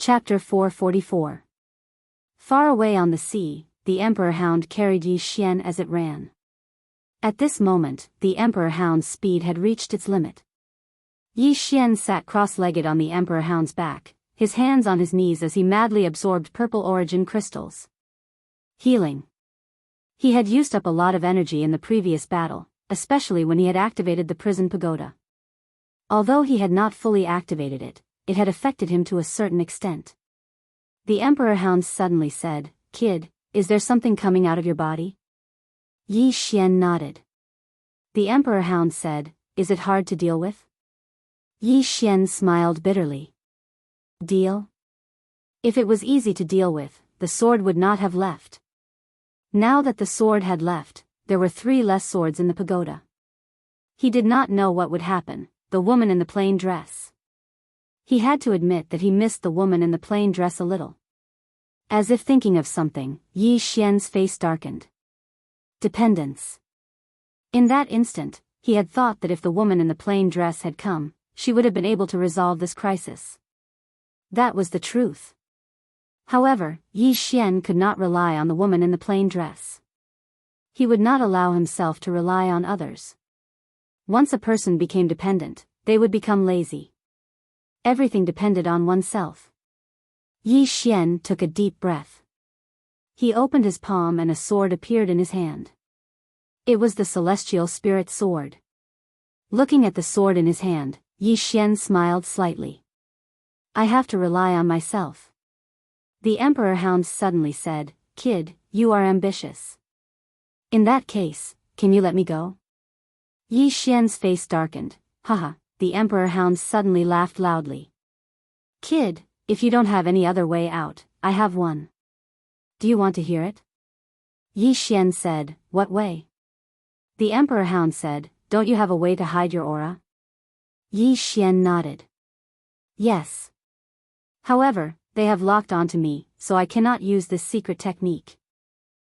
Chapter 444. Far away on the sea, the Emperor Hound carried Yi Xian as it ran. At this moment, the Emperor Hound's speed had reached its limit. Yi Xian sat cross-legged on the Emperor Hound's back, his hands on his knees as he madly absorbed purple origin crystals. Healing. He had used up a lot of energy in the previous battle, especially when he had activated the prison pagoda. Although he had not fully activated it, it had affected him to a certain extent. The Emperor Hound suddenly said, "Kid, is there something coming out of your body?" Yi Xian nodded. The Emperor Hound said, "Is it hard to deal with?" Yi Xian smiled bitterly. Deal? If it was easy to deal with, the sword would not have left. Now that the sword had left, there were 3 less swords in the pagoda. He did not know what would happen, the woman in the plain dress. He had to admit that he missed the woman in the plain dress a little. As if thinking of something, Yi Xian's face darkened. Dependence. In that instant, he had thought that if the woman in the plain dress had come, she would have been able to resolve this crisis. That was the truth. However, Yi Xian could not rely on the woman in the plain dress. He would not allow himself to rely on others. Once a person became dependent, they would become lazy. Everything depended on oneself. Yi Xian took a deep breath. He opened his palm and a sword appeared in his hand. It was the celestial spirit sword. Looking at the sword in his hand, Yi Xian smiled slightly. "I have to rely on myself." The Emperor Hound suddenly said, "Kid, you are ambitious. In that case, can you let me go?" Yi Xian's face darkened. Haha. The Emperor Hound suddenly laughed loudly. "Kid, if you don't have any other way out, I have one. Do you want to hear it?" Yi Xian said, "What way?" The Emperor Hound said, "Don't you have a way to hide your aura?" Yi Xian nodded. "Yes. However, they have locked onto me, so I cannot use this secret technique."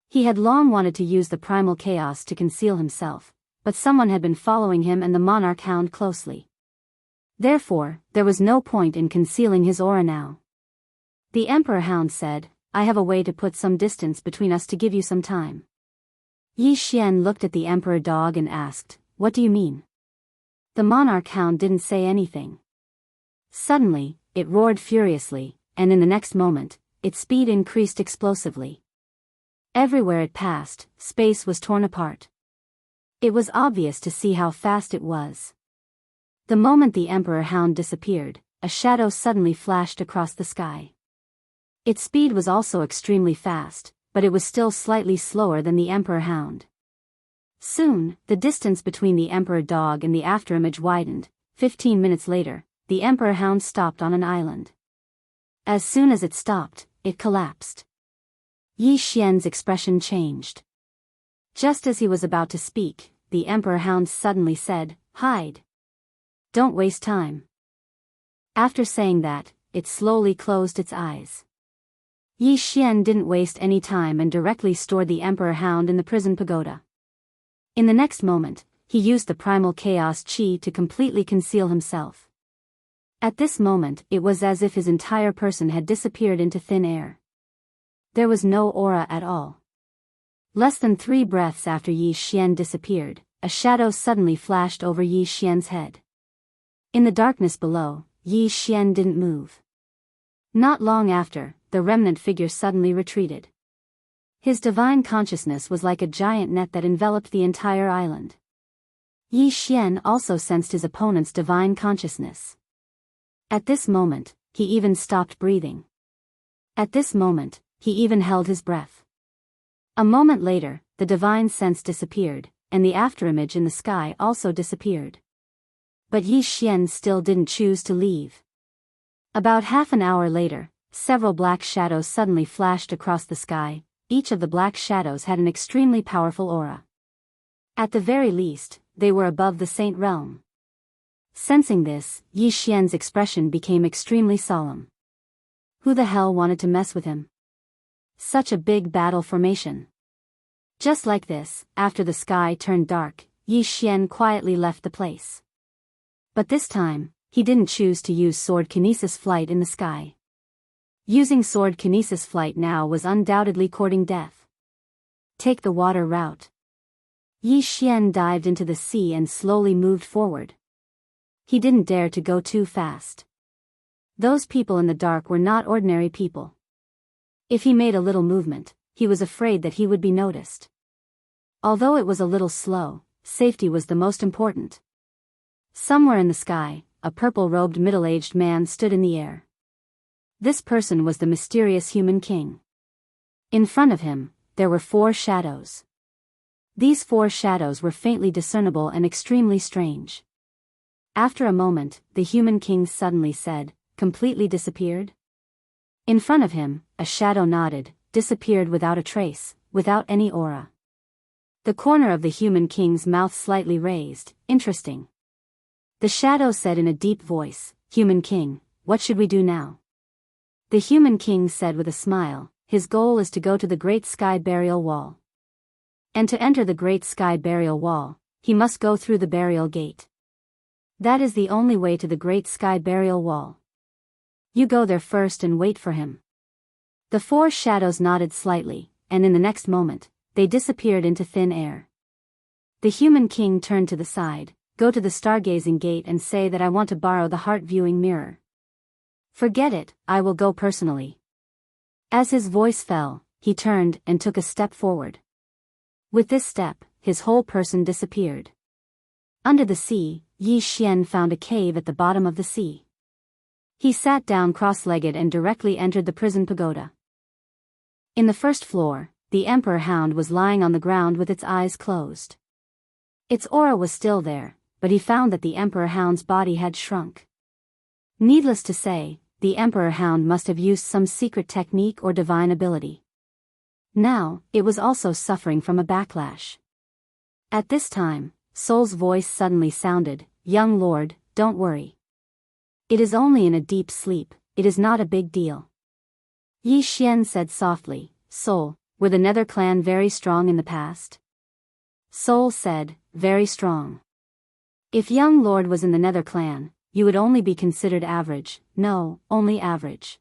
He had long wanted to use the primal chaos to conceal himself, but someone had been following him and the monarch hound closely. Therefore, there was no point in concealing his aura now. The Emperor Hound said, "I have a way to put some distance between us to give you some time." Yi Xian looked at the Emperor Dog and asked, "What do you mean?" The monarch hound didn't say anything. Suddenly, it roared furiously, and in the next moment, its speed increased explosively. Everywhere it passed, space was torn apart. It was obvious to see how fast it was. The moment the Emperor Hound disappeared, a shadow suddenly flashed across the sky. Its speed was also extremely fast, but it was still slightly slower than the Emperor Hound. Soon, the distance between the Emperor Dog and the afterimage widened. 15 minutes later, the Emperor Hound stopped on an island. As soon as it stopped, it collapsed. Yi Xian's expression changed. Just as he was about to speak, the Emperor Hound suddenly said, "Hide. Don't waste time." After saying that, it slowly closed its eyes. Yi Xian didn't waste any time and directly stored the Emperor Hound in the prison pagoda. In the next moment, he used the primal chaos chi to completely conceal himself. At this moment, it was as if his entire person had disappeared into thin air. There was no aura at all. Less than 3 breaths after Yi Xian disappeared, a shadow suddenly flashed over Yi Xian's head. In the darkness below, Yi Xian didn't move. Not long after, the remnant figure suddenly retreated. His divine consciousness was like a giant net that enveloped the entire island. Yi Xian also sensed his opponent's divine consciousness. At this moment, he even stopped breathing. At this moment, he even held his breath. A moment later, the divine sense disappeared, and the afterimage in the sky also disappeared. But Yi Xian still didn't choose to leave. About half an hour later, several black shadows suddenly flashed across the sky. Each of the black shadows had an extremely powerful aura. At the very least, they were above the Saint Realm. Sensing this, Yi Xian's expression became extremely solemn. Who the hell wanted to mess with him? Such a big battle formation. Just like this, after the sky turned dark, Yi Xian quietly left the place. But this time, he didn't choose to use sword kinesis flight in the sky. Using sword kinesis flight now was undoubtedly courting death. Take the water route. Yi Xian dived into the sea and slowly moved forward. He didn't dare to go too fast. Those people in the dark were not ordinary people. If he made a little movement, he was afraid that he would be noticed. Although it was a little slow, safety was the most important. Somewhere in the sky, a purple-robed middle-aged man stood in the air. This person was the mysterious human king. In front of him, there were 4 shadows. These 4 shadows were faintly discernible and extremely strange. After a moment, the human king suddenly said, "Completely disappeared?" In front of him, a shadow nodded, disappeared without a trace, without any aura. The corner of the human king's mouth slightly raised. Interesting. The shadow said in a deep voice, "Human king, what should we do now?" The human king said with a smile, "His goal is to go to the Great Sky Burial Wall. And to enter the Great Sky Burial Wall, he must go through the burial gate. That is the only way to the Great Sky Burial Wall. You go there first and wait for him." The 4 shadows nodded slightly, and in the next moment, they disappeared into thin air. The human king turned to the side, "Go to the stargazing gate and say that I want to borrow the heart-viewing mirror." "Forget it, I will go personally." As his voice fell, he turned and took a step forward. With this step, his whole person disappeared. Under the sea, Yi Xian found a cave at the bottom of the sea. He sat down cross-legged and directly entered the prison pagoda. In the first floor, the emperor hound was lying on the ground with its eyes closed. Its aura was still there, but he found that the emperor hound's body had shrunk. Needless to say, the emperor hound must have used some secret technique or divine ability. Now, it was also suffering from a backlash. At this time, Soul's voice suddenly sounded, "Young lord, don't worry. It is only in a deep sleep, it is not a big deal." Yi Xian said softly, "Soul, were the Nether clan very strong in the past?" Soul said, "Very strong. If young lord was in the Nether clan, you would only be considered average." "No, only average."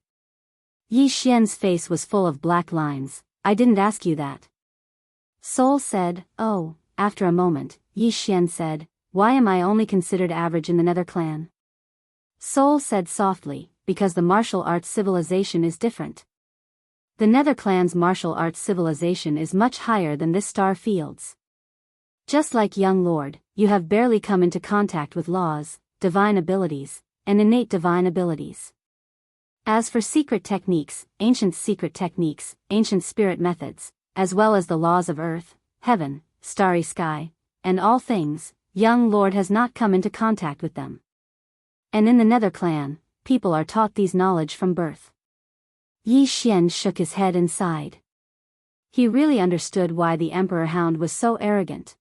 Yi Xian's face was full of black lines. "I didn't ask you that." Soul said, "Oh." After a moment, Yi Xian said, "Why am I only considered average in the Nether clan?" Soul said softly, "Because the martial arts civilization is different. The Nether clan's martial arts civilization is much higher than this star field's. Just like young lord, you have barely come into contact with laws, divine abilities, and innate divine abilities. As for secret techniques, ancient spirit methods, as well as the laws of earth, heaven, starry sky, and all things, young lord has not come into contact with them. And in the Nether clan, people are taught these knowledge from birth." Yi Xian shook his head and sighed. He really understood why the emperor hound was so arrogant.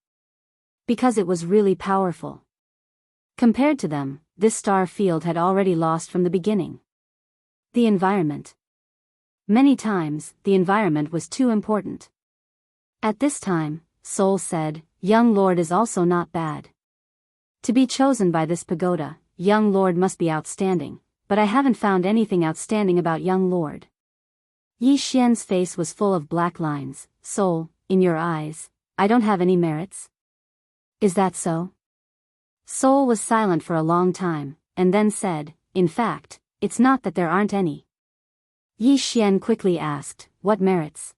Because it was really powerful. Compared to them, this star field had already lost from the beginning. The environment. Many times, the environment was too important. At this time, Soul said, "Young lord is also not bad. To be chosen by this pagoda, young lord must be outstanding, but I haven't found anything outstanding about young lord." Yi Xian's face was full of black lines. "Soul, in your eyes, I don't have any merits? Is that so?" Soul was silent for a long time, and then said, "In fact, it's not that there aren't any." Yi Xian quickly asked, "What merits?"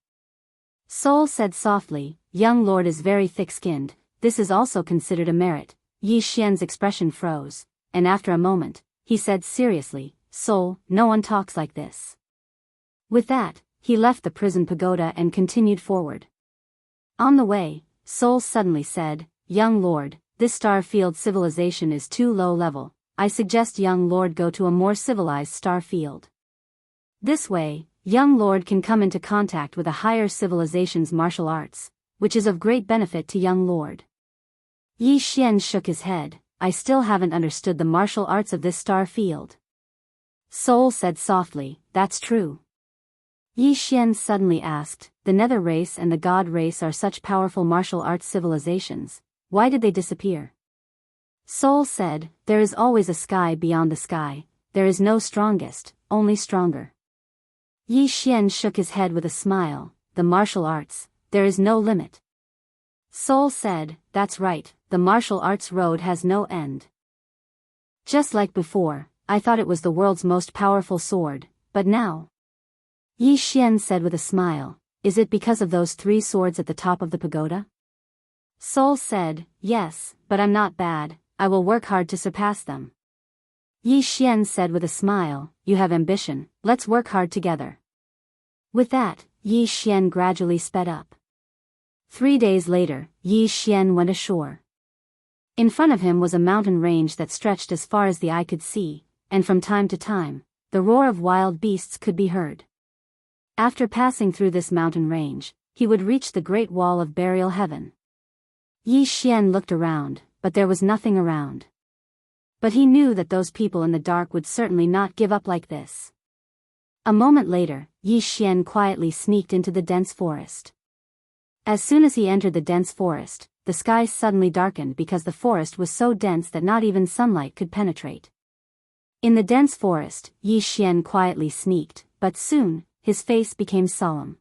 Soul said softly, "Young lord is very thick-skinned, this is also considered a merit." Yi Xian's expression froze, and after a moment, he said seriously, "Soul, no one talks like this." With that, he left the prison pagoda and continued forward. On the way, Soul suddenly said, "Young lord, this star field civilization is too low level, I suggest young lord go to a more civilized star field. This way, young lord can come into contact with a higher civilization's martial arts, which is of great benefit to young lord." Yi Xian shook his head, "I still haven't understood the martial arts of this star field." Soul said softly, "That's true." Yi Xian suddenly asked, "The Nether race and the God race are such powerful martial arts civilizations, why did they disappear?" Soul said, "There is always a sky beyond the sky, there is no strongest, only stronger. Yi Xian shook his head with a smile. The martial arts, there is no limit. Soul said, that's right, the martial arts road has no end. Just like before, I thought it was the world's most powerful sword, but now. Yi Xian said with a smile, is it because of those 3 swords at the top of the pagoda? Soul said, yes, but I'm not bad, I will work hard to surpass them. Yi Xian said with a smile, you have ambition, let's work hard together. With that, Yi Xian gradually sped up. 3 days later, Yi Xian went ashore. In front of him was a mountain range that stretched as far as the eye could see, and from time to time, the roar of wild beasts could be heard. After passing through this mountain range, he would reach the Great Wall of Burial Heaven. Yi Xian looked around, but there was nothing around. But he knew that those people in the dark would certainly not give up like this. A moment later, Yi Xian quietly sneaked into the dense forest. As soon as he entered the dense forest, the sky suddenly darkened because the forest was so dense that not even sunlight could penetrate. In the dense forest, Yi Xian quietly sneaked, but soon, his face became solemn.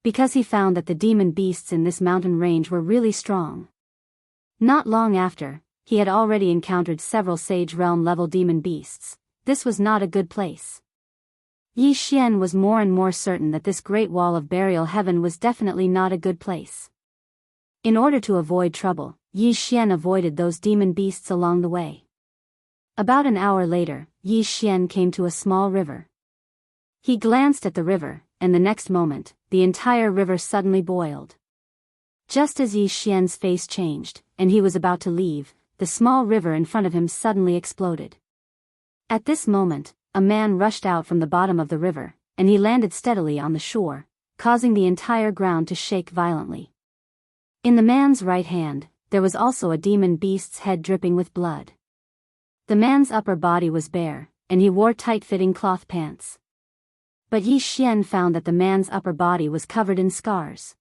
Because he found that the demon beasts in this mountain range were really strong. Not long after, he had already encountered several Sage Realm level demon beasts. This was not a good place. Yi Xian was more and more certain that this Great Wall of Burial Heaven was definitely not a good place. In order to avoid trouble, Yi Xian avoided those demon beasts along the way. About an hour later, Yi Xian came to a small river. He glanced at the river, and the next moment, the entire river suddenly boiled. Just as Yi Xian's face changed, and he was about to leave, the small river in front of him suddenly exploded. At this moment, a man rushed out from the bottom of the river, and he landed steadily on the shore, causing the entire ground to shake violently. In the man's right hand, there was also a demon beast's head dripping with blood. The man's upper body was bare, and he wore tight-fitting cloth pants. But Yi Xian found that the man's upper body was covered in scars.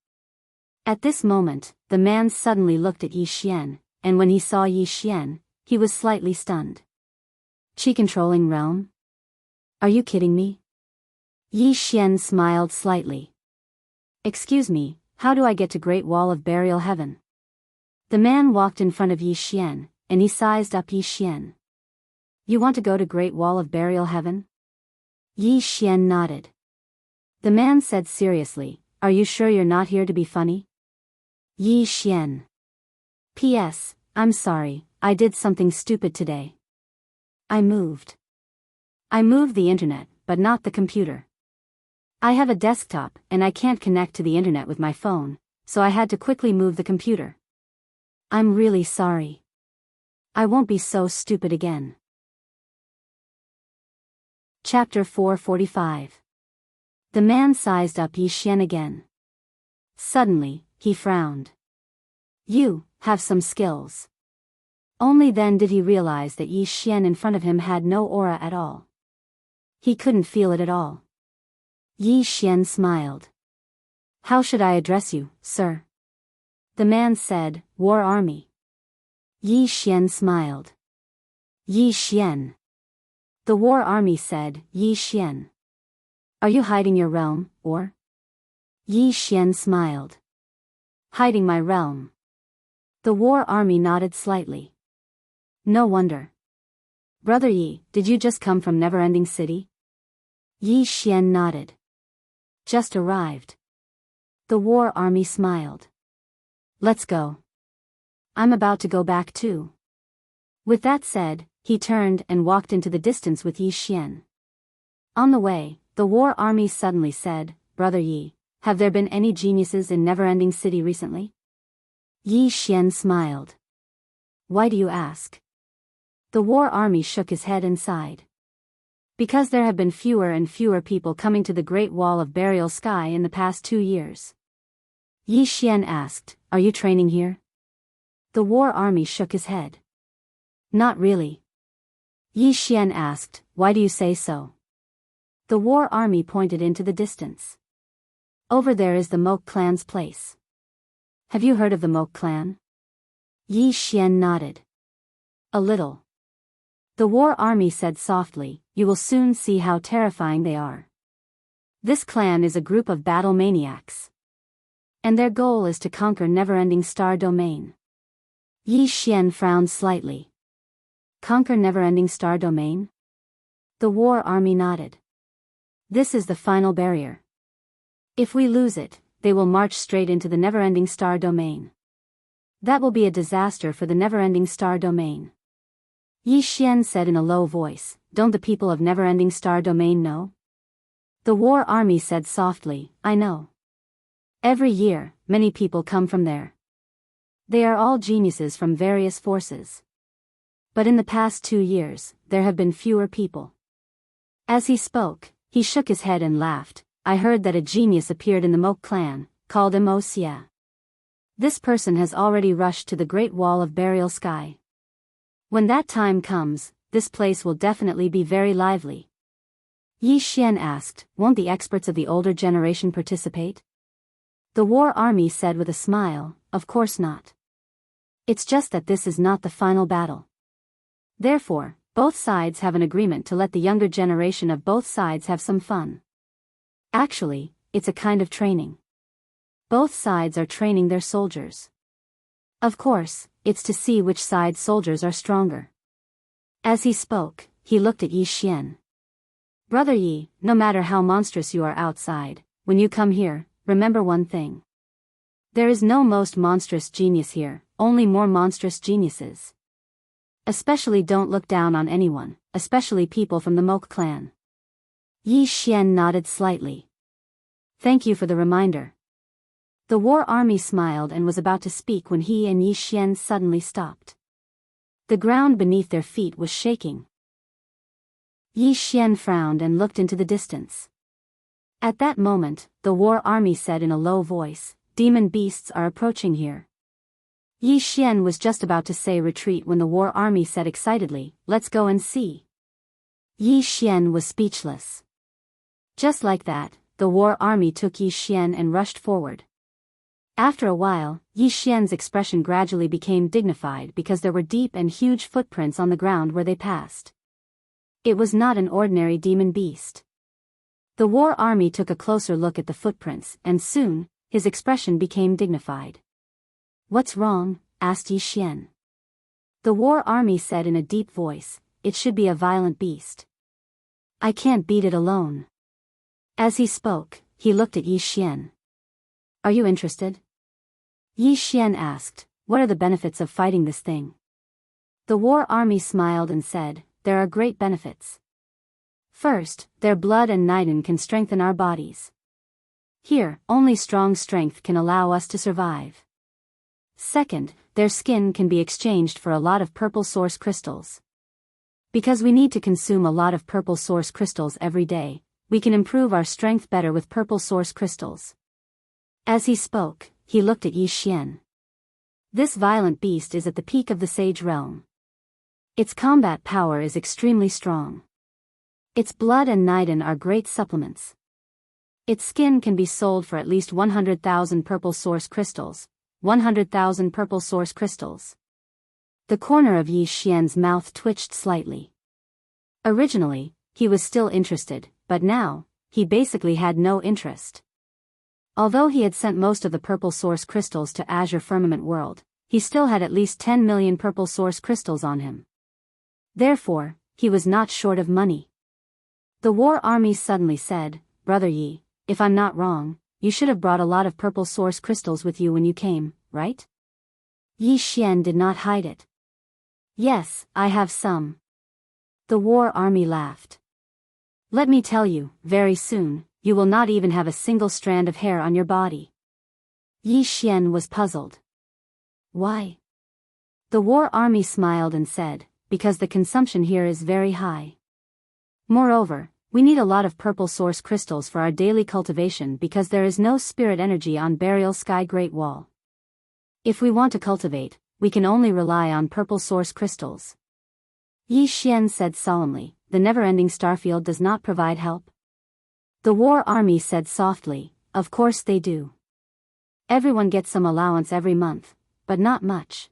At this moment, the man suddenly looked at Yi Xian, and when he saw Yi Xian, he was slightly stunned. Qi-controlling realm? Are you kidding me? Yi Xian smiled slightly. Excuse me, how do I get to Great Wall of Burial Heaven? The man walked in front of Yi Xian, and he sized up Yi Xian. You want to go to Great Wall of Burial Heaven? Yi Xian nodded. The man said seriously, are you sure you're not here to be funny? Yi Xian. P.S. I'm sorry, I did something stupid today. I moved the internet, but not the computer. I have a desktop, and I can't connect to the internet with my phone, so I had to quickly move the computer. I'm really sorry. I won't be so stupid again. Chapter 445. The man sized up Yi Xian again. Suddenly, he frowned. You have some skills. Only then did he realize that Yi Xian in front of him had no aura at all. He couldn't feel it at all. Yi Xian smiled. How should I address you, sir? The man said, War Army. Yi Xian smiled. Yi Xian. The War Army said, Yi Xian. Are you hiding your realm, or? Yi Xian smiled. Hiding my realm. The War Army nodded slightly. No wonder. Brother Yi, did you just come from Neverending City? Yi Xian nodded. Just arrived. The War Army smiled. Let's go. I'm about to go back too. With that said, he turned and walked into the distance with Yi Xian. On the way, the War Army suddenly said, Brother Yi, have there been any geniuses in Neverending City recently? Yi Xian smiled. Why do you ask? The War Army shook his head and sighed. Because there have been fewer and fewer people coming to the Great Wall of Burial Sky in the past 2 years. Yi Xian asked, Are you training here? The War Army shook his head. Not really. Yi Xian asked, Why do you say so? The War Army pointed into the distance. Over there is the Moke clan's place. Have you heard of the Moke clan? Yi Xian nodded. A little. The War Army said softly, You will soon see how terrifying they are. This clan is a group of battle maniacs. And their goal is to conquer Never-Ending Star Domain. Yi Xian frowned slightly. Conquer Never-Ending Star Domain? The war army nodded. This is the final barrier. If we lose it, they will march straight into the Never-Ending Star Domain. That will be a disaster for the Never-Ending Star Domain. Yi Xian said in a low voice, don't the people of Never-Ending Star Domain know? The war army said softly, I know. Every year, many people come from there. They are all geniuses from various forces. But in the past 2 years, there have been fewer people. As he spoke, he shook his head and laughed. I heard that a genius appeared in the Moke clan, called Wuxia. This person has already rushed to the Great Wall of Burial Sky. When that time comes, this place will definitely be very lively. Yi Xian asked, won't the experts of the older generation participate? The war army said with a smile, of course not. It's just that this is not the final battle. Therefore, both sides have an agreement to let the younger generation of both sides have some fun. Actually, it's a kind of training. Both sides are training their soldiers. Of course, it's to see which side's soldiers are stronger. As he spoke, he looked at Yi Xian. Brother Yi, no matter how monstrous you are outside, when you come here, remember one thing. There is no most monstrous genius here, only more monstrous geniuses. Especially don't look down on anyone, especially people from the Moke clan. Yi Xian nodded slightly. Thank you for the reminder. The war army smiled and was about to speak when he and Yi Xian suddenly stopped. The ground beneath their feet was shaking. Yi Xian frowned and looked into the distance. At that moment, the war army said in a low voice, demon beasts are approaching here. Yi Xian was just about to say retreat when the war army said excitedly, let's go and see. Yi Xian was speechless. Just like that, the war army took Yi Xian and rushed forward. After a while, Yi Xian's expression gradually became dignified because there were deep and huge footprints on the ground where they passed. It was not an ordinary demon beast. The war army took a closer look at the footprints and soon, his expression became dignified. What's wrong? Asked Yi Xian. The war army said in a deep voice, it should be a violent beast. I can't beat it alone. As he spoke, he looked at Yi Xian. Are you interested? Yi Xian asked, what are the benefits of fighting this thing? The war army smiled and said, there are great benefits. First, their blood and nidin can strengthen our bodies. Here, only strong strength can allow us to survive. Second, their skin can be exchanged for a lot of purple source crystals. Because we need to consume a lot of purple source crystals every day, we can improve our strength better with purple source crystals. As he spoke, he looked at Yi Xian. This violent beast is at the peak of the Sage Realm. Its combat power is extremely strong. Its blood and nidin are great supplements. Its skin can be sold for at least 100,000 purple source crystals. 100,000 purple source crystals. The corner of Yi Xian's mouth twitched slightly. Originally, he was still interested, but now, he basically had no interest. Although he had sent most of the purple source crystals to Azure Firmament World, he still had at least 10 million purple source crystals on him. Therefore, he was not short of money. The war army suddenly said, Brother Yi, if I'm not wrong, you should have brought a lot of purple source crystals with you when you came, right? Yi Xian did not hide it. Yes, I have some. The war army laughed. Let me tell you, very soon, you will not even have a single strand of hair on your body. Yi Xian was puzzled. Why? The war army smiled and said, because the consumption here is very high. Moreover, we need a lot of purple source crystals for our daily cultivation because there is no spirit energy on Burial Sky Great Wall. If we want to cultivate, we can only rely on purple source crystals. Yi Xian said solemnly, the never-ending starfield does not provide help. The war army said softly, of course they do. Everyone gets some allowance every month, but not much.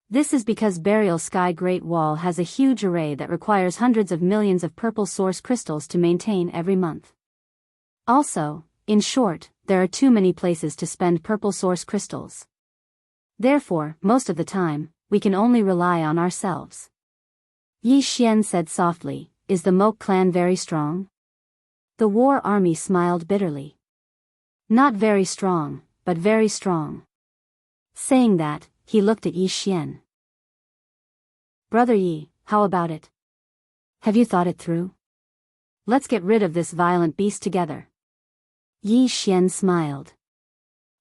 This is because Burial Sky Great Wall has a huge array that requires hundreds of millions of purple source crystals to maintain every month. Also, in short, there are too many places to spend purple source crystals. Therefore, most of the time, we can only rely on ourselves. Yi Xian said softly, is the Moke clan very strong? The war army smiled bitterly. Not very strong, but very strong. Saying that, he looked at Yi Xian. Brother Yi, how about it? Have you thought it through? Let's get rid of this violent beast together. Yi Xian smiled.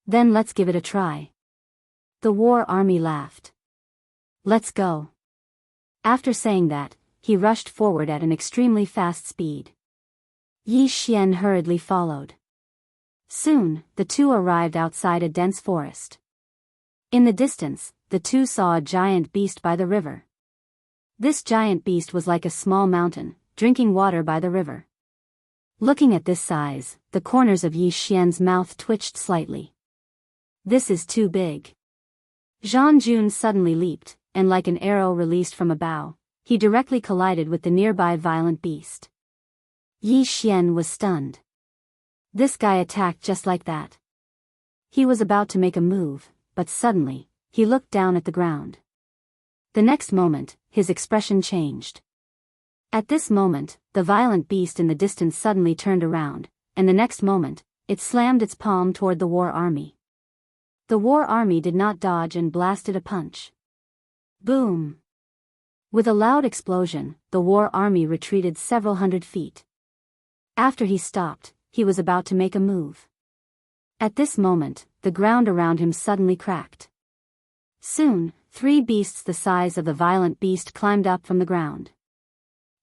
Then let's give it a try. The war army laughed. Let's go. After saying that, he rushed forward at an extremely fast speed. Yi Xian hurriedly followed. Soon, the two arrived outside a dense forest. In the distance, the two saw a giant beast by the river. This giant beast was like a small mountain, drinking water by the river. Looking at this size, the corners of Yi Xian's mouth twitched slightly. This is too big. Zhang Jun suddenly leaped, and like an arrow released from a bow, he directly collided with the nearby violent beast. Yi Xian was stunned. This guy attacked just like that. He was about to make a move, but suddenly, he looked down at the ground. The next moment, his expression changed. At this moment, the violent beast in the distance suddenly turned around, and the next moment, it slammed its palm toward the war army. The war army did not dodge and blasted a punch. Boom! With a loud explosion, the war army retreated several hundred feet. After he stopped, he was about to make a move. At this moment, the ground around him suddenly cracked. Soon, 3 beasts the size of the violent beast climbed up from the ground.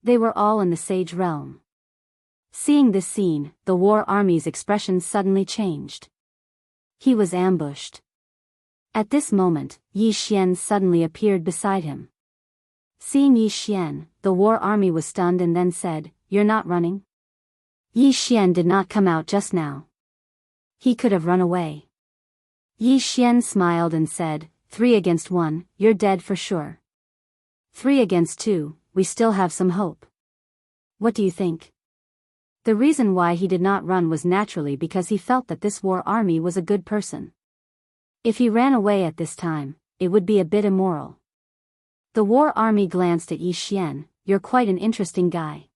They were all in the sage realm. Seeing this scene, the war army's expression suddenly changed. He was ambushed. At this moment, Yi Xian suddenly appeared beside him. Seeing Yi Xian, the war army was stunned and then said, "You're not running?" Yi Xian did not come out just now. He could have run away. Yi Xian smiled and said, 3 against 1, you're dead for sure. 3 against 2, we still have some hope. What do you think? The reason why he did not run was naturally because he felt that this war army was a good person. If he ran away at this time, it would be a bit immoral. The war army glanced at Yi Xian, "You're quite an interesting guy."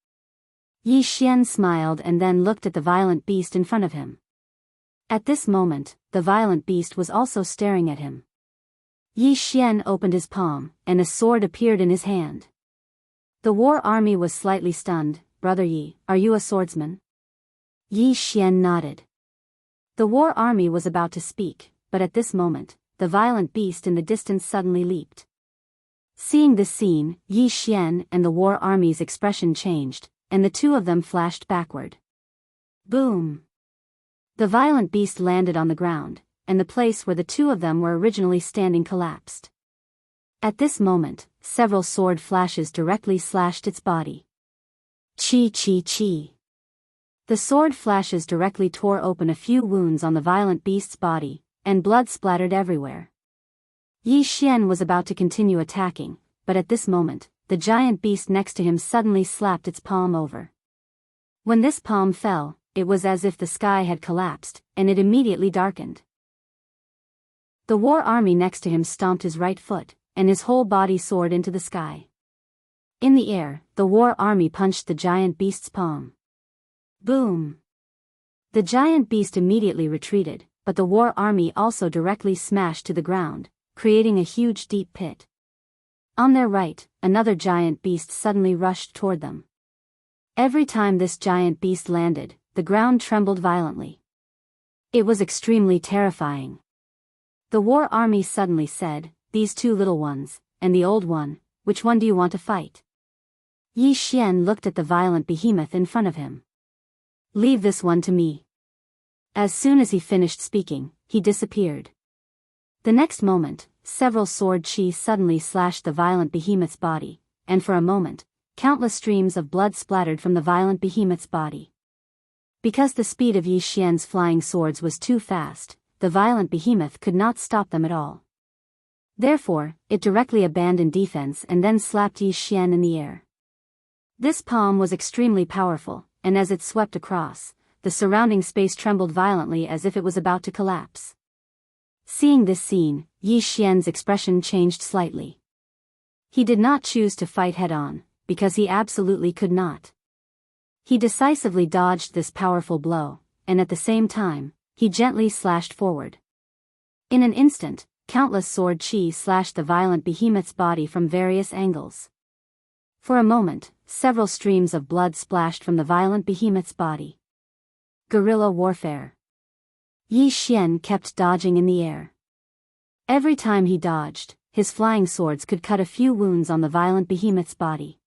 Yi Xian smiled and then looked at the violent beast in front of him. At this moment, the violent beast was also staring at him. Yi Xian opened his palm, and a sword appeared in his hand. The war army was slightly stunned. "Brother Yi, are you a swordsman?" Yi Xian nodded. The war army was about to speak, but at this moment, the violent beast in the distance suddenly leaped. Seeing this scene, Yi Xian and the war army's expression changed, and the two of them flashed backward. Boom! The violent beast landed on the ground, and the place where the two of them were originally standing collapsed. At this moment, several sword flashes directly slashed its body. Chi chi chi. The sword flashes directly tore open a few wounds on the violent beast's body, and blood splattered everywhere. Yi Xian was about to continue attacking, but at this moment, the giant beast next to him suddenly slapped its palm over. When this palm fell, it was as if the sky had collapsed, and it immediately darkened. The war army next to him stomped his right foot, and his whole body soared into the sky. In the air, the war army punched the giant beast's palm. Boom! The giant beast immediately retreated, but the war army also directly smashed to the ground, creating a huge deep pit. On their right, another giant beast suddenly rushed toward them. Every time this giant beast landed, the ground trembled violently. It was extremely terrifying. The war army suddenly said, "These 2 little ones, and the old one, which one do you want to fight?" Yi Xian looked at the violent behemoth in front of him. "Leave this one to me." As soon as he finished speaking, he disappeared. The next moment, several sword chi suddenly slashed the violent behemoth's body, and for a moment, countless streams of blood splattered from the violent behemoth's body. Because the speed of Yi Xian's flying swords was too fast, the violent behemoth could not stop them at all. Therefore, it directly abandoned defense and then slapped Yi Xian in the air. This palm was extremely powerful, and as it swept across, the surrounding space trembled violently as if it was about to collapse. Seeing this scene, Yi Xian's expression changed slightly. He did not choose to fight head-on, because he absolutely could not. He decisively dodged this powerful blow, and at the same time, he gently slashed forward. In an instant, countless sword chi slashed the violent behemoth's body from various angles. For a moment, several streams of blood splashed from the violent behemoth's body. Guerrilla warfare. Yi Xian kept dodging in the air. Every time he dodged, his flying swords could cut a few wounds on the violent behemoth's body.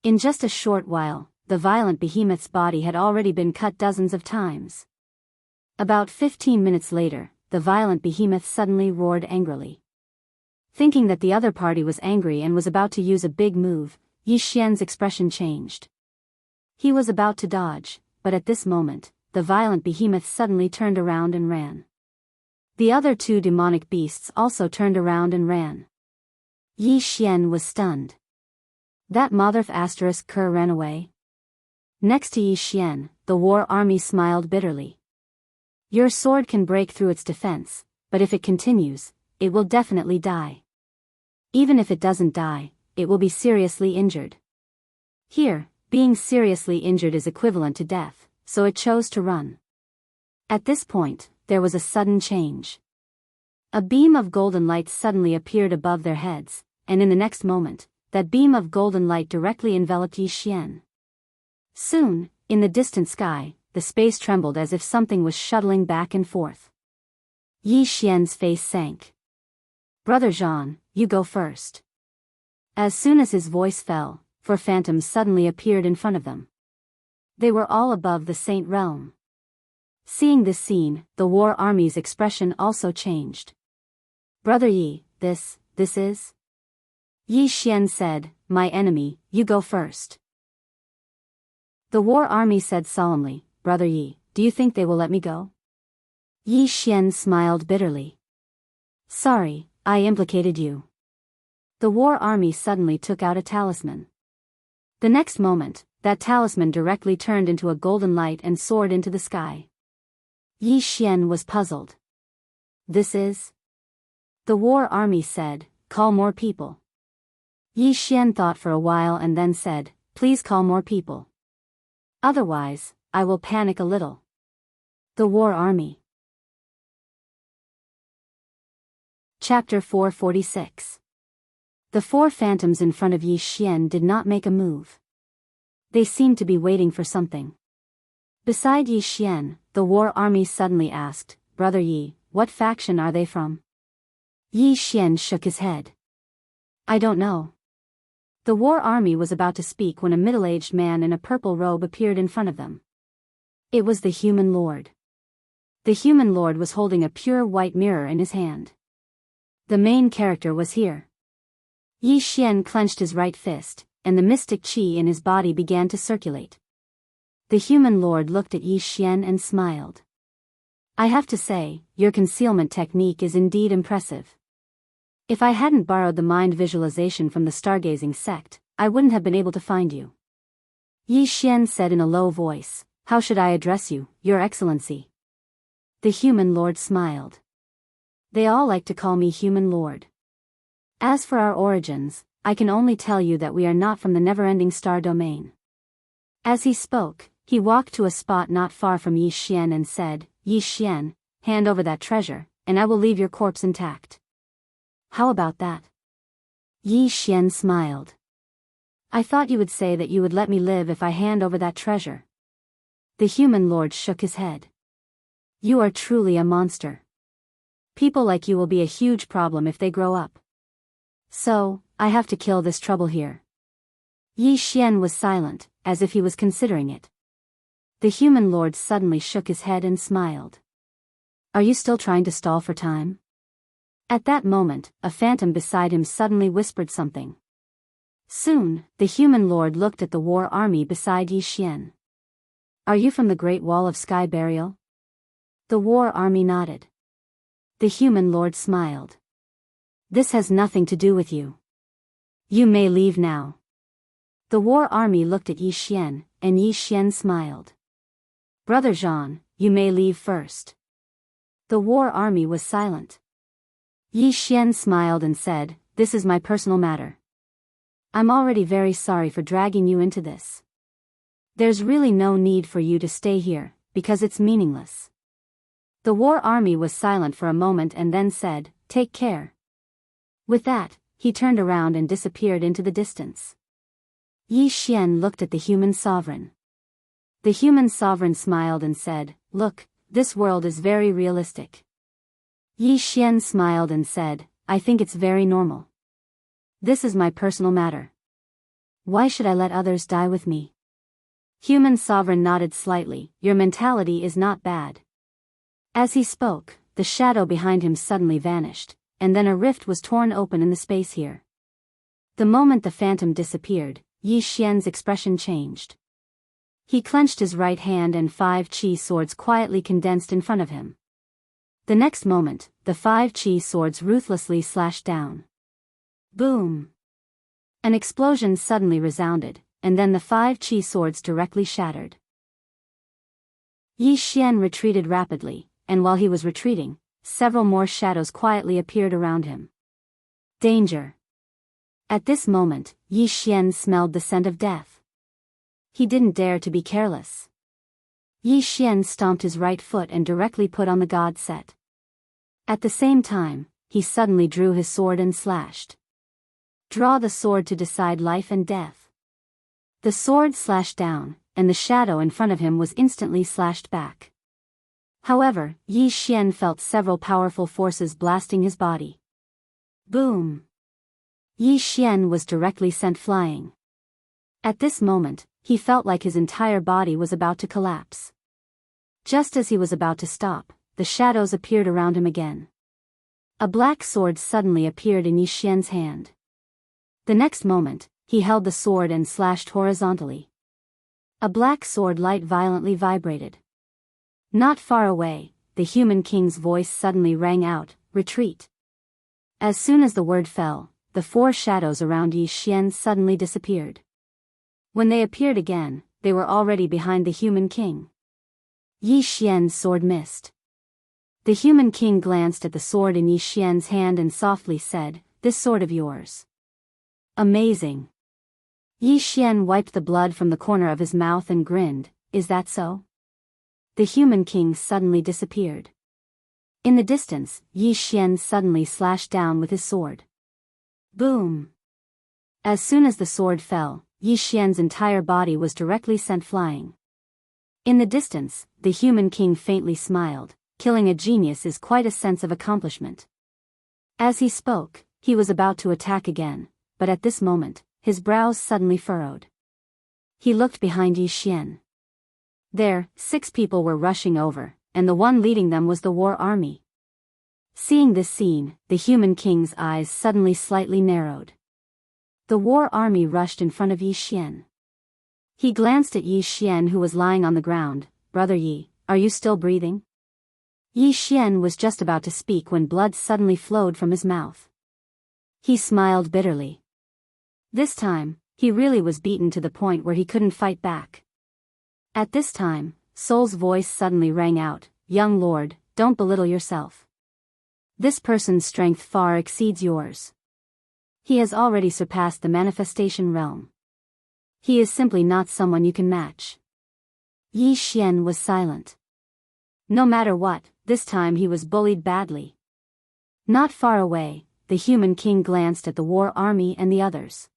In just a short while, the violent behemoth's body had already been cut dozens of times. About 15 minutes later, the violent behemoth suddenly roared angrily. Thinking that the other party was angry and was about to use a big move, Yi Xian's expression changed. He was about to dodge, but at this moment, the violent behemoth suddenly turned around and ran. The other two demonic beasts also turned around and ran. Yi Xian was stunned. That motherf asterisk cur ran away? Next to Yi Xian, the war army smiled bitterly. Your sword can break through its defense, but if it continues, it will definitely die. Even if it doesn't die, it will be seriously injured. Here, being seriously injured is equivalent to death, so it chose to run. At this point, there was a sudden change. A beam of golden light suddenly appeared above their heads, and in the next moment, that beam of golden light directly enveloped Yi Xian. Soon, in the distant sky, the space trembled as if something was shuttling back and forth. Yi Xian's face sank. Brother Jean, you go first. As soon as his voice fell, 4 phantoms suddenly appeared in front of them. They were all above the Saint Realm. Seeing this scene, the war army's expression also changed. Brother Yi, this is? Yi Xian said, my enemy, you go first. The war army said solemnly, Brother Yi, do you think they will let me go? Yi Xian smiled bitterly. Sorry, I implicated you. The war army suddenly took out a talisman. The next moment, that talisman directly turned into a golden light and soared into the sky. Yi Xian was puzzled. This is? The war army said, call more people. Yi Xian thought for a while and then said, please call more people. Otherwise, I will panic a little. The war army. Chapter 446. The 4 phantoms in front of Yi Xian did not make a move. They seemed to be waiting for something. Beside Yi Xian, the war army suddenly asked, Brother Yi, what faction are they from? Yi Xian shook his head. I don't know. The war army was about to speak when a middle-aged man in a purple robe appeared in front of them. It was the human lord. The human lord was holding a pure white mirror in his hand. The main character was here. Yi Xian clenched his right fist, and the mystic qi in his body began to circulate. The human lord looked at Yi Xian and smiled. I have to say, your concealment technique is indeed impressive. If I hadn't borrowed the mind visualization from the stargazing sect, I wouldn't have been able to find you. Yi Xian said in a low voice, how should I address you, Your Excellency? The human lord smiled. They all like to call me human lord. As for our origins, I can only tell you that we are not from the never-ending star domain. As he spoke, he walked to a spot not far from Yi Xian and said, Yi Xian, hand over that treasure, and I will leave your corpse intact. How about that? Yi Xian smiled. I thought you would say that you would let me live if I hand over that treasure. The human lord shook his head. You are truly a monster. People like you will be a huge problem if they grow up. So, I have to kill this trouble here. Yi Xian was silent, as if he was considering it. The human lord suddenly shook his head and smiled. Are you still trying to stall for time? At that moment, a phantom beside him suddenly whispered something. Soon, the human lord looked at the war army beside Yi Xian. Are you from the Great Wall of Sky Burial? The war army nodded. The human lord smiled. This has nothing to do with you. You may leave now. The war army looked at Yi Xian, and Yi Xian smiled. Brother Jean, you may leave first. The war army was silent. Yi Xian smiled and said, "This is my personal matter. I'm already very sorry for dragging you into this. There's really no need for you to stay here, because it's meaningless." The war army was silent for a moment and then said, "Take care." With that, he turned around and disappeared into the distance. Yi Xian looked at the human sovereign. The human sovereign smiled and said, "Look, this world is very realistic." Yi Xian smiled and said, "I think it's very normal. This is my personal matter. Why should I let others die with me?" Human sovereign nodded slightly. "Your mentality is not bad." As he spoke, the shadow behind him suddenly vanished, and then a rift was torn open in the space here. The moment the phantom disappeared, Yi Xian's expression changed. He clenched his right hand and 5 qi swords quietly condensed in front of him. The next moment, the 5 qi swords ruthlessly slashed down. Boom! An explosion suddenly resounded, and then the 5 qi swords directly shattered. Yi Xian retreated rapidly, and while he was retreating, several more shadows quietly appeared around him. Danger! At this moment, Yi Xian smelled the scent of death. He didn't dare to be careless. Yi Xian stomped his right foot and directly put on the god set. At the same time, he suddenly drew his sword and slashed. Draw the sword to decide life and death. The sword slashed down, and the shadow in front of him was instantly slashed back. However, Yi Xian felt several powerful forces blasting his body. Boom! Yi Xian was directly sent flying. At this moment, he felt like his entire body was about to collapse. Just as he was about to stop, the shadows appeared around him again. A black sword suddenly appeared in Yi Xian's hand. The next moment, he held the sword and slashed horizontally. A black sword light violently vibrated. Not far away, the human king's voice suddenly rang out, "Retreat." As soon as the word fell, the 4 shadows around Yi Xian suddenly disappeared. When they appeared again, they were already behind the human king. Yi Xian's sword missed. The human king glanced at the sword in Yi Xian's hand and softly said, "This sword of yours. Amazing." Yi Xian wiped the blood from the corner of his mouth and grinned, "Is that so?" The human king suddenly disappeared. In the distance, Yi Xian suddenly slashed down with his sword. Boom! As soon as the sword fell, Yi Xian's entire body was directly sent flying. In the distance, the human king faintly smiled. Killing a genius is quite a sense of accomplishment. As he spoke, he was about to attack again, but at this moment, his brows suddenly furrowed. He looked behind Yi Xian. There, 6 people were rushing over, and the one leading them was the war army. Seeing this scene, the human king's eyes suddenly slightly narrowed. The war army rushed in front of Yi Xian. He glanced at Yi Xian who was lying on the ground. "Brother Yi, are you still breathing?" Yi Xian was just about to speak when blood suddenly flowed from his mouth. He smiled bitterly. This time, he really was beaten to the point where he couldn't fight back. At this time, Soul's voice suddenly rang out, "Young lord, don't belittle yourself. This person's strength far exceeds yours. He has already surpassed the manifestation realm. He is simply not someone you can match." Yi Xian was silent. No matter what, this time he was bullied badly. Not far away, the human king glanced at the war army and the others.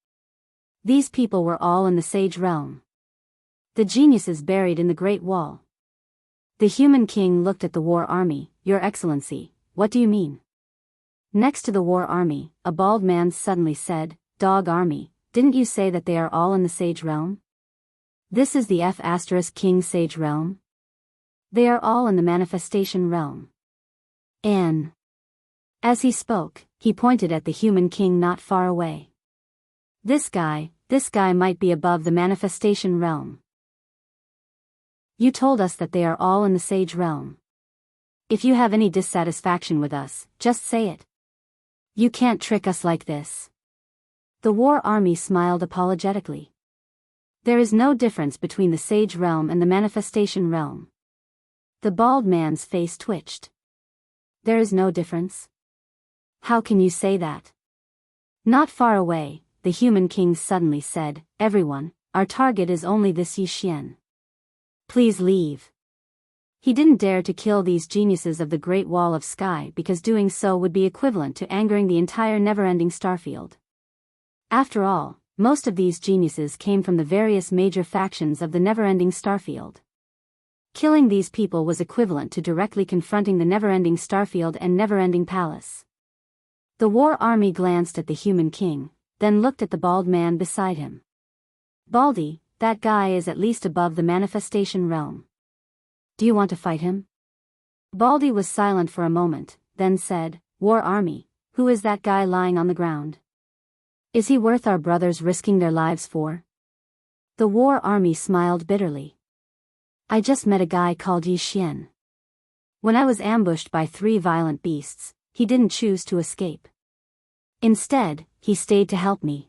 These people were all in the sage realm. The geniuses buried in the Great Wall. The human king looked at the war army. "Your Excellency, what do you mean?" Next to the war army, a bald man suddenly said, "Dog army, didn't you say that they are all in the sage realm? This is the F*King sage realm. They are all in the manifestation realm." And as he spoke, he pointed at the human king not far away. This guy might be above the manifestation realm. You told us that they are all in the sage realm. If you have any dissatisfaction with us, just say it. You can't trick us like this. The war army smiled apologetically. There is no difference between the sage realm and the manifestation realm. The bald man's face twitched. There is no difference. How can you say that? Not far away, the human king suddenly said, everyone, our target is only this Yi Xian. Please leave. He didn't dare to kill these geniuses of the Great Wall of Sky because doing so would be equivalent to angering the entire never-ending starfield. After all, most of these geniuses came from the various major factions of the never-ending starfield. Killing these people was equivalent to directly confronting the never-ending starfield and never-ending palace. The war army glanced at the human king, then looked at the bald man beside him. Baldy, that guy is at least above the manifestation realm. Do you want to fight him? Baldy was silent for a moment, then said, War Army, who is that guy lying on the ground? Is he worth our brothers risking their lives for? The War Army smiled bitterly. I just met a guy called Yi Xian. When I was ambushed by 3 violent beasts, he didn't choose to escape. Instead, he stayed to help me.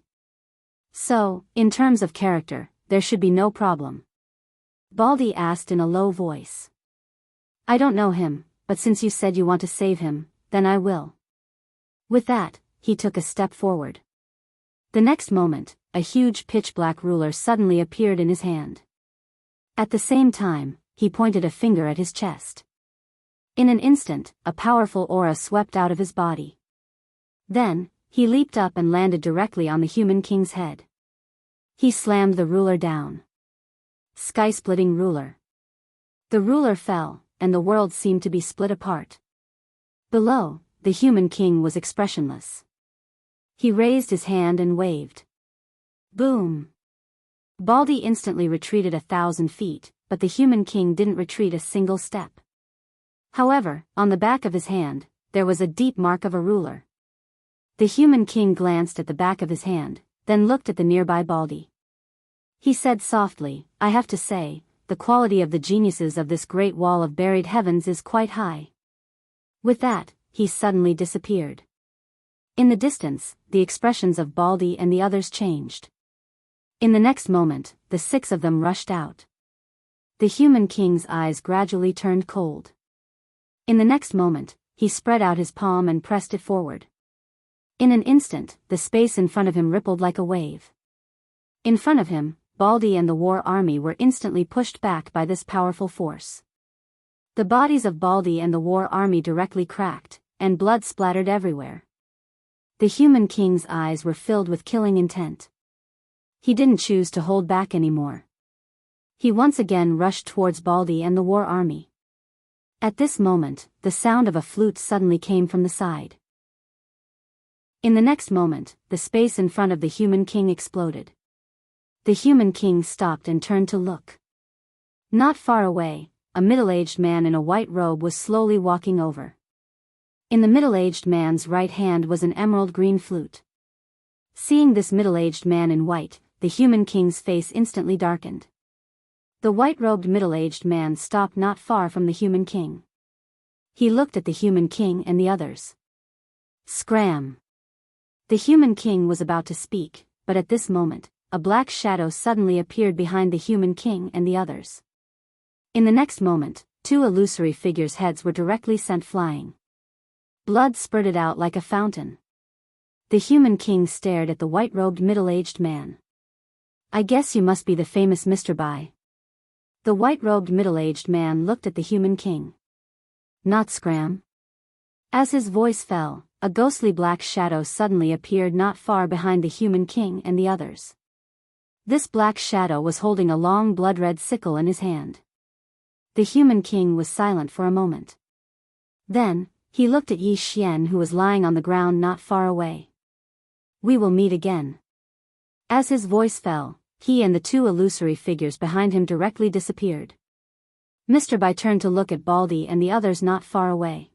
So, in terms of character, there should be no problem. Baldy asked in a low voice. I don't know him, but since you said you want to save him, then I will. With that, he took a step forward. The next moment, a huge pitch-black ruler suddenly appeared in his hand. At the same time, he pointed a finger at his chest. In an instant, a powerful aura swept out of his body. Then, he leaped up and landed directly on the human king's head. He slammed the ruler down. Sky-splitting ruler. The ruler fell, and the world seemed to be split apart. Below, the human king was expressionless. He raised his hand and waved. Boom! Baldy instantly retreated 1,000 feet, but the human king didn't retreat a single step. However, on the back of his hand, there was a deep mark of a ruler. The human king glanced at the back of his hand, then looked at the nearby Baldy. He said softly, I have to say, the quality of the geniuses of this great wall of buried heavens is quite high. With that, he suddenly disappeared. In the distance, the expressions of Baldy and the others changed. In the next moment, the 6 of them rushed out. The human king's eyes gradually turned cold. In the next moment, he spread out his palm and pressed it forward. In an instant, the space in front of him rippled like a wave. In front of him, Baldy and the war army were instantly pushed back by this powerful force. The bodies of Baldy and the war army directly cracked, and blood splattered everywhere. The human king's eyes were filled with killing intent. He didn't choose to hold back anymore. He once again rushed towards Baldy and the war army. At this moment, the sound of a flute suddenly came from the side. In the next moment, the space in front of the human king exploded. The human king stopped and turned to look. Not far away, a middle-aged man in a white robe was slowly walking over. In the middle-aged man's right hand was an emerald green flute. Seeing this middle-aged man in white, the human king's face instantly darkened. The white-robed middle-aged man stopped not far from the human king. He looked at the human king and the others. Scram! The human king was about to speak, but at this moment, a black shadow suddenly appeared behind the human king and the others. In the next moment, 2 illusory figures' heads were directly sent flying. Blood spurted out like a fountain. The human king stared at the white-robed middle-aged man. I guess you must be the famous Mr. Bai. The white-robed middle-aged man looked at the human king. Not Scram. As his voice fell, a ghostly black shadow suddenly appeared not far behind the human king and the others. This black shadow was holding a long blood-red sickle in his hand. The human king was silent for a moment. Then, he looked at Yi Xian who was lying on the ground not far away. We will meet again. As his voice fell, he and the 2 illusory figures behind him directly disappeared. Mr. Bai turned to look at Baldy and the others not far away.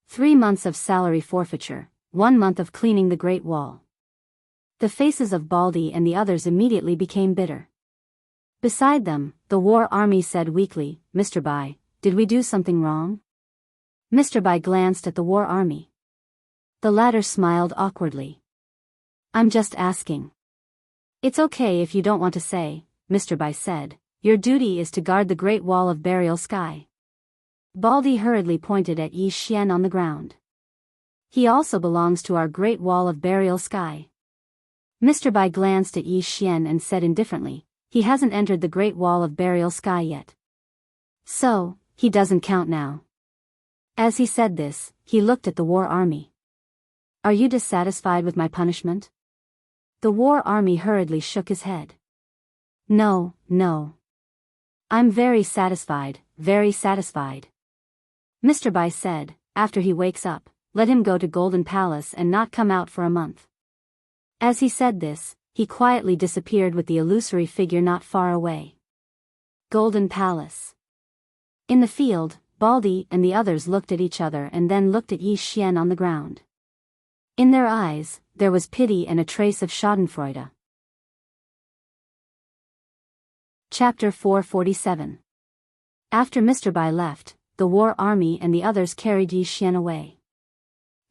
3 months of salary forfeiture, 1 month of cleaning the Great Wall. The faces of Baldy and the others immediately became bitter. Beside them, the war army said weakly, Mr. Bai, did we do something wrong? Mr. Bai glanced at the war army. The latter smiled awkwardly. I'm just asking. It's okay if you don't want to say, Mr. Bai said, your duty is to guard the Great Wall of Burial Sky. Baldy hurriedly pointed at Yi Xian on the ground. He also belongs to our Great Wall of Burial Sky. Mr. Bai glanced at Yi Xian and said indifferently, he hasn't entered the Great Wall of Burial Sky yet. So, he doesn't count now. As he said this, he looked at the war army. Are you dissatisfied with my punishment? The war army hurriedly shook his head. No, no. I'm very satisfied, very satisfied. Mr. Bai said, after he wakes up, let him go to Golden Palace and not come out for a month. As he said this, he quietly disappeared with the illusory figure not far away. Golden Palace. In the field, Baldy and the others looked at each other and then looked at Yi Xian on the ground. In their eyes, there was pity and a trace of schadenfreude. Chapter 447. After Mr. Bai left, the war army and the others carried Yi Xian away.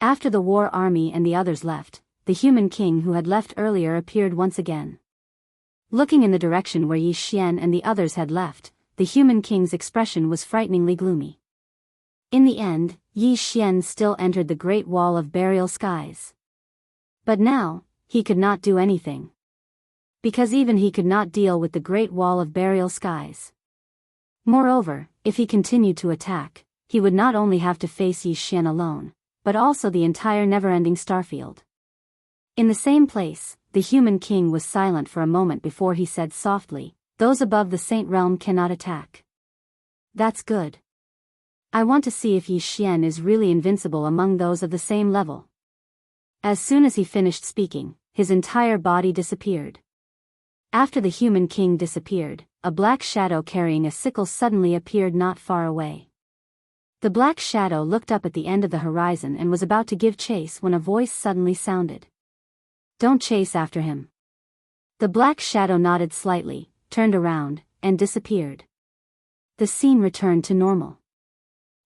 After the war army and the others left, the human king who had left earlier appeared once again. Looking in the direction where Yi Xian and the others had left, the human king's expression was frighteningly gloomy. In the end, Yi Xian still entered the Great Wall of Burial Skies. But now, he could not do anything. Because even he could not deal with the Great Wall of Burial Skies. Moreover, if he continued to attack, he would not only have to face Yi Xian alone, but also the entire never-ending starfield. In the same place, the human king was silent for a moment before he said softly, those above the Saint Realm cannot attack. That's good. I want to see if Yi Xian is really invincible among those of the same level. As soon as he finished speaking, his entire body disappeared. After the human king disappeared, a black shadow carrying a sickle suddenly appeared not far away. The black shadow looked up at the end of the horizon and was about to give chase when a voice suddenly sounded. Don't chase after him. The black shadow nodded slightly, turned around, and disappeared. The scene returned to normal.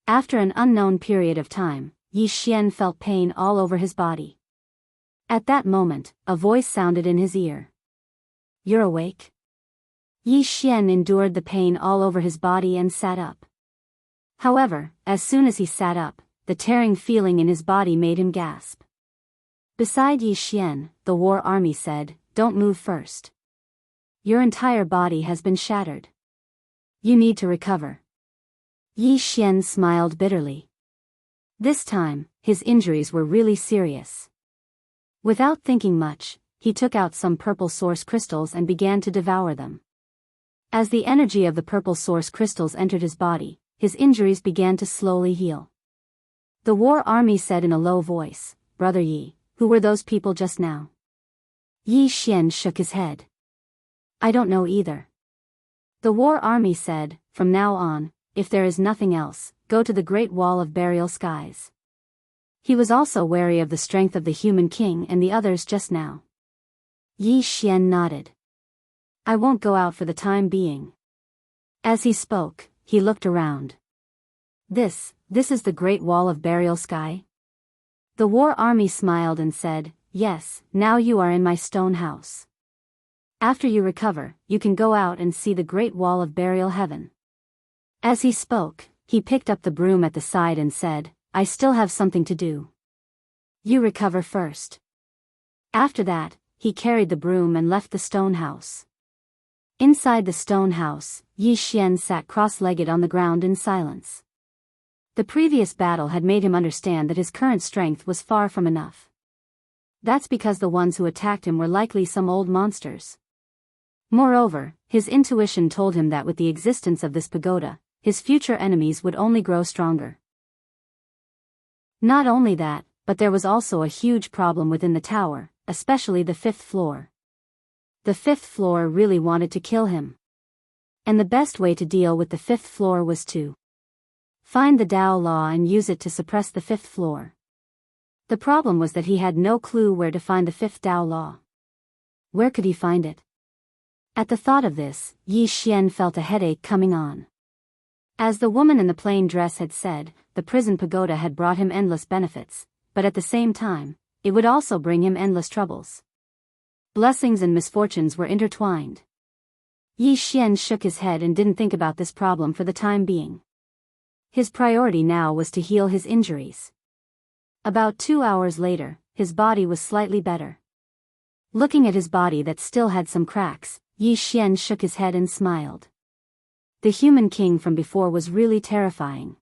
After an unknown period of time, Yi Xian felt pain all over his body. At that moment, a voice sounded in his ear. You're awake? Yi Xian endured the pain all over his body and sat up. However, as soon as he sat up, the tearing feeling in his body made him gasp. Beside Yi Xian, the war army said, don't move first. Your entire body has been shattered. You need to recover. Yi Xian smiled bitterly. This time, his injuries were really serious. Without thinking much, he took out some purple source crystals and began to devour them. As the energy of the purple source crystals entered his body, his injuries began to slowly heal. The war army said in a low voice, Brother Yi, who were those people just now? Yi Xian shook his head. I don't know either. The war army said, from now on, if there is nothing else, go to the Great Wall of Burial Skies. He was also wary of the strength of the human king and the others just now. Yi Xian nodded. I won't go out for the time being. As he spoke, he looked around. This is the Great Wall of Burial Sky? The war army smiled and said, yes, now you are in my stone house. After you recover, you can go out and see the Great Wall of Burial Heaven. As he spoke, he picked up the broom at the side and said, I still have something to do. You recover first. After that, he carried the broom and left the stone house. Inside the stone house, Yi Xian sat cross-legged on the ground in silence. The previous battle had made him understand that his current strength was far from enough. That's because the ones who attacked him were likely some old monsters. Moreover, his intuition told him that with the existence of this pagoda, his future enemies would only grow stronger. Not only that, but there was also a huge problem within the tower, especially the fifth floor. The fifth floor really wanted to kill him. And the best way to deal with the fifth floor was to find the Tao Law and use it to suppress the fifth floor. The problem was that he had no clue where to find the fifth Tao Law. Where could he find it? At the thought of this, Yi Xian felt a headache coming on. As the woman in the plain dress had said, the prison pagoda had brought him endless benefits, but at the same time, it would also bring him endless troubles. Blessings and misfortunes were intertwined. Yi Xian shook his head and didn't think about this problem for the time being. His priority now was to heal his injuries. About 2 hours later, his body was slightly better. Looking at his body that still had some cracks, Yi Xian shook his head and smiled. The human king from before was really terrifying.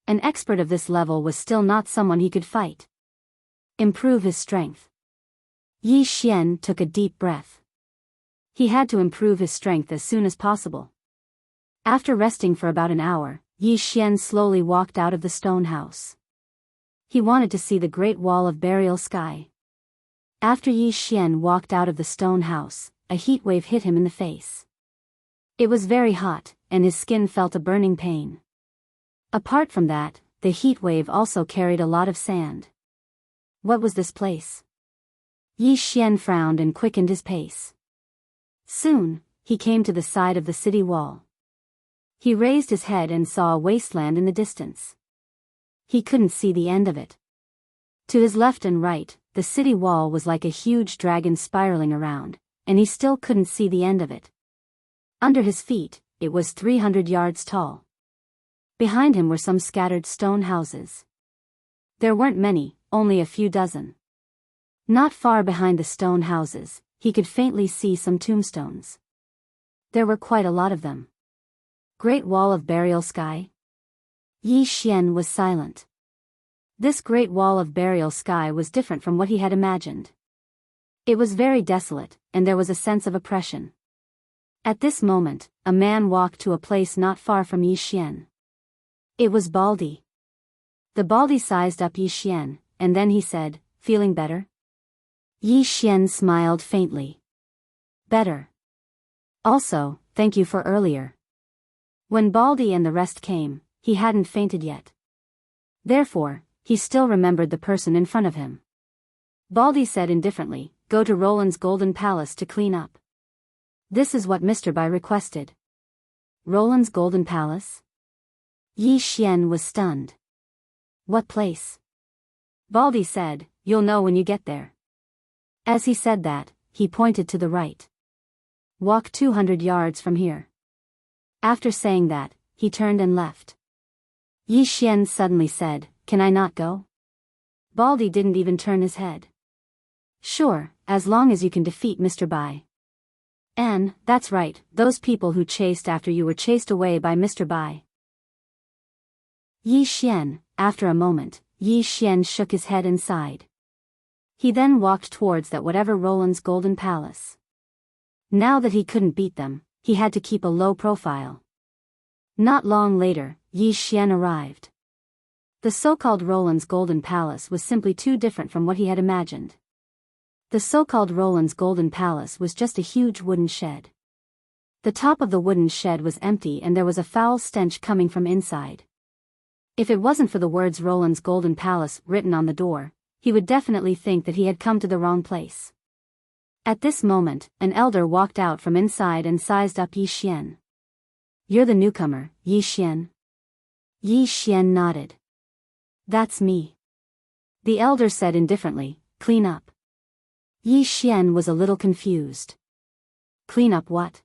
An expert of this level was still not someone he could fight. Improve his strength. Yi Xian took a deep breath. He had to improve his strength as soon as possible. After resting for about an hour, Yi Xian slowly walked out of the stone house. He wanted to see the Great Wall of Burial Sky. After Yi Xian walked out of the stone house, a heat wave hit him in the face. It was very hot, and his skin felt a burning pain. Apart from that, the heat wave also carried a lot of sand. What was this place? Yi Xian frowned and quickened his pace. Soon, he came to the side of the city wall. He raised his head and saw a wasteland in the distance. He couldn't see the end of it. To his left and right, the city wall was like a huge dragon spiraling around, and he still couldn't see the end of it. Under his feet, it was 300 yards tall. Behind him were some scattered stone houses. There weren't many, only a few dozen. Not far behind the stone houses, he could faintly see some tombstones. There were quite a lot of them. Great Wall of Burial Sky? Yi Xian was silent. This Great Wall of Burial Sky was different from what he had imagined. It was very desolate, and there was a sense of oppression. At this moment, a man walked to a place not far from Yi Xian. It was Baldy. The Baldy sized up Yi Xian, and then he said, "Feeling better?" Yi Xian smiled faintly. "Better. Also, thank you for earlier." When Baldy and the rest came, he hadn't fainted yet. Therefore, he still remembered the person in front of him. Baldy said indifferently, "Go to Roland's Golden Palace to clean up." This is what Mr. Bai requested. Roland's Golden Palace? Yi Xian was stunned. What place? Baldy said, "You'll know when you get there." As he said that, he pointed to the right. Walk 200 yards from here. After saying that, he turned and left. Yi Xian suddenly said, "Can I not go?" Baldy didn't even turn his head. "Sure, as long as you can defeat Mr. Bai." "And, that's right, those people who chased after you were chased away by Mr. Bai." Yi Xian, after a moment, Yi Xian shook his head and sighed. He then walked towards that whatever Roland's Golden Palace. Now that he couldn't beat them, he had to keep a low profile. Not long later, Yi Xian arrived. The so-called Roland's Golden Palace was simply too different from what he had imagined. The so-called Roland's Golden Palace was just a huge wooden shed. The top of the wooden shed was empty and there was a foul stench coming from inside. If it wasn't for the words Roland's Golden Palace written on the door, he would definitely think that he had come to the wrong place. At this moment, an elder walked out from inside and sized up Yi Xian. "You're the newcomer, Yi Xian?" Yi Xian nodded. "That's me." The elder said indifferently, "Clean up." Yi Xian was a little confused. "Clean up what?"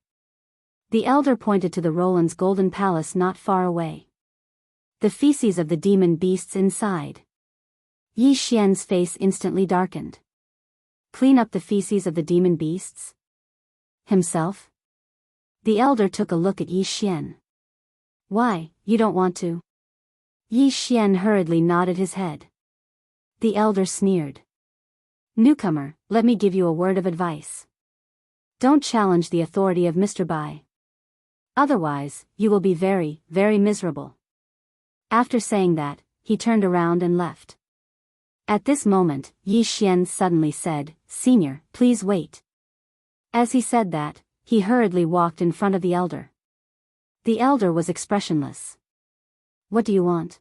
The elder pointed to the Roland's Golden Palace not far away. The feces of the demon beasts inside. Yi Xian's face instantly darkened. Clean up the feces of the demon beasts? Himself? The elder took a look at Yi Xian. "Why, you don't want to?" Yi Xian hurriedly nodded his head. The elder sneered. "Newcomer, let me give you a word of advice. Don't challenge the authority of Mr. Bai. Otherwise, you will be very, very miserable." After saying that, he turned around and left. At this moment, Yi Xian suddenly said, "Senior, please wait." As he said that, he hurriedly walked in front of the elder. The elder was expressionless. "What do you want?"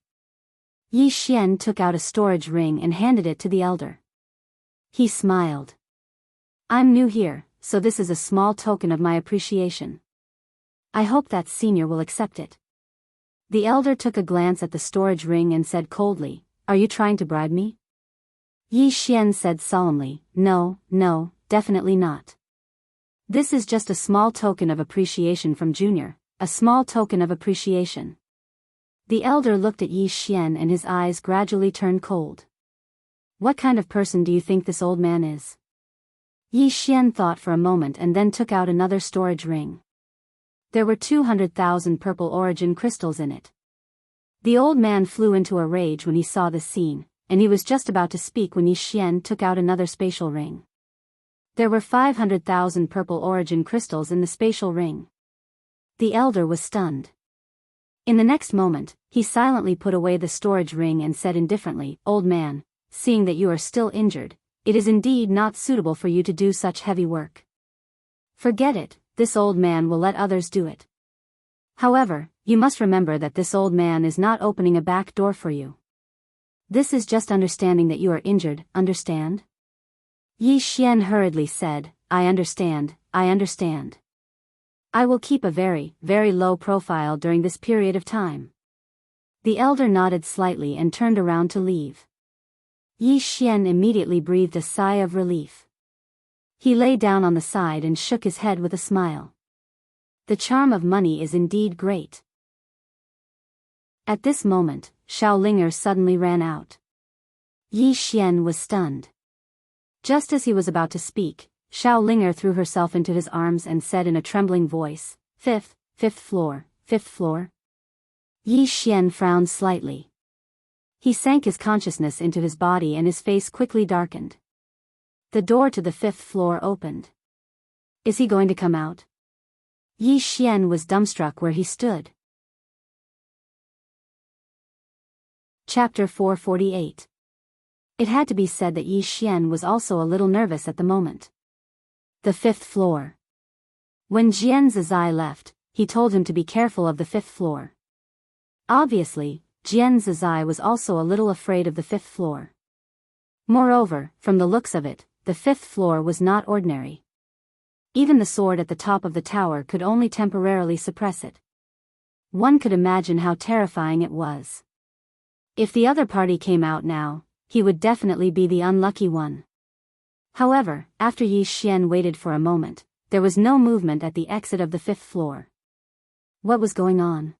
Yi Xian took out a storage ring and handed it to the elder. He smiled. "I'm new here, so this is a small token of my appreciation. I hope that senior will accept it." The elder took a glance at the storage ring and said coldly, "Are you trying to bribe me?" Yi Xian said solemnly, No, definitely not. This is just a small token of appreciation from Junior, a small token of appreciation." The elder looked at Yi Xian and his eyes gradually turned cold. What kind of person do you think this old man is? Yi Xian thought for a moment and then took out another storage ring. There were 200,000 purple origin crystals in it. The old man flew into a rage when he saw this scene, and he was just about to speak when Yi Xian took out another spatial ring. There were 500,000 purple origin crystals in the spatial ring. The elder was stunned. In the next moment, he silently put away the storage ring and said indifferently, "Old man, seeing that you are still injured, it is indeed not suitable for you to do such heavy work. Forget it, this old man will let others do it. However, you must remember that this old man is not opening a back door for you. This is just understanding that you are injured, understand?" Yi Xian hurriedly said, I understand. I will keep a very, very low profile during this period of time." The elder nodded slightly and turned around to leave. Yi Xian immediately breathed a sigh of relief. He lay down on the side and shook his head with a smile. The charm of money is indeed great. At this moment, Xiaolinger suddenly ran out. Yi Xian was stunned. Just as he was about to speak, Xiaolinger threw herself into his arms and said in a trembling voice, Fifth floor. Yi Xian frowned slightly. He sank his consciousness into his body and his face quickly darkened. The door to the 5th floor opened. Is he going to come out? Yi Xian was dumbstruck where he stood. Chapter 448. It had to be said that Yi Xian was also a little nervous at the moment. The 5th floor. When Jian Zizai left, he told him to be careful of the 5th floor. Obviously, Jian Zizai was also a little afraid of the 5th floor. Moreover, from the looks of it, the 5th floor was not ordinary. Even the sword at the top of the tower could only temporarily suppress it. One could imagine how terrifying it was. If the other party came out now, he would definitely be the unlucky one. However, after Yi Xian waited for a moment, there was no movement at the exit of the 5th floor. What was going on?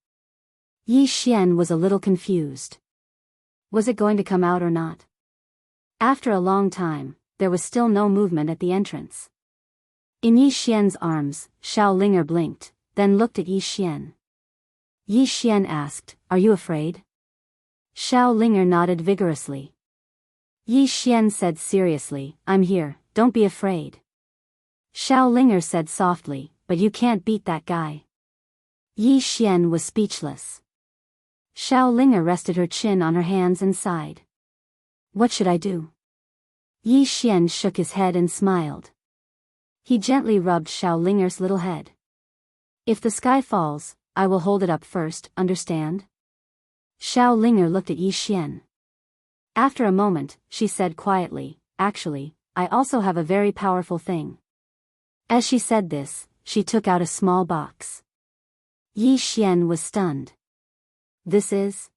Yi Xian was a little confused. Was it going to come out or not? After a long time, there was still no movement at the entrance. In Yi Xian's arms, Xiaolinger blinked, then looked at Yi Xian. Yi Xian asked, "Are you afraid?" Xiaolinger nodded vigorously. Yi Xian said seriously, "I'm here, don't be afraid." Xiaolinger said softly, "But you can't beat that guy." Yi Xian was speechless. Xiaolinger rested her chin on her hands and sighed. "What should I do?" Yi Xian shook his head and smiled. He gently rubbed Xiaolinger's little head. "If the sky falls, I will hold it up first, understand?" Xiaolinger looked at Yi Xian. After a moment, she said quietly, "Actually, I also have a very powerful thing." As she said this, she took out a small box. Yi Xian was stunned. "This is?"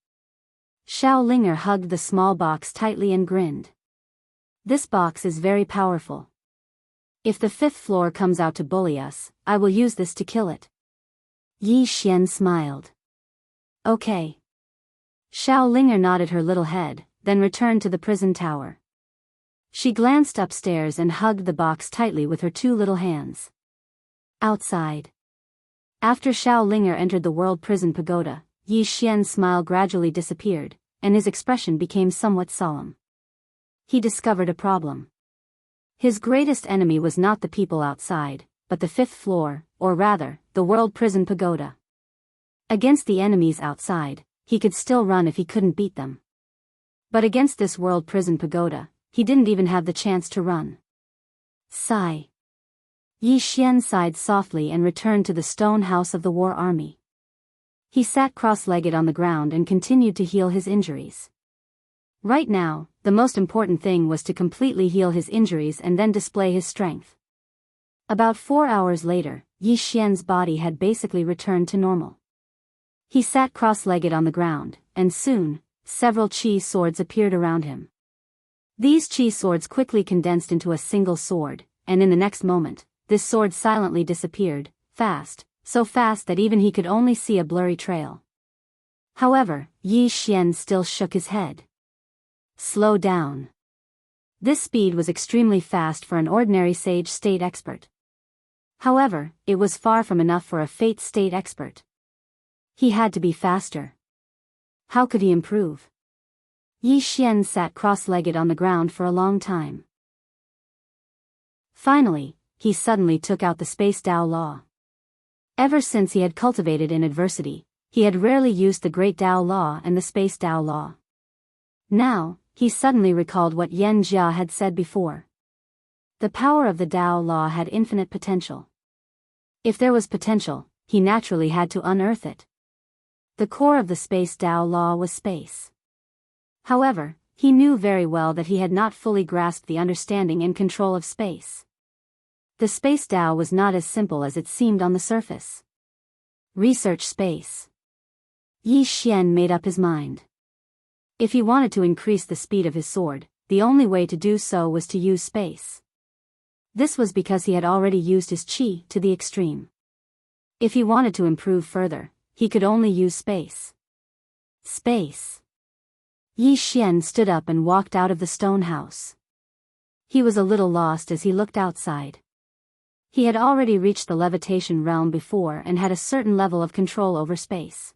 Xiaolinger hugged the small box tightly and grinned. "This box is very powerful. If the 5th floor comes out to bully us, I will use this to kill it." Yi Xian smiled. "Okay." Xiaolinger nodded her little head, then returned to the prison tower. She glanced upstairs and hugged the box tightly with her two little hands. Outside. After Xiaolinger entered the World Prison Pagoda, Yi Xian's smile gradually disappeared, and his expression became somewhat solemn. He discovered a problem. His greatest enemy was not the people outside, but the 5th floor, or rather, the World Prison Pagoda. Against the enemies outside, he could still run if he couldn't beat them. But against this World Prison Pagoda, he didn't even have the chance to run. Sigh. Yi Xian sighed softly and returned to the stone house of the war army. He sat cross-legged on the ground and continued to heal his injuries. Right now, the most important thing was to completely heal his injuries and then display his strength. About 4 hours later, Yi Xian's body had basically returned to normal. He sat cross-legged on the ground, and soon, several chi swords appeared around him. These chi swords quickly condensed into a single sword, and in the next moment, this sword silently disappeared, fast, so fast that even he could only see a blurry trail. However, Yi Xian still shook his head. Slow down. This speed was extremely fast for an ordinary sage state expert. However, it was far from enough for a fate state expert. He had to be faster. How could he improve? Yi Xian sat cross-legged on the ground for a long time. Finally, he suddenly took out the Space Tao Law. Ever since he had cultivated in adversity, he had rarely used the Great Tao Law and the Space Tao Law. Now, he suddenly recalled what Yan Jia had said before. The power of the Tao Law had infinite potential. If there was potential, he naturally had to unearth it. The core of the Space Tao Law was space. However, he knew very well that he had not fully grasped the understanding and control of space. The Space Tao was not as simple as it seemed on the surface. Research space. Yi Xian made up his mind. If he wanted to increase the speed of his sword, the only way to do so was to use space. This was because he had already used his qi to the extreme. If he wanted to improve further, he could only use space. Space. Yi Xian stood up and walked out of the stone house. He was a little lost as he looked outside. He had already reached the levitation realm before and had a certain level of control over space.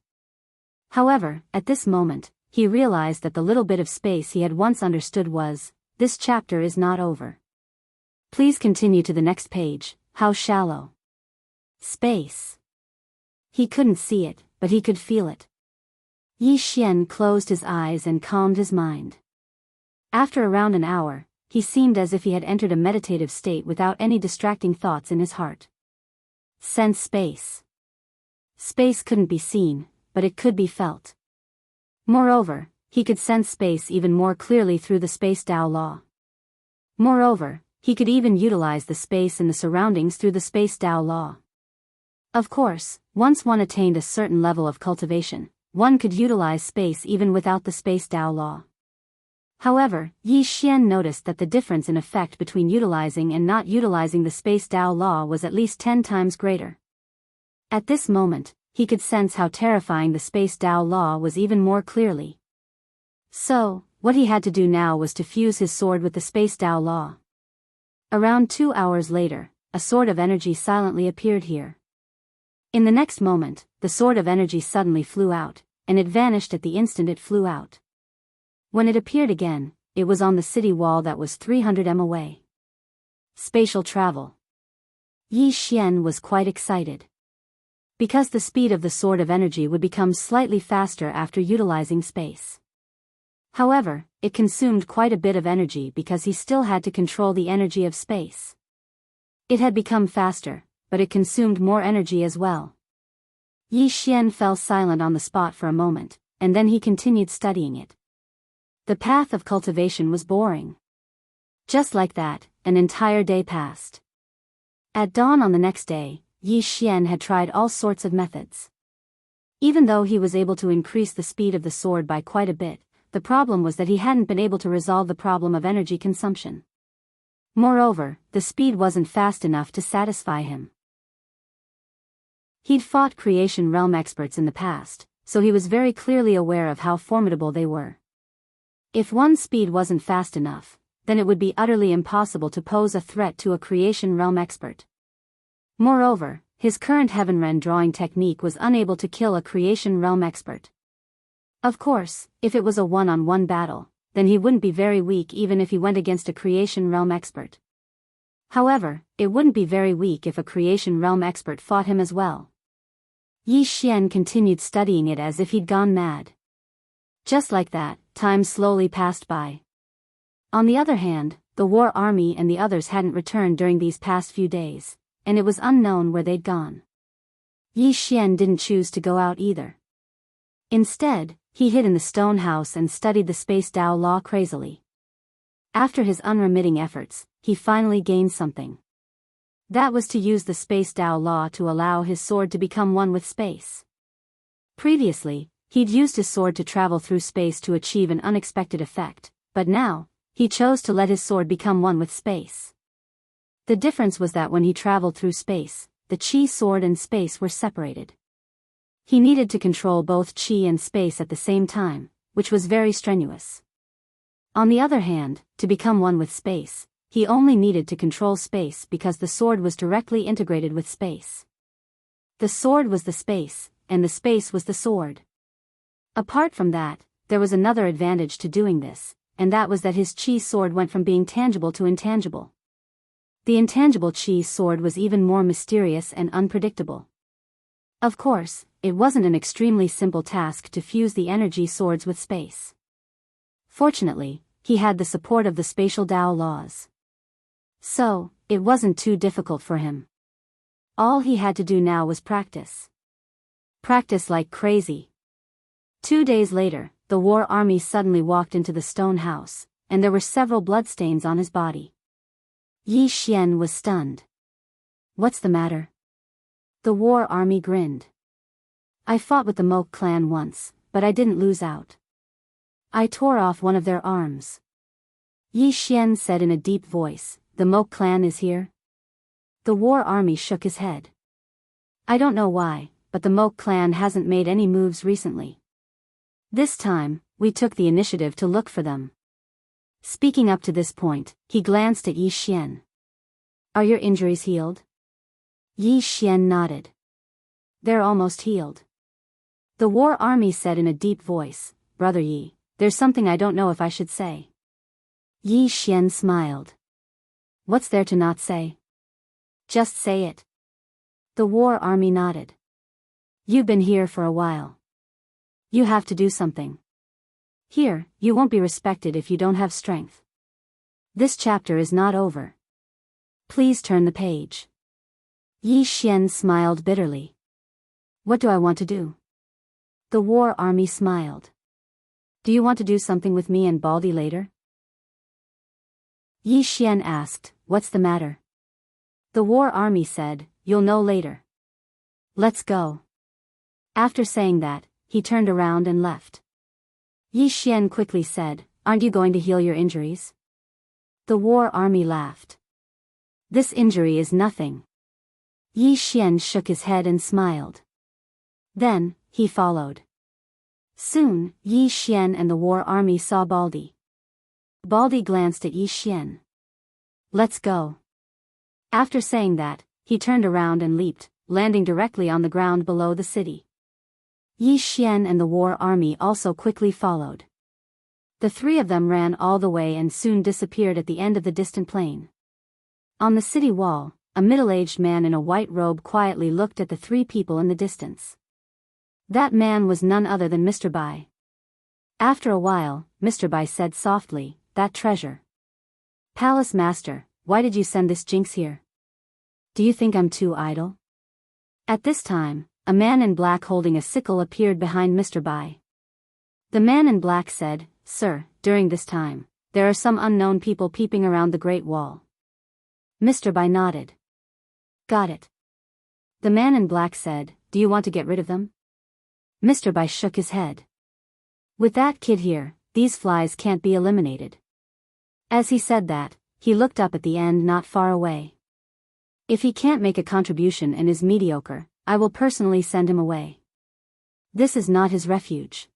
However, at this moment, he realized that the little bit of space he had once understood was, this chapter is not over. Please continue to the next page. How shallow. Space. He couldn't see it, but he could feel it. Yi Xian closed his eyes and calmed his mind. After around an hour, he seemed as if he had entered a meditative state without any distracting thoughts in his heart. Sense space. Space couldn't be seen, but it could be felt. Moreover, he could sense space even more clearly through the Space Tao Law. Moreover, he could even utilize the space in the surroundings through the Space Tao Law. Of course, once one attained a certain level of cultivation, one could utilize space even without the Space Tao Law. However, Yi Xian noticed that the difference in effect between utilizing and not utilizing the Space Tao Law was at least 10 times greater. At this moment, he could sense how terrifying the Space Tao Law was even more clearly. So, what he had to do now was to fuse his sword with the Space Tao Law. Around 2 hours later, a sword of energy silently appeared here. In the next moment, the sword of energy suddenly flew out, and it vanished at the instant it flew out. When it appeared again, it was on the city wall that was 300 m away. Spatial travel. Yi Xian was quite excited. Because the speed of the sword of energy would become slightly faster after utilizing space. However, it consumed quite a bit of energy because he still had to control the energy of space. It had become faster, but it consumed more energy as well. Yi Xian fell silent on the spot for a moment, and then he continued studying it. The path of cultivation was boring. Just like that, an entire day passed. At dawn on the next day, Yi Xian had tried all sorts of methods. Even though he was able to increase the speed of the sword by quite a bit, the problem was that he hadn't been able to resolve the problem of energy consumption. Moreover, the speed wasn't fast enough to satisfy him. He'd fought creation realm experts in the past, so he was very clearly aware of how formidable they were. If one's speed wasn't fast enough, then it would be utterly impossible to pose a threat to a creation realm expert. Moreover, his current Heavenren drawing technique was unable to kill a creation realm expert. Of course, if it was a one-on-one battle, then he wouldn't be very weak even if he went against a creation realm expert. However, it wouldn't be very weak if a creation realm expert fought him as well. Yi Xian continued studying it as if he'd gone mad. Just like that, time slowly passed by. On the other hand, the war army and the others hadn't returned during these past few days, and it was unknown where they'd gone. Yi Xian didn't choose to go out either. Instead, he hid in the stone house and studied the Space Tao Law crazily. After his unremitting efforts, he finally gained something. That was to use the Space Tao Law to allow his sword to become one with space. Previously, he'd used his sword to travel through space to achieve an unexpected effect, but now, he chose to let his sword become one with space. The difference was that when he traveled through space, the Qi sword and space were separated. He needed to control both qi and space at the same time, which was very strenuous. On the other hand, to become one with space, he only needed to control space because the sword was directly integrated with space. The sword was the space, and the space was the sword. Apart from that, there was another advantage to doing this, and that was that his qi sword went from being tangible to intangible. The intangible qi sword was even more mysterious and unpredictable. Of course, it wasn't an extremely simple task to fuse the energy swords with space. Fortunately, he had the support of the spatial Tao laws. So, it wasn't too difficult for him. All he had to do now was practice. Practice like crazy. 2 days later, the war army suddenly walked into the stone house, and there were several bloodstains on his body. Yi Xian was stunned. "What's the matter?" The war army grinned. "I fought with the Moke clan once, but I didn't lose out. I tore off one of their arms." Yi Xian said in a deep voice, "The Moke clan is here?" The war army shook his head. "I don't know why, but the Moke clan hasn't made any moves recently. This time, we took the initiative to look for them." Speaking up to this point, he glanced at Yi Xian. "Are your injuries healed?" Yi Xian nodded. "They're almost healed." The war army said in a deep voice, "Brother Yi, there's something I don't know if I should say." Yi Xian smiled. "What's there to not say? Just say it." The war army nodded. "You've been here for a while. You have to do something. Here, you won't be respected if you don't have strength. This chapter is not over. Please turn the page." Yi Xian smiled bitterly. "What do I want to do?" The war army smiled. "Do you want to do something with me and Baldy later?" Yi Xian asked, "What's the matter?" The war army said, "You'll know later. Let's go." After saying that, he turned around and left. Yi Xian quickly said, "Aren't you going to heal your injuries?" The war army laughed. "This injury is nothing." Yi Xian shook his head and smiled. Then, he followed. Soon, Yi Xian and the war army saw Baldy. Baldy glanced at Yi Xian. "Let's go." After saying that, he turned around and leaped, landing directly on the ground below the city. Yi Xian and the war army also quickly followed. The three of them ran all the way and soon disappeared at the end of the distant plain. On the city wall, a middle-aged man in a white robe quietly looked at the three people in the distance. That man was none other than Mr. Bai. After a while, Mr. Bai said softly, "That treasure. Palace Master, why did you send this jinx here? Do you think I'm too idle?" At this time, a man in black holding a sickle appeared behind Mr. Bai. The man in black said, "Sir, during this time, there are some unknown people peeping around the Great Wall." Mr. Bai nodded. "Got it." The man in black said, "Do you want to get rid of them?" Mr. Bai shook his head. "With that kid here, these flies can't be eliminated." As he said that, he looked up at the end not far away. "If he can't make a contribution and is mediocre, I will personally send him away. This is not his refuge."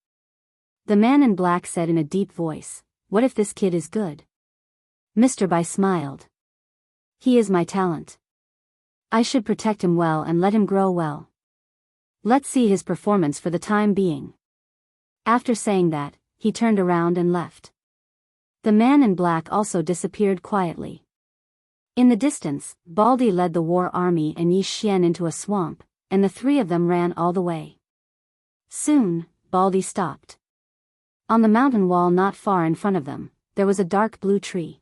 The man in black said in a deep voice, "What if this kid is good?" Mr. Bai smiled. "He is my talent. I should protect him well and let him grow well. Let's see his performance for the time being." After saying that, he turned around and left. The man in black also disappeared quietly. In the distance, Baldy led the war army and Yi Xian into a swamp, and the three of them ran all the way. Soon, Baldy stopped. On the mountain wall not far in front of them, there was a dark blue tree.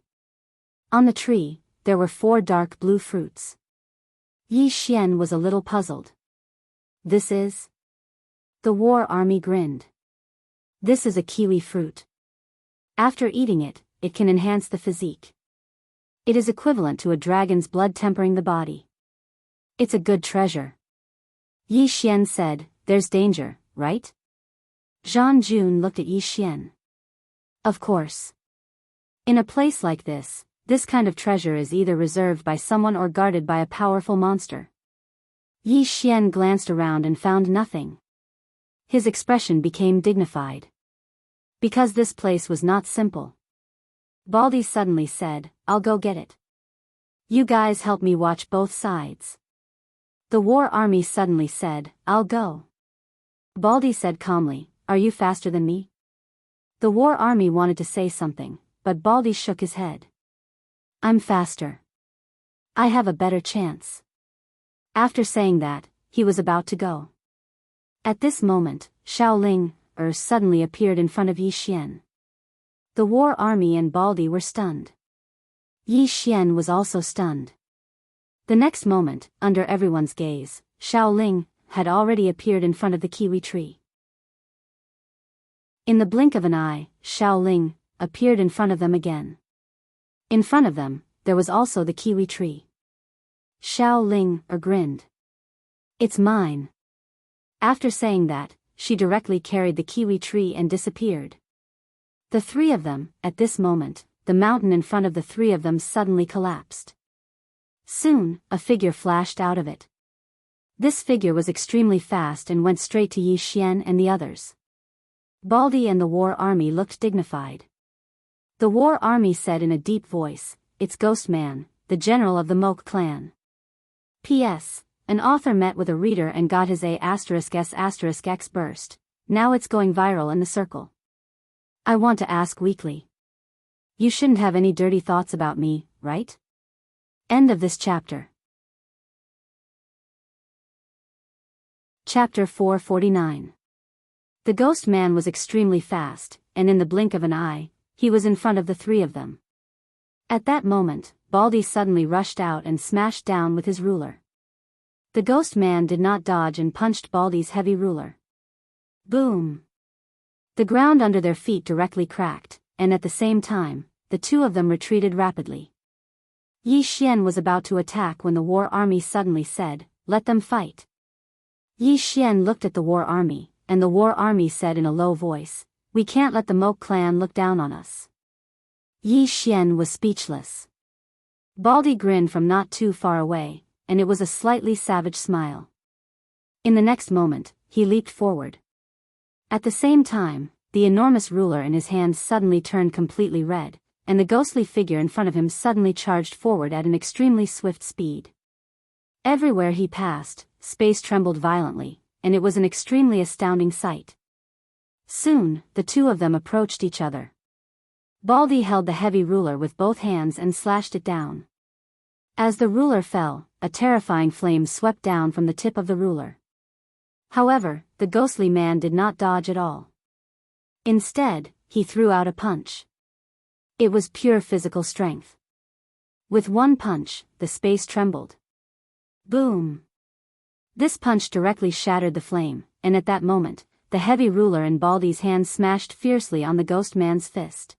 On the tree, there were 4 dark blue fruits. Yi Xian was a little puzzled. "This is?" The war army grinned. "This is a kiwi fruit. After eating it, it can enhance the physique. It is equivalent to a dragon's blood tempering the body. It's a good treasure." Yi Xian said, "There's danger, right?" Zhang Jun looked at Yi Xian. "Of course. In a place like this kind of treasure is either reserved by someone or guarded by a powerful monster." Yi Xian glanced around and found nothing. His expression became dignified. Because this place was not simple. Baldy suddenly said, "I'll go get it. You guys help me watch both sides." The war army suddenly said, "I'll go." Baldy said calmly, "Are you faster than me?" The war army wanted to say something, but Baldy shook his head. "I'm faster. I have a better chance." After saying that, he was about to go. At this moment, Shaoling suddenly appeared in front of Yi Xian. The war army and Baldy were stunned. Yi Xian was also stunned. The next moment, under everyone's gaze, Shaoling had already appeared in front of the kiwi tree. In the blink of an eye, Shaoling appeared in front of them again. In front of them, there was also the kiwi tree. Shaoling grinned. "It's mine." After saying that, she directly carried the kiwi tree and disappeared. The three of them, at this moment, the mountain in front of the three of them suddenly collapsed. Soon, a figure flashed out of it. This figure was extremely fast and went straight to Yi Xian and the others. Baldy and the war army looked dignified. The war army said in a deep voice, "It's Ghost Man, the general of the Moke clan." P.S. An author met with a reader and got his A**S**X burst. Now it's going viral in the circle. I want to ask weekly. You shouldn't have any dirty thoughts about me, right? End of this chapter. Chapter 449. The ghost man was extremely fast, and in the blink of an eye, he was in front of the three of them. At that moment, Baldy suddenly rushed out and smashed down with his ruler. The ghost man did not dodge and punched Baldy's heavy ruler. Boom! The ground under their feet directly cracked, and at the same time, the two of them retreated rapidly. Yi Xian was about to attack when the war army suddenly said, "Let them fight." Yi Xian looked at the war army, and the war army said in a low voice, "We can't let the Moke clan look down on us." Yi Xian was speechless. Baldy grinned from not too far away, and it was a slightly savage smile. In the next moment, he leaped forward. At the same time, the enormous ruler in his hand suddenly turned completely red, and the ghostly figure in front of him suddenly charged forward at an extremely swift speed. Everywhere he passed, space trembled violently, and it was an extremely astounding sight. Soon, the two of them approached each other. Baldy held the heavy ruler with both hands and slashed it down. As the ruler fell, a terrifying flame swept down from the tip of the ruler. However, the ghostly man did not dodge at all. Instead, he threw out a punch. It was pure physical strength. With one punch, the space trembled. Boom! This punch directly shattered the flame, and at that moment, the heavy ruler in Baldy's hand smashed fiercely on the ghost man's fist.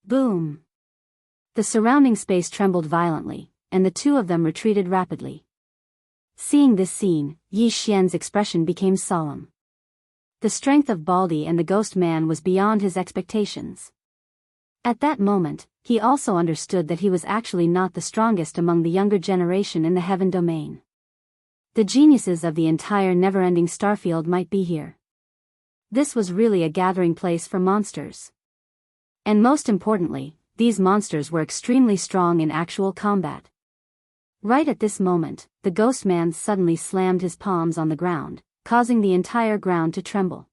Boom! The surrounding space trembled violently, and the two of them retreated rapidly. Seeing this scene, Yi Xian's expression became solemn. The strength of Baldy and the ghost man was beyond his expectations. At that moment, he also understood that he was actually not the strongest among the younger generation in the heaven domain. The geniuses of the entire never-ending starfield might be here. This was really a gathering place for monsters. And most importantly, these monsters were extremely strong in actual combat. Right at this moment, the ghost man suddenly slammed his palms on the ground, causing the entire ground to tremble.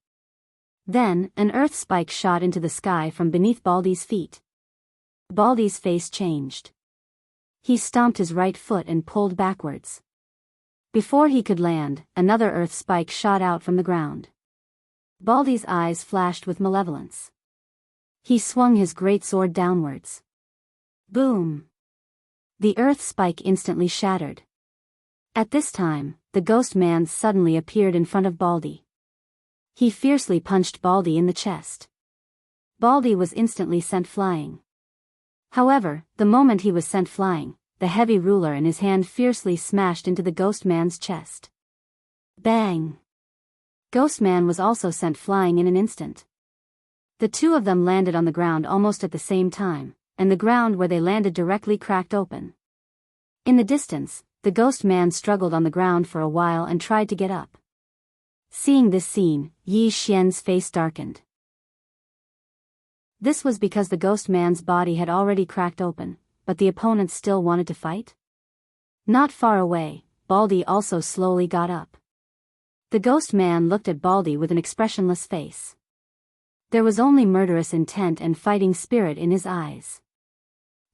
Then, an earth spike shot into the sky from beneath Baldy's feet. Baldy's face changed. He stomped his right foot and pulled backwards. Before he could land, another earth spike shot out from the ground. Baldy's eyes flashed with malevolence. He swung his great sword downwards. Boom! The earth spike instantly shattered. At this time, the ghost man suddenly appeared in front of Baldy. He fiercely punched Baldy in the chest. Baldy was instantly sent flying. However, the moment he was sent flying, the heavy ruler in his hand fiercely smashed into the ghost man's chest. Bang! Ghost man was also sent flying in an instant. The two of them landed on the ground almost at the same time, and the ground where they landed directly cracked open. In the distance, the ghost man struggled on the ground for a while and tried to get up. Seeing this scene, Yi Xian's face darkened. This was because the ghost man's body had already cracked open, but the opponents still wanted to fight? Not far away, Baldy also slowly got up. The ghost man looked at Baldy with an expressionless face. There was only murderous intent and fighting spirit in his eyes.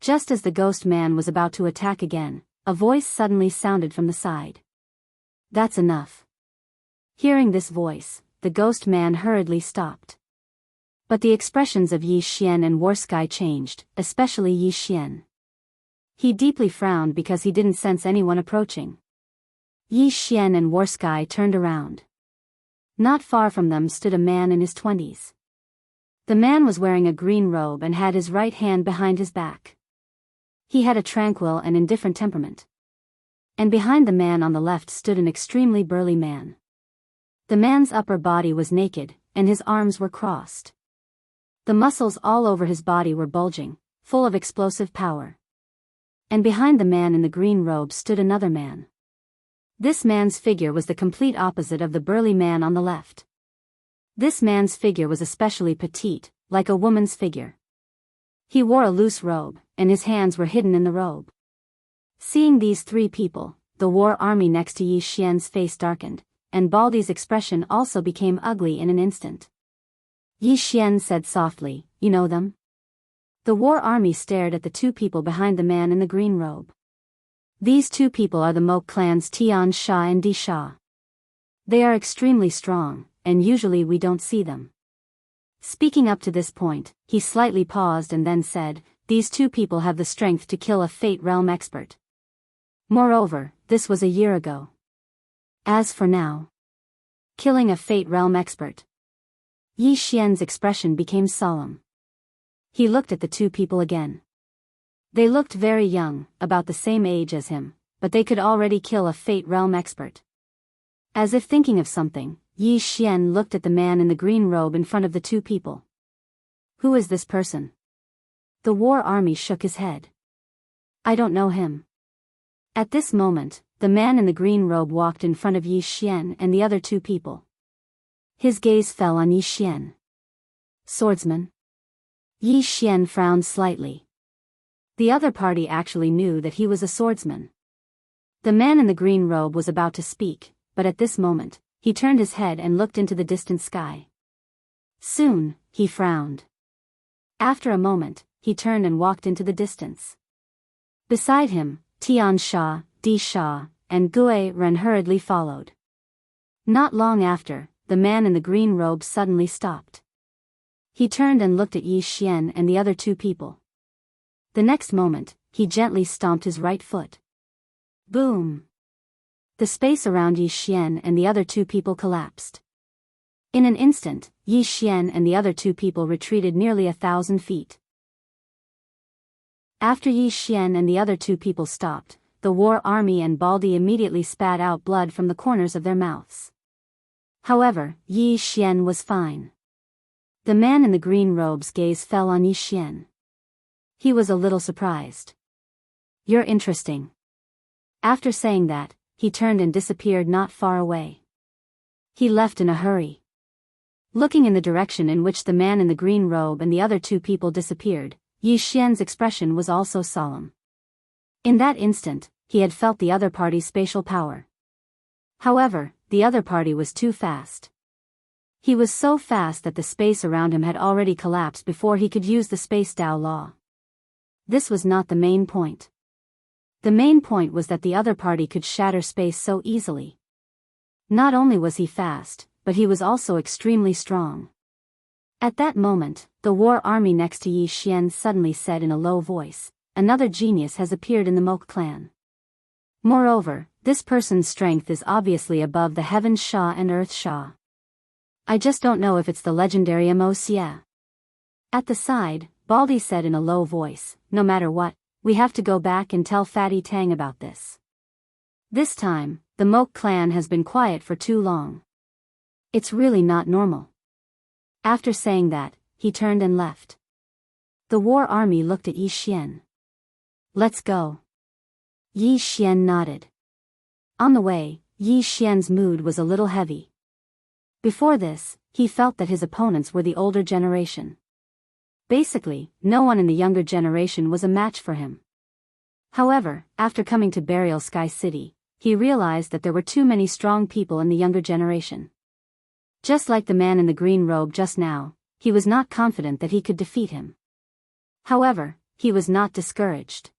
Just as the ghost man was about to attack again, a voice suddenly sounded from the side. "That's enough." Hearing this voice, the ghost man hurriedly stopped. But the expressions of Yi Xian and Warsky changed, especially Yi Xian. He deeply frowned because he didn't sense anyone approaching. Yi Xian and Warsky turned around. Not far from them stood a man in his 20s. The man was wearing a green robe and had his right hand behind his back. He had a tranquil and indifferent temperament. And behind the man on the left stood an extremely burly man. The man's upper body was naked, and his arms were crossed. The muscles all over his body were bulging, full of explosive power. And behind the man in the green robe stood another man. This man's figure was the complete opposite of the burly man on the left. This man's figure was especially petite, like a woman's figure. He wore a loose robe, and his hands were hidden in the robe. Seeing these three people, the war army next to Yi Xian's face darkened, and Baldy's expression also became ugly in an instant. Yi Xian said softly, "You know them?" The war army stared at the two people behind the man in the green robe. These two people are the Mok clans Tian Sha and Di Sha. They are extremely strong, and usually we don't see them. Speaking up to this point, he slightly paused and then said, "These two people have the strength to kill a Fate Realm expert. Moreover, this was a year ago. As for now, killing a Fate Realm expert." Yi Xian's expression became solemn. He looked at the two people again. They looked very young, about the same age as him, but they could already kill a Fate Realm expert. As if thinking of something, Yi Xian looked at the man in the green robe in front of the two people. "Who is this person?" The war army shook his head. "I don't know him." At this moment, the man in the green robe walked in front of Yi Xian and the other two people. His gaze fell on Yi Xian. "Swordsman?" Yi Xian frowned slightly. The other party actually knew that he was a swordsman. The man in the green robe was about to speak, but at this moment, he turned his head and looked into the distant sky. Soon, he frowned. After a moment, he turned and walked into the distance. Beside him, Tian Sha, Di Sha, and Gue Ren hurriedly followed. Not long after, the man in the green robe suddenly stopped. He turned and looked at Yi Xian and the other two people. The next moment, he gently stomped his right foot. Boom! The space around Yi Xian and the other two people collapsed. In an instant, Yi Xian and the other two people retreated nearly 1,000 feet. After Yi Xian and the other two people stopped, the war army and Baldy immediately spat out blood from the corners of their mouths. However, Yi Xian was fine. The man in the green robe's gaze fell on Yi Xian. He was a little surprised. "You're interesting." After saying that, he turned and disappeared not far away. He left in a hurry. Looking in the direction in which the man in the green robe and the other two people disappeared, Yi Xian's expression was also solemn. In that instant, he had felt the other party's spatial power. However, the other party was too fast. He was so fast that the space around him had already collapsed before he could use the Space Tao law. This was not the main point. The main point was that the other party could shatter space so easily. Not only was he fast, but he was also extremely strong. At that moment, the war army next to Yi Xian suddenly said in a low voice, "Another genius has appeared in the Mok clan. Moreover, this person's strength is obviously above the Heaven Sha and Earth Sha. I just don't know if it's the legendary Mo-Xia." At the side, Baldy said in a low voice, "No matter what, we have to go back and tell Fatty Tang about this. This time, the Mok clan has been quiet for too long. It's really not normal." After saying that, he turned and left. The war army looked at Yi Xian. "Let's go." Yi Xian nodded. On the way, Yi Xian's mood was a little heavy. Before this, he felt that his opponents were the older generation. Basically, no one in the younger generation was a match for him. However, after coming to Burial Sky City, he realized that there were too many strong people in the younger generation. Just like the man in the green robe just now, he was not confident that he could defeat him. However, he was not discouraged.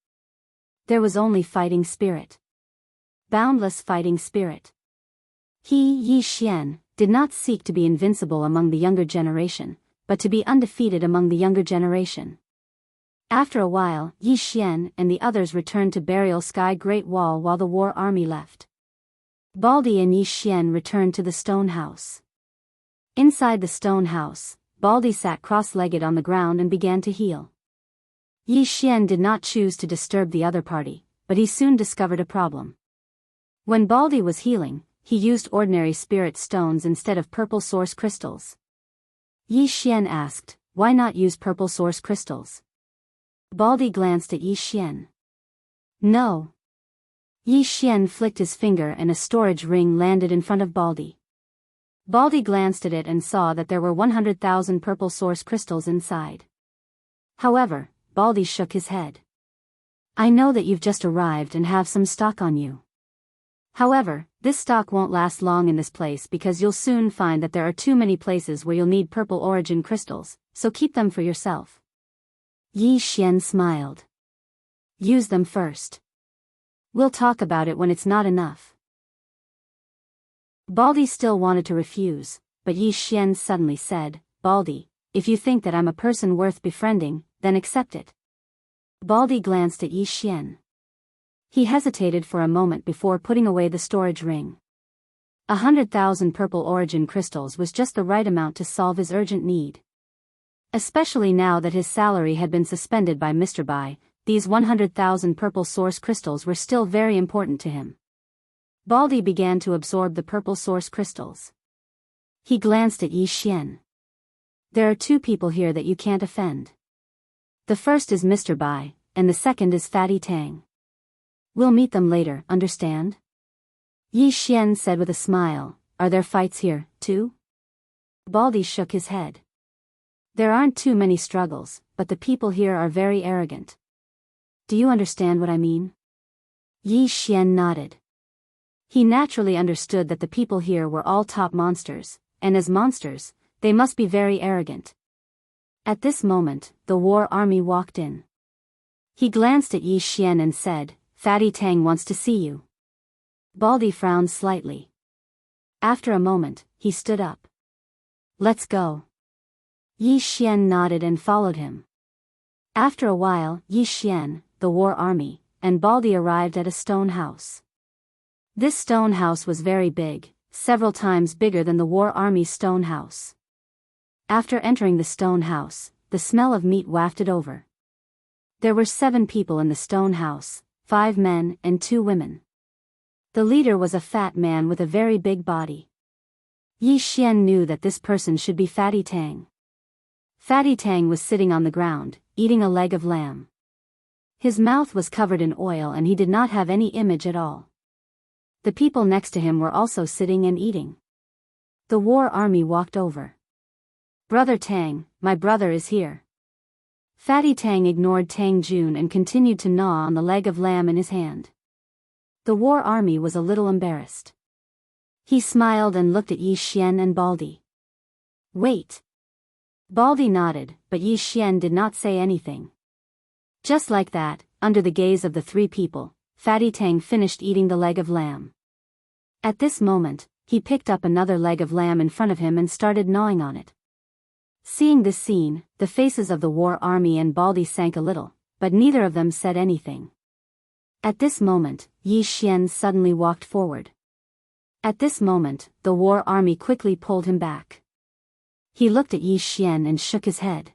There was only fighting spirit. Boundless fighting spirit. He, Yi Xian, did not seek to be invincible among the younger generation, but to be undefeated among the younger generation. After a while, Yi Xian and the others returned to Burial Sky Great Wall while the war army left. Baldy and Yi Xian returned to the stone house. Inside the stone house, Baldy sat cross-legged on the ground and began to heal. Yi Xian did not choose to disturb the other party, but he soon discovered a problem. When Baldy was healing, he used ordinary spirit stones instead of purple source crystals. Yi Xian asked, "Why not use purple source crystals?" Baldy glanced at Yi Xian. "No." Yi Xian flicked his finger and a storage ring landed in front of Baldy. Baldy glanced at it and saw that there were 100,000 purple source crystals inside. However, Baldy shook his head. "I know that you've just arrived and have some stock on you. However, this stock won't last long in this place because you'll soon find that there are too many places where you'll need purple origin crystals, so keep them for yourself." Yi Xian smiled. "Use them first. We'll talk about it when it's not enough." Baldy still wanted to refuse, but Yi Xian suddenly said, "Baldy, if you think that I'm a person worth befriending, then accept it." Baldy glanced at Yi Xian. He hesitated for a moment before putting away the storage ring. 100,000 purple origin crystals was just the right amount to solve his urgent need. Especially now that his salary had been suspended by Mr. Bai, these 100,000 purple source crystals were still very important to him. Baldy began to absorb the purple source crystals. He glanced at Yi Xian. "There are two people here that you can't offend. The first is Mr. Bai, and the second is Fatty Tang. We'll meet them later, understand?" Yi Xian said with a smile, "Are there fights here, too?" Baldy shook his head. "There aren't too many struggles, but the people here are very arrogant. Do you understand what I mean?" Yi Xian nodded. He naturally understood that the people here were all top monsters, and as monsters, they must be very arrogant. At this moment, the war army walked in. He glanced at Yi Xian and said, "Fatty Tang wants to see you." Baldy frowned slightly. After a moment, he stood up. "Let's go." Yi Xian nodded and followed him. After a while, Yi Xian, the war army, and Baldy arrived at a stone house. This stone house was very big, several times bigger than the war army's stone house. After entering the stone house, the smell of meat wafted over. There were 7 people in the stone house, 5 men and 2 women. The leader was a fat man with a very big body. Yi Xian knew that this person should be Fatty Tang. Fatty Tang was sitting on the ground, eating a leg of lamb. His mouth was covered in oil and he did not have any image at all. The people next to him were also sitting and eating. The war army walked over. "Brother Tang, my brother is here." Fatty Tang ignored Tang Jun and continued to gnaw on the leg of lamb in his hand. The war army was a little embarrassed. He smiled and looked at Yi Xian and Baldy. "Wait." Baldy nodded, but Yi Xian did not say anything. Just like that, under the gaze of the 3 people, Fatty Tang finished eating the leg of lamb. At this moment, he picked up another leg of lamb in front of him and started gnawing on it. Seeing this scene, the faces of the war army and Baldy sank a little, but neither of them said anything. At this moment, Yi Xian suddenly walked forward. At this moment, the war army quickly pulled him back. He looked at Yi Xian and shook his head.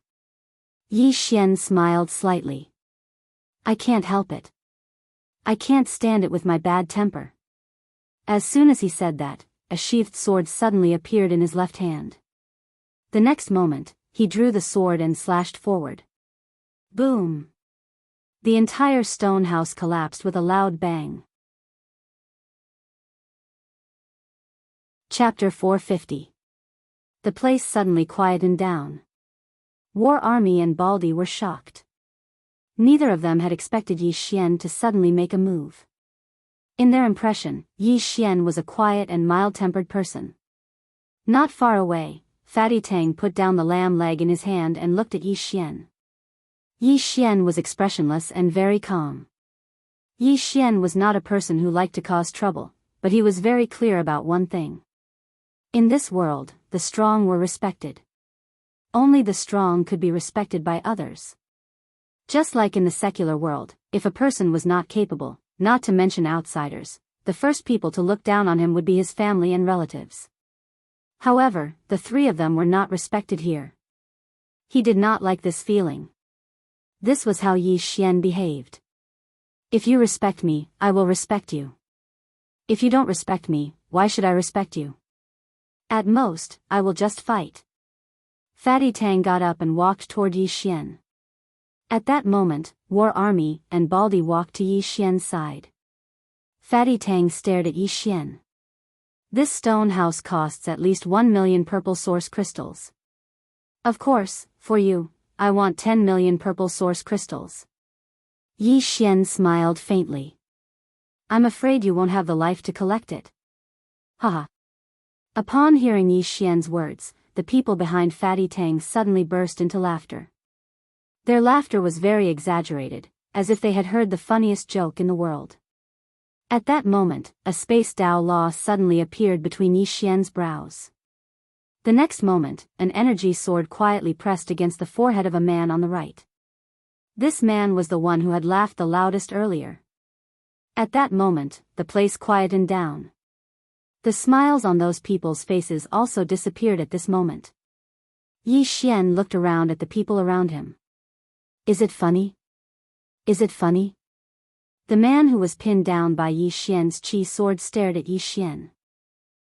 Yi Xian smiled slightly. "I can't help it. I can't stand it with my bad temper." As soon as he said that, a sheathed sword suddenly appeared in his left hand. The next moment, he drew the sword and slashed forward. Boom! The entire stone house collapsed with a loud bang. Chapter 450. The place suddenly quietened down. War Army and Baldy were shocked. Neither of them had expected Yi Xian to suddenly make a move. In their impression, Yi Xian was a quiet and mild-tempered person. Not far away, Fatty Tang put down the lamb leg in his hand and looked at Yi Xian. Yi Xian was expressionless and very calm. Yi Xian was not a person who liked to cause trouble, but he was very clear about one thing. In this world, the strong were respected. Only the strong could be respected by others. Just like in the secular world, if a person was not capable, not to mention outsiders, the first people to look down on him would be his family and relatives. However, the three of them were not respected here. He did not like this feeling. This was how Yi Xian behaved. If you respect me, I will respect you. If you don't respect me, why should I respect you? At most, I will just fight. Fatty Tang got up and walked toward Yi Xian. At that moment, War Army and Baldy walked to Yi Xian's side. Fatty Tang stared at Yi Xian. This stone house costs at least 1 million purple source crystals. Of course, for you, I want 10 million purple source crystals. Yi Xian smiled faintly. I'm afraid you won't have the life to collect it. Haha. Upon hearing Yi Xian's words, the people behind Fatty Tang suddenly burst into laughter. Their laughter was very exaggerated, as if they had heard the funniest joke in the world. At that moment, a space Dao law suddenly appeared between Yi Xian's brows. The next moment, an energy sword quietly pressed against the forehead of a man on the right. This man was the one who had laughed the loudest earlier. At that moment, the place quietened down. The smiles on those people's faces also disappeared at this moment. Yi Xian looked around at the people around him. Is it funny? Is it funny? The man who was pinned down by Yi Xian's chi sword stared at Yi Xian.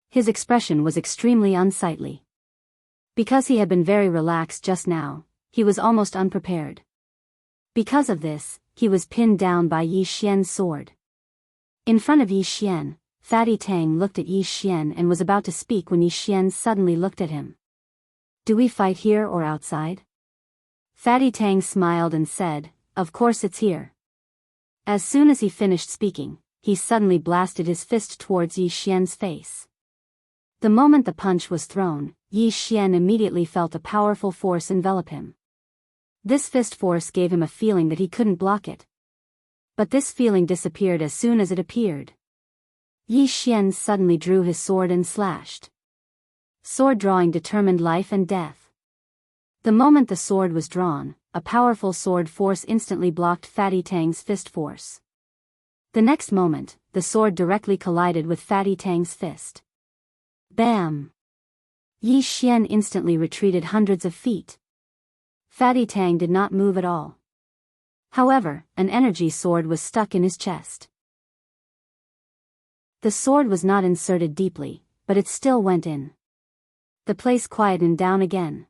His expression was extremely unsightly. Because he had been very relaxed just now, he was almost unprepared. Because of this, he was pinned down by Yi Xian's sword. In front of Yi Xian, Fatty Tang looked at Yi Xian and was about to speak when Yi Xian suddenly looked at him. Do we fight here or outside? Fatty Tang smiled and said, of course it's here. As soon as he finished speaking, he suddenly blasted his fist towards Yi Xian's face. The moment the punch was thrown, Yi Xian immediately felt a powerful force envelop him. This fist force gave him a feeling that he couldn't block it. But this feeling disappeared as soon as it appeared. Yi Xian suddenly drew his sword and slashed. Sword drawing determined life and death. The moment the sword was drawn, a powerful sword force instantly blocked Fatty Tang's fist force. The next moment, the sword directly collided with Fatty Tang's fist. Bam! Yi Xian instantly retreated hundreds of feet. Fatty Tang did not move at all. However, an energy sword was stuck in his chest. The sword was not inserted deeply, but it still went in. The place quietened down again.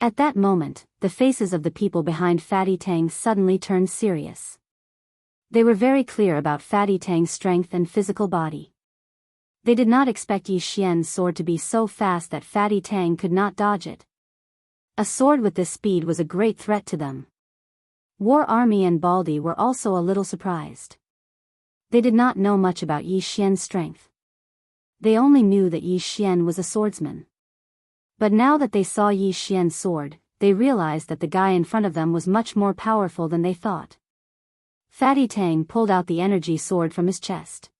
At that moment, the faces of the people behind Fatty Tang suddenly turned serious. They were very clear about Fatty Tang's strength and physical body. They did not expect Yi Xian's sword to be so fast that Fatty Tang could not dodge it. A sword with this speed was a great threat to them. War Army and Baldy were also a little surprised. They did not know much about Yi Xian's strength. They only knew that Yi Xian was a swordsman. But now that they saw Yi Xian's sword, they realized that the guy in front of them was much more powerful than they thought. Fatty Tang pulled out the energy sword from his chest.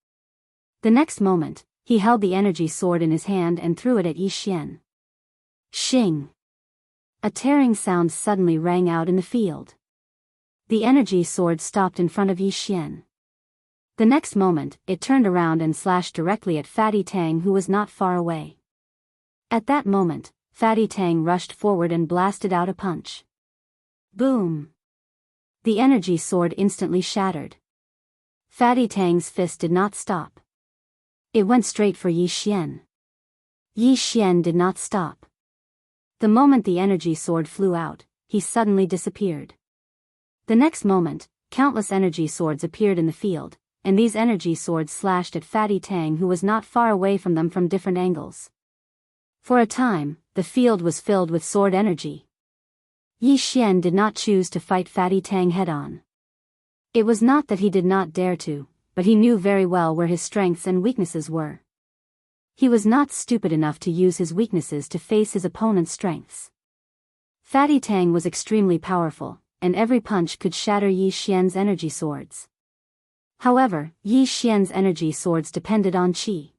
The next moment, he held the energy sword in his hand and threw it at Yi Xian. Shing! A tearing sound suddenly rang out in the field. The energy sword stopped in front of Yi Xian. The next moment, it turned around and slashed directly at Fatty Tang, who was not far away. At that moment, Fatty Tang rushed forward and blasted out a punch. Boom! The energy sword instantly shattered. Fatty Tang's fist did not stop. It went straight for Yi Xian. Yi Xian did not stop. The moment the energy sword flew out, he suddenly disappeared. The next moment, countless energy swords appeared in the field, and these energy swords slashed at Fatty Tang, who was not far away from them from different angles. For a time, the field was filled with sword energy. Yi Xian did not choose to fight Fatty Tang head-on. It was not that he did not dare to, but he knew very well where his strengths and weaknesses were. He was not stupid enough to use his weaknesses to face his opponent's strengths. Fatty Tang was extremely powerful, and every punch could shatter Yi Xian's energy swords. However, Yi Xian's energy swords depended on qi.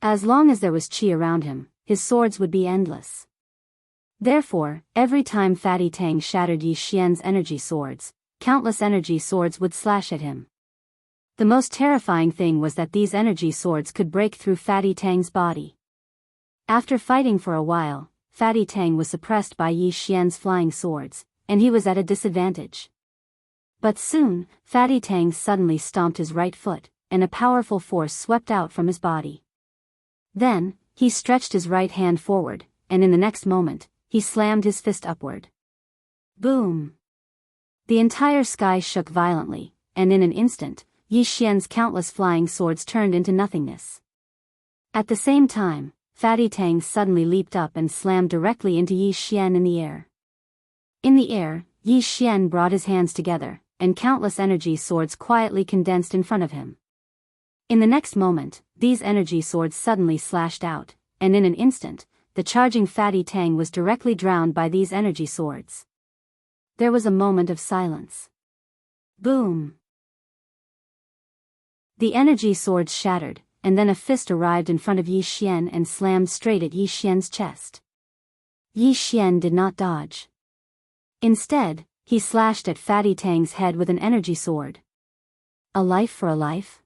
As long as there was qi around him, his swords would be endless. Therefore, every time Fatty Tang shattered Yi Xian's energy swords, countless energy swords would slash at him. The most terrifying thing was that these energy swords could break through Fatty Tang's body. After fighting for a while, Fatty Tang was suppressed by Yi Xian's flying swords, and he was at a disadvantage. But soon, Fatty Tang suddenly stomped his right foot, and a powerful force swept out from his body. Then, he stretched his right hand forward, and in the next moment, he slammed his fist upward. Boom! The entire sky shook violently, and in an instant, Yi Xian's countless flying swords turned into nothingness. At the same time, Fatty Tang suddenly leaped up and slammed directly into Yi Xian in the air. In the air, Yi Xian brought his hands together, and countless energy swords quietly condensed in front of him. In the next moment, these energy swords suddenly slashed out, and in an instant, the charging Fatty Tang was directly drowned by these energy swords. There was a moment of silence. Boom! The energy swords shattered, and then a fist arrived in front of Yi Xian and slammed straight at Yi Xian's chest. Yi Xian did not dodge. Instead, he slashed at Fatty Tang's head with an energy sword. A life for a life?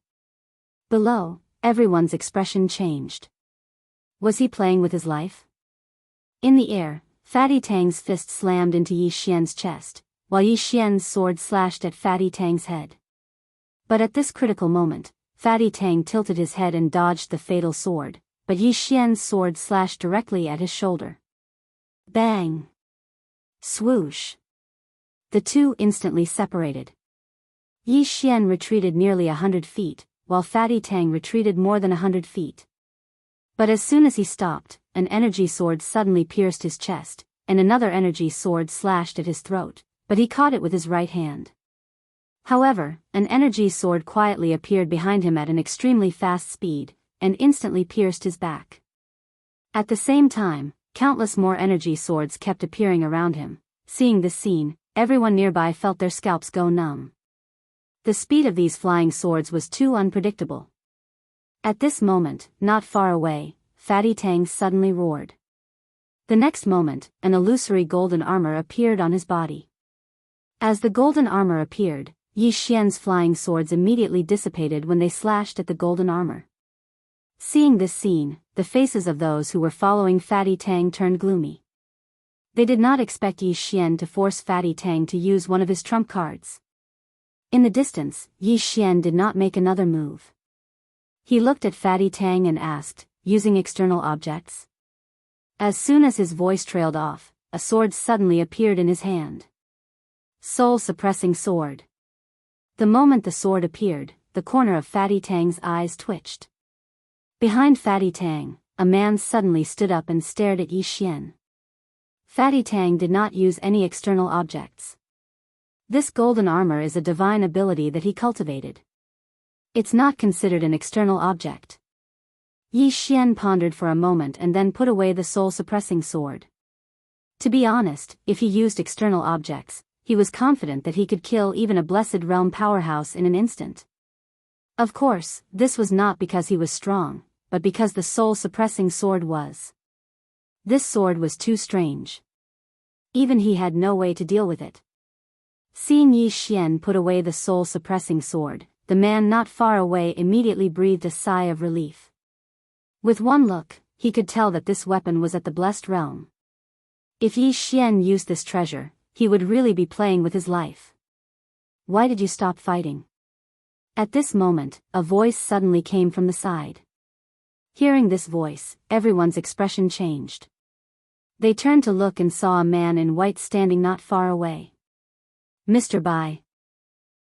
Below, everyone's expression changed. Was he playing with his life? In the air, Fatty Tang's fist slammed into Yi Xian's chest, while Yi Xian's sword slashed at Fatty Tang's head. But at this critical moment, Fatty Tang tilted his head and dodged the fatal sword, but Yi Xian's sword slashed directly at his shoulder. Bang! Swoosh! The two instantly separated. Yi Xian retreated nearly 100 feet, while Fatty Tang retreated more than 100 feet. But as soon as he stopped, an energy sword suddenly pierced his chest, and another energy sword slashed at his throat, but he caught it with his right hand. However, an energy sword quietly appeared behind him at an extremely fast speed, and instantly pierced his back. At the same time, countless more energy swords kept appearing around him. Seeing this scene, everyone nearby felt their scalps go numb. The speed of these flying swords was too unpredictable. At this moment, not far away, Fatty Tang suddenly roared. The next moment, an illusory golden armor appeared on his body. As the golden armor appeared, Yi Xian's flying swords immediately dissipated when they slashed at the golden armor. Seeing this scene, the faces of those who were following Fatty Tang turned gloomy. They did not expect Yi Xian to force Fatty Tang to use one of his trump cards. In the distance, Yi Xian did not make another move. He looked at Fatty Tang and asked, using external objects. As soon as his voice trailed off, a sword suddenly appeared in his hand. Soul-suppressing sword. The moment the sword appeared, the corner of Fatty Tang's eyes twitched. Behind Fatty Tang, a man suddenly stood up and stared at Yi Xian. Fatty Tang did not use any external objects. This golden armor is a divine ability that he cultivated. It's not considered an external object. Yi Xian pondered for a moment and then put away the soul-suppressing sword. To be honest, if he used external objects, he was confident that he could kill even a Blessed Realm powerhouse in an instant. Of course, this was not because he was strong, but because the soul-suppressing sword was. This sword was too strange. Even he had no way to deal with it. Seeing Yi Xian put away the soul-suppressing sword, the man not far away immediately breathed a sigh of relief. With one look, he could tell that this weapon was at the Blessed Realm. If Yi Xian used this treasure, he would really be playing with his life. Why did you stop fighting? At this moment, a voice suddenly came from the side. Hearing this voice, everyone's expression changed. They turned to look and saw a man in white standing not far away. Mr. Bai.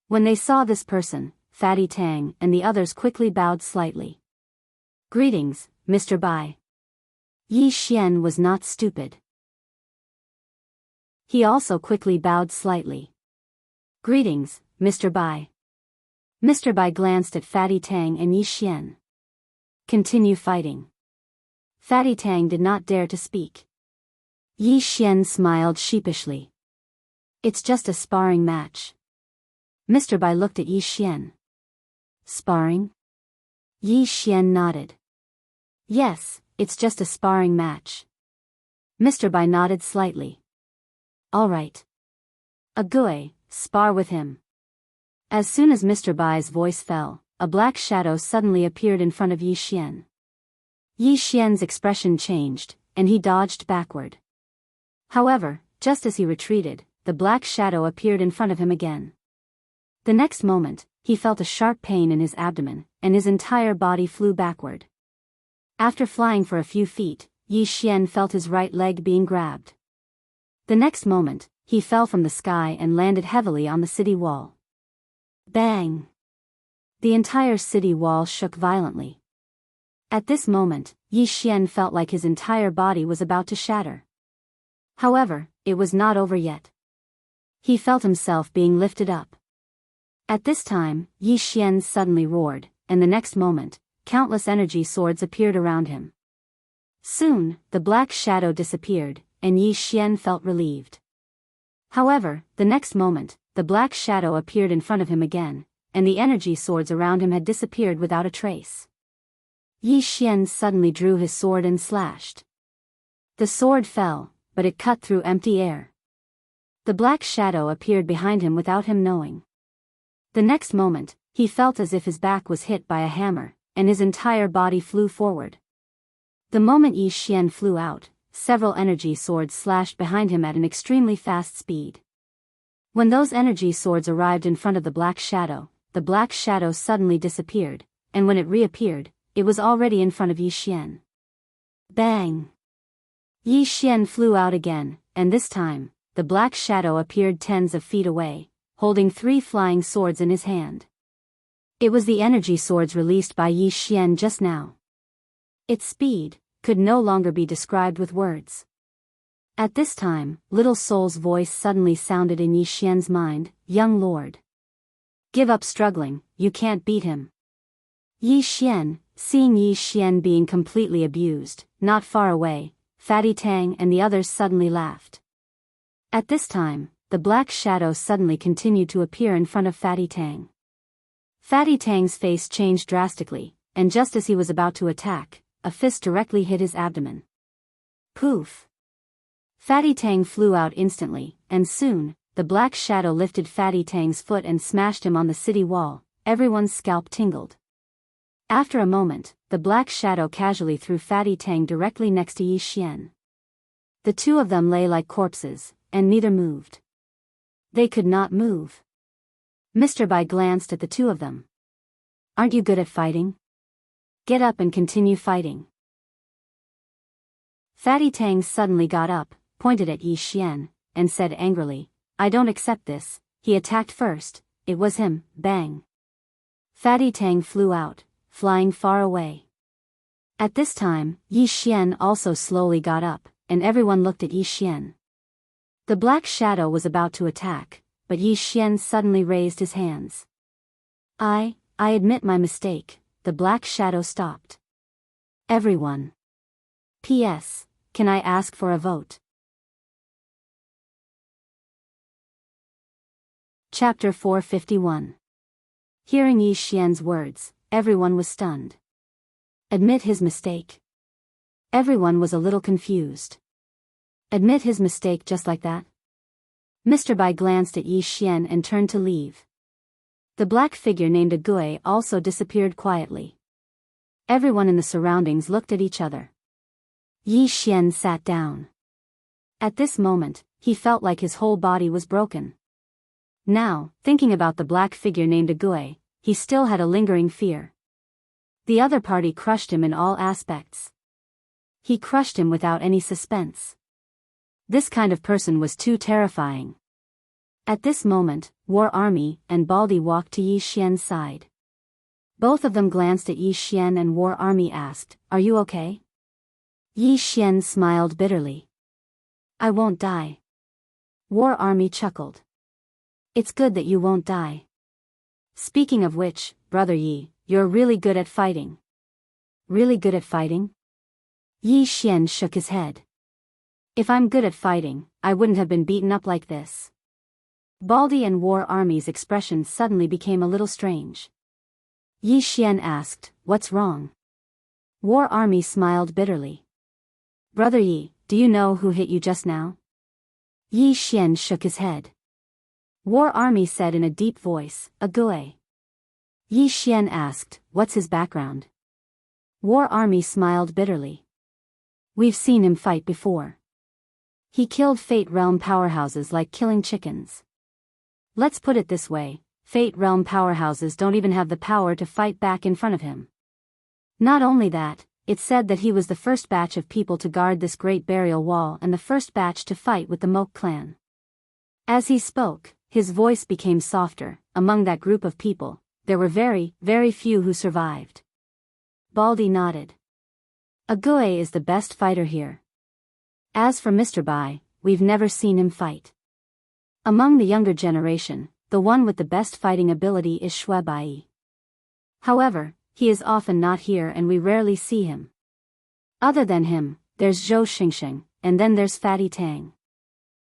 When they saw this person, Fatty Tang and the others quickly bowed slightly. Greetings, Mr. Bai. Yi Xian was not stupid. He also quickly bowed slightly. "Greetings, Mr. Bai." Mr. Bai glanced at Fatty Tang and Yi Xian. "Continue fighting." Fatty Tang did not dare to speak. Yi Xian smiled sheepishly. "It's just a sparring match." Mr. Bai looked at Yi Xian. "Sparring?" Yi Xian nodded. "Yes, it's just a sparring match." Mr. Bai nodded slightly. "All right. Agui, spar with him." As soon as Mr. Bai's voice fell, a black shadow suddenly appeared in front of Yi Xian. Yi Xian's expression changed, and he dodged backward. However, just as he retreated, the black shadow appeared in front of him again. The next moment, he felt a sharp pain in his abdomen, and his entire body flew backward. After flying for a few feet, Yi Xian felt his right leg being grabbed. The next moment, he fell from the sky and landed heavily on the city wall. Bang! The entire city wall shook violently. At this moment, Yi Xian felt like his entire body was about to shatter. However, it was not over yet. He felt himself being lifted up. At this time, Yi Xian suddenly roared, and the next moment, countless energy swords appeared around him. Soon, the black shadow disappeared, and Yi Xian felt relieved. However, the next moment, the black shadow appeared in front of him again, and the energy swords around him had disappeared without a trace. Yi Xian suddenly drew his sword and slashed. The sword fell, but it cut through empty air. The black shadow appeared behind him without him knowing. The next moment, he felt as if his back was hit by a hammer, and his entire body flew forward. The moment Yi Xian flew out, several energy swords slashed behind him at an extremely fast speed. When those energy swords arrived in front of the black shadow suddenly disappeared, and when it reappeared, it was already in front of Yi Xian. Bang! Yi Xian flew out again, and this time, the black shadow appeared tens of feet away, holding 3 flying swords in his hand. It was the energy swords released by Yi Xian just now. Its speed could no longer be described with words. At this time, Little Soul's voice suddenly sounded in Yi Xian's mind, "Young lord. Give up struggling, you can't beat him." Yi Xian, seeing Yi Xian being completely abused, not far away, Fatty Tang and the others suddenly laughed. At this time, the black shadow suddenly continued to appear in front of Fatty Tang. Fatty Tang's face changed drastically, and just as he was about to attack, a fist directly hit his abdomen. Poof! Fatty Tang flew out instantly, and soon, the black shadow lifted Fatty Tang's foot and smashed him on the city wall. Everyone's scalp tingled. After a moment, the black shadow casually threw Fatty Tang directly next to Yi Xian. The two of them lay like corpses, and neither moved. They could not move. Mr. Bai glanced at the two of them. "Aren't you good at fighting? Get up and continue fighting." Fatty Tang suddenly got up, pointed at Yi Xian, and said angrily, "I don't accept this. He attacked first, it was him." Bang! Fatty Tang flew out, flying far away. At this time, Yi Xian also slowly got up, and everyone looked at Yi Xian. The black shadow was about to attack, but Yi Xian suddenly raised his hands. I admit my mistake." The black shadow stopped. "Everyone. P.S. Can I ask for a vote?" Chapter 451. Hearing Yi Xian's words, everyone was stunned. Admit his mistake? Everyone was a little confused. Admit his mistake just like that? Mr. Bai glanced at Yi Xian and turned to leave. The black figure named Agui also disappeared quietly. Everyone in the surroundings looked at each other. Yi Xian sat down. At this moment, he felt like his whole body was broken. Now, thinking about the black figure named Agui, he still had a lingering fear. The other party crushed him in all aspects. He crushed him without any suspense. This kind of person was too terrifying. At this moment, War Army and Baldy walked to Yi Xian's side. Both of them glanced at Yi Xian and War Army asked, "Are you okay?" Yi Xian smiled bitterly. I won't die. War Army chuckled. It's good that you won't die. Speaking of which, Brother Yi, you're really good at fighting. Really good at fighting? Yi Xian shook his head. If I'm good at fighting, I wouldn't have been beaten up like this. Baldy and War Army's expression suddenly became a little strange. Yi Xian asked, what's wrong? War Army smiled bitterly. Brother Yi, do you know who hit you just now? Yi Xian shook his head. War Army said in a deep voice, a Gue. Yi Xian asked, what's his background? War Army smiled bitterly. We've seen him fight before. He killed Fate Realm powerhouses like killing chickens. Let's put it this way, Fate Realm powerhouses don't even have the power to fight back in front of him. Not only that, it's said that he was the first batch of people to guard this great burial wall and the first batch to fight with the Moke clan. As he spoke, his voice became softer. Among that group of people, there were very, very few who survived. Baldy nodded. Ague is the best fighter here. As for Mr. Bai, we've never seen him fight. Among the younger generation, the one with the best fighting ability is Shui Bai. However, he is often not here and we rarely see him. Other than him, there's Zhou Xingxing, and then there's Fatty Tang.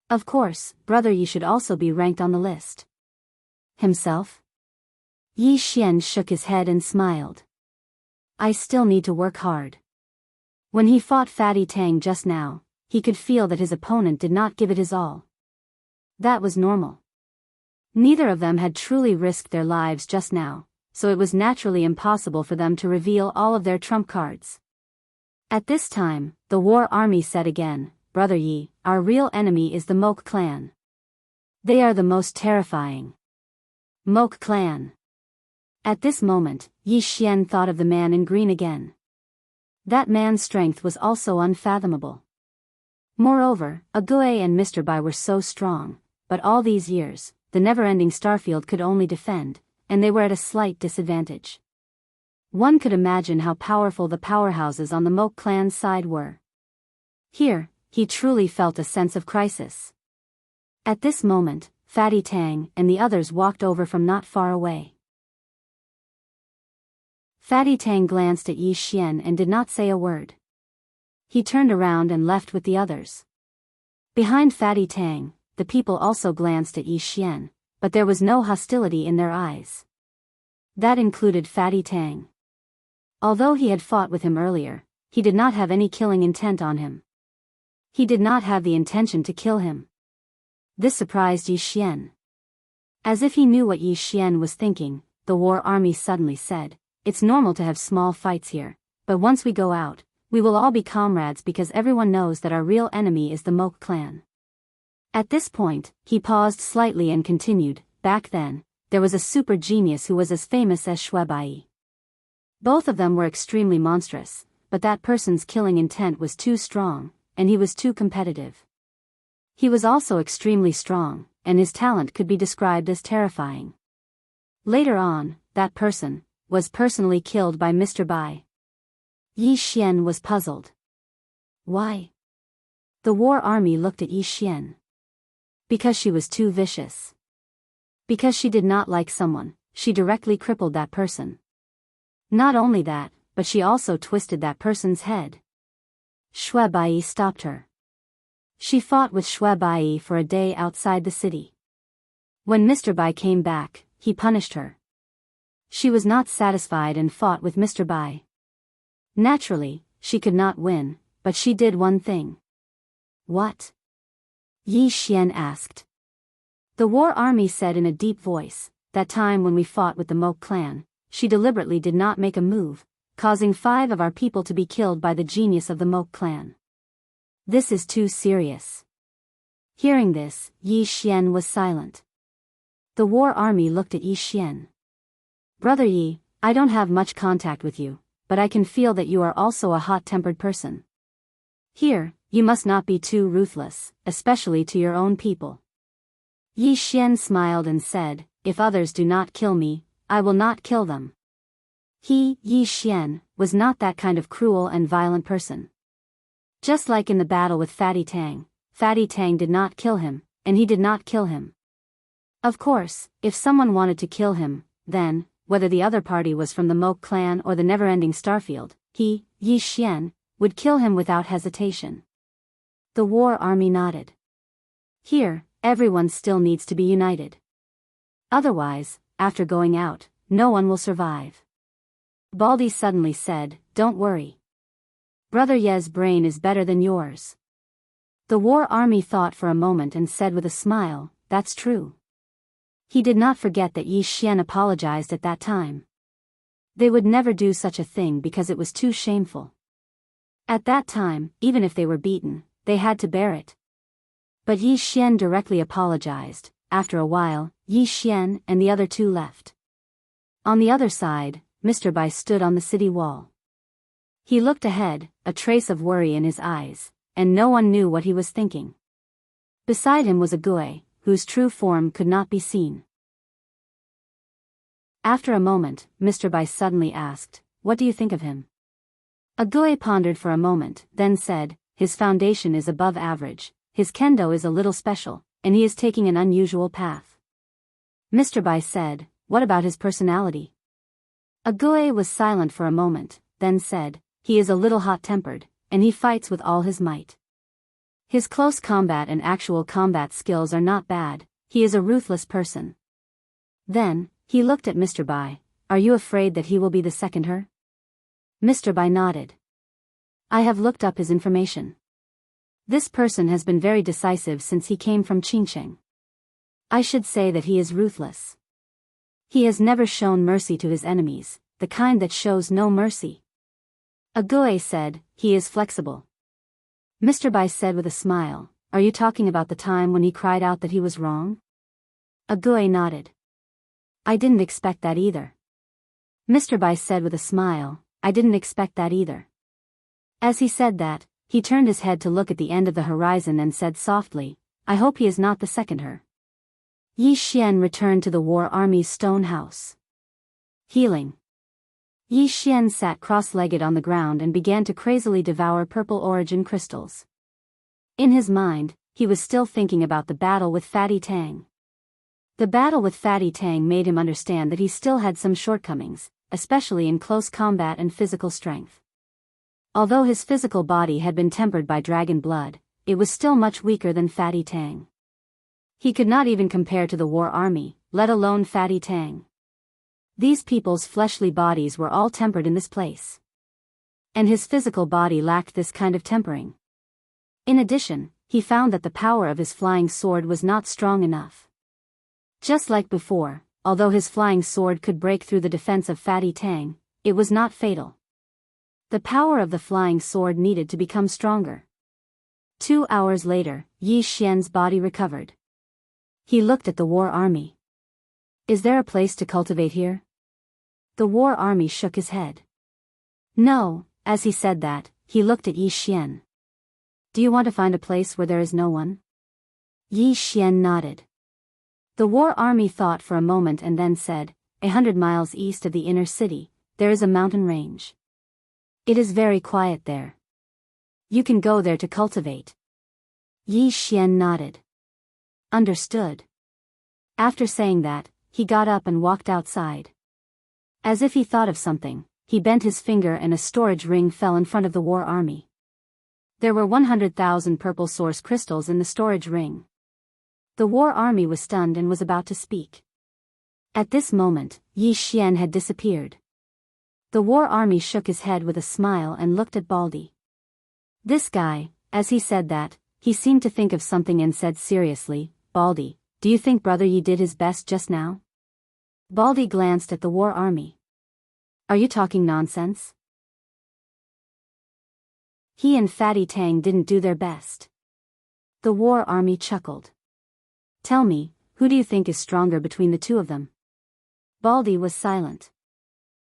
Of course, Brother Yi should also be ranked on the list. Himself? Yi Xian shook his head and smiled. I still need to work hard. When he fought Fatty Tang just now, he could feel that his opponent did not give it his all. That was normal. Neither of them had truly risked their lives just now, so it was naturally impossible for them to reveal all of their trump cards. At this time, the War Army said again, Brother Yi, our real enemy is the Moke clan. They are the most terrifying. Moke clan. At this moment, Yi Xian thought of the man in green again. That man's strength was also unfathomable. Moreover, Ague and Mr. Bai were so strong, but all these years, the never-ending Starfield could only defend, and they were at a slight disadvantage. One could imagine how powerful the powerhouses on the Moke clan's side were. Here, he truly felt a sense of crisis. At this moment, Fatty Tang and the others walked over from not far away. Fatty Tang glanced at Yi Xian and did not say a word. He turned around and left with the others. Behind Fatty Tang, the people also glanced at Yi Xian, but there was no hostility in their eyes. That included Fatty Tang. Although he had fought with him earlier, he did not have any killing intent on him. He did not have the intention to kill him. This surprised Yi Xian. As if he knew what Yi Xian was thinking, the War Army suddenly said, it's normal to have small fights here, but once we go out, we will all be comrades because everyone knows that our real enemy is the Moke clan. At this point, he paused slightly and continued, back then, there was a super genius who was as famous as Shui Bai. Both of them were extremely monstrous, but that person's killing intent was too strong, and he was too competitive. He was also extremely strong, and his talent could be described as terrifying. Later on, that person was personally killed by Mr. Bai. Yi Xian was puzzled. Why? The War Army looked at Yi Xian. Because she was too vicious. Because she did not like someone, she directly crippled that person. Not only that, but she also twisted that person's head. Shui Bai stopped her. She fought with Shui Bai for a day outside the city. When Mr. Bai came back, he punished her. She was not satisfied and fought with Mr. Bai. Naturally, she could not win, but she did one thing. What? Yi Xian asked. The War Army said in a deep voice, that time when we fought with the Moke clan, she deliberately did not make a move, causing 5 of our people to be killed by the genius of the Moke clan. This is too serious. Hearing this, Yi Xian was silent. The War Army looked at Yi Xian. Brother Yi, I don't have much contact with you, but I can feel that you are also a hot-tempered person. Here, you must not be too ruthless, especially to your own people. Yi Xian smiled and said, if others do not kill me, I will not kill them. He, Yi Xian, was not that kind of cruel and violent person. Just like in the battle with Fatty Tang did not kill him, and he did not kill him. Of course, if someone wanted to kill him, then, whether the other party was from the Moke clan or the never-ending Starfield, he, Yi Xian, would kill him without hesitation. The war army nodded. Here, everyone still needs to be united. Otherwise, after going out, no one will survive. Baldy suddenly said, "Don't worry. Brother Ye's brain is better than yours." The war army thought for a moment and said with a smile, "That's true." He did not forget that Yi Xian apologized at that time. They would never do such a thing because it was too shameful. At that time, even if they were beaten, they had to bear it. But Yi Xian directly apologized. After a while, Yi Xian and the other two left. On the other side, Mr. Bai stood on the city wall. He looked ahead, a trace of worry in his eyes, and no one knew what he was thinking. Beside him was a Gui, whose true form could not be seen. After a moment, Mr. Bai suddenly asked, "What do you think of him?" A Gui pondered for a moment, then said, "His foundation is above average, his kendo is a little special, and he is taking an unusual path." Mr. Bai said, "What about his personality?" A Gui was silent for a moment, then said, "He is a little hot-tempered, and he fights with all his might. His close combat and actual combat skills are not bad, he is a ruthless person." Then, he looked at Mr. Bai, "Are you afraid that he will be the second her?" Mr. Bai nodded. "I have looked up his information. This person has been very decisive since he came from Qingcheng. I should say that he is ruthless. He has never shown mercy to his enemies, the kind that shows no mercy." A Gui said, "He is flexible." Mr. Bai said with a smile, "Are you talking about the time when he cried out that he was wrong?" A Gui nodded. "I didn't expect that either." Mr. Bai said with a smile, "I didn't expect that either." As he said that, he turned his head to look at the end of the horizon and said softly, "I hope he is not the second her." Yi Xian returned to the war army's stone house. Healing. Yi Xian sat cross-legged on the ground and began to crazily devour purple origin crystals. In his mind, he was still thinking about the battle with Fatty Tang. The battle with Fatty Tang made him understand that he still had some shortcomings, especially in close combat and physical strength. Although his physical body had been tempered by dragon blood, it was still much weaker than Fatty Tang. He could not even compare to the war army, let alone Fatty Tang. These people's fleshly bodies were all tempered in this place. And his physical body lacked this kind of tempering. In addition, he found that the power of his flying sword was not strong enough. Just like before, although his flying sword could break through the defense of Fatty Tang, it was not fatal. The power of the flying sword needed to become stronger. 2 hours later, Yi Xian's body recovered. He looked at the war army. "Is there a place to cultivate here?" The war army shook his head. "No." As he said that, he looked at Yi Xian. "Do you want to find a place where there is no one?" Yi Xian nodded. The war army thought for a moment and then said, 100 miles east of the inner city, there is a mountain range. It is very quiet there. You can go there to cultivate." Yi Xian nodded. "Understood." After saying that, he got up and walked outside. As if he thought of something, he bent his finger and a storage ring fell in front of the war army. There were 100,000 purple source crystals in the storage ring. The war army was stunned and was about to speak. At this moment, Yi Xian had disappeared. The war army shook his head with a smile and looked at Baldy. This guy, as he said that, he seemed to think of something and said seriously, "Baldy, do you think Brother Yi did his best just now?" Baldy glanced at the war army. "Are you talking nonsense? He and Fatty Tang didn't do their best." The war army chuckled. "Tell me, who do you think is stronger between the two of them?" Baldy was silent.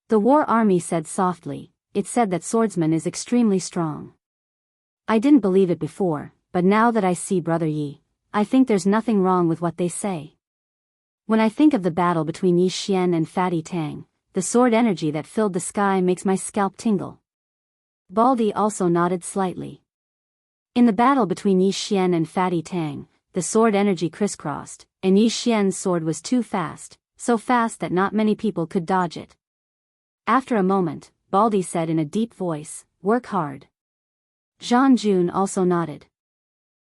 The war army said softly, "It said that swordsman is extremely strong. I didn't believe it before, but now that I see Brother Yi, I think there's nothing wrong with what they say. When I think of the battle between Yi Xian and Fatty Tang, the sword energy that filled the sky makes my scalp tingle." Baldy also nodded slightly. In the battle between Yi Xian and Fatty Tang, the sword energy crisscrossed, and Yi Xian's sword was too fast, so fast that not many people could dodge it. After a moment, Baldy said in a deep voice, "Work hard." Zhang Jun also nodded.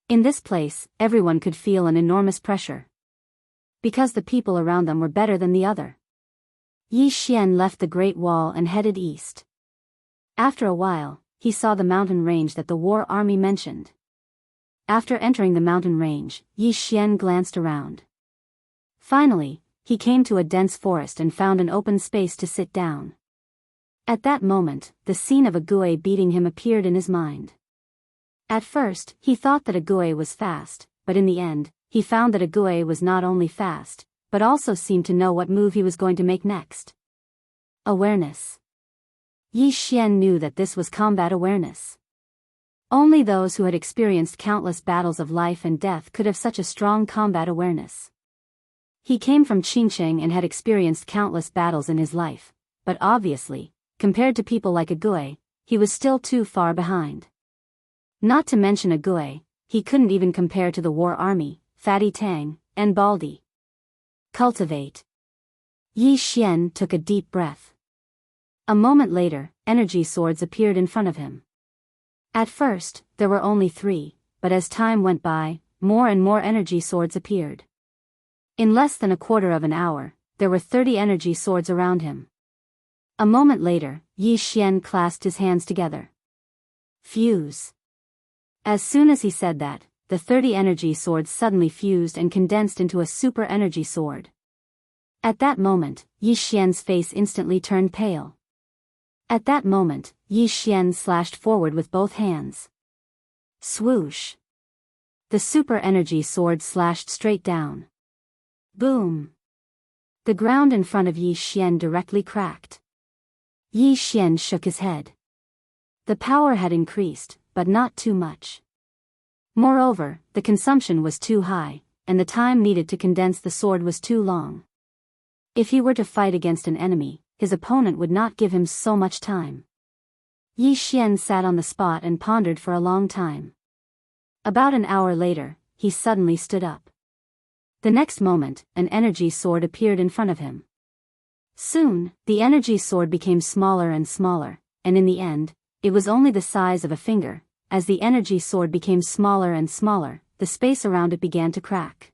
In this place, everyone could feel an enormous pressure. Because the people around them were better than the other. Yi Xian left the Great Wall and headed east. After a while, he saw the mountain range that the war army mentioned. After entering the mountain range, Yi Xian glanced around. Finally, he came to a dense forest and found an open space to sit down. At that moment, the scene of a Gui beating him appeared in his mind. At first, he thought that a Gui was fast, but in the end, he found that a Gui was not only fast, but also seemed to know what move he was going to make next. Awareness. Yi Xian knew that this was combat awareness. Only those who had experienced countless battles of life and death could have such a strong combat awareness. He came from Qingcheng and had experienced countless battles in his life, but obviously, compared to people like a Gui, he was still too far behind. Not to mention a Gui, he couldn't even compare to the war army, Fatty Tang, and Baldy. Cultivate. Yi Xian took a deep breath. A moment later, energy swords appeared in front of him. At first, there were only 3, but as time went by, more and more energy swords appeared. In less than a quarter of an hour, there were 30 energy swords around him. A moment later, Yi Xian clasped his hands together. Fuse. As soon as he said that, the 30 energy swords suddenly fused and condensed into a super energy sword. At that moment, Yi Xian's face instantly turned pale. At that moment, Yi Xian slashed forward with both hands. Swoosh. The super energy sword slashed straight down. Boom. The ground in front of Yi Xian directly cracked. Yi Xian shook his head. The power had increased, but not too much. Moreover, the consumption was too high, and the time needed to condense the sword was too long. If he were to fight against an enemy, his opponent would not give him so much time. Yi Xian sat on the spot and pondered for a long time. About an hour later, he suddenly stood up. The next moment, an energy sword appeared in front of him. Soon, the energy sword became smaller and smaller, and in the end, it was only the size of a finger. As the energy sword became smaller and smaller, the space around it began to crack.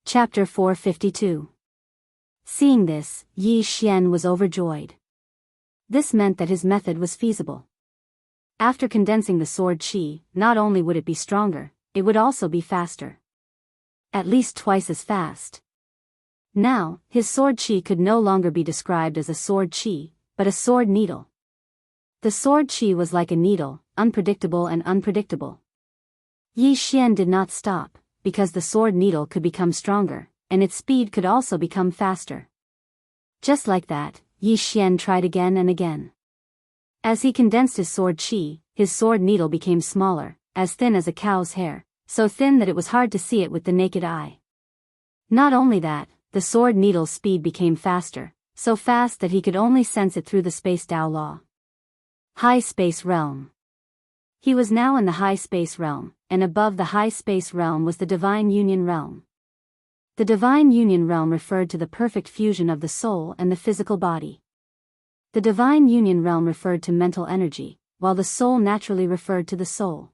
Chapter 452. Seeing this, Yi Xian was overjoyed. This meant that his method was feasible. After condensing the sword qi, not only would it be stronger, it would also be faster. At least twice as fast. Now, his sword qi could no longer be described as a sword qi, but a sword needle. The sword qi was like a needle, unpredictable and unpredictable. Yi Xian did not stop, because the sword needle could become stronger, and its speed could also become faster. Just like that, Yi Xian tried again and again. As he condensed his sword qi, his sword needle became smaller, as thin as a cow's hair, so thin that it was hard to see it with the naked eye. Not only that, the sword needle's speed became faster, so fast that he could only sense it through the space Dao law. High Space Realm. He was now in the High Space Realm, and above the High Space Realm was the Divine Union Realm. The Divine Union Realm referred to the perfect fusion of the soul and the physical body. The Divine Union Realm referred to mental energy, while the soul naturally referred to the soul.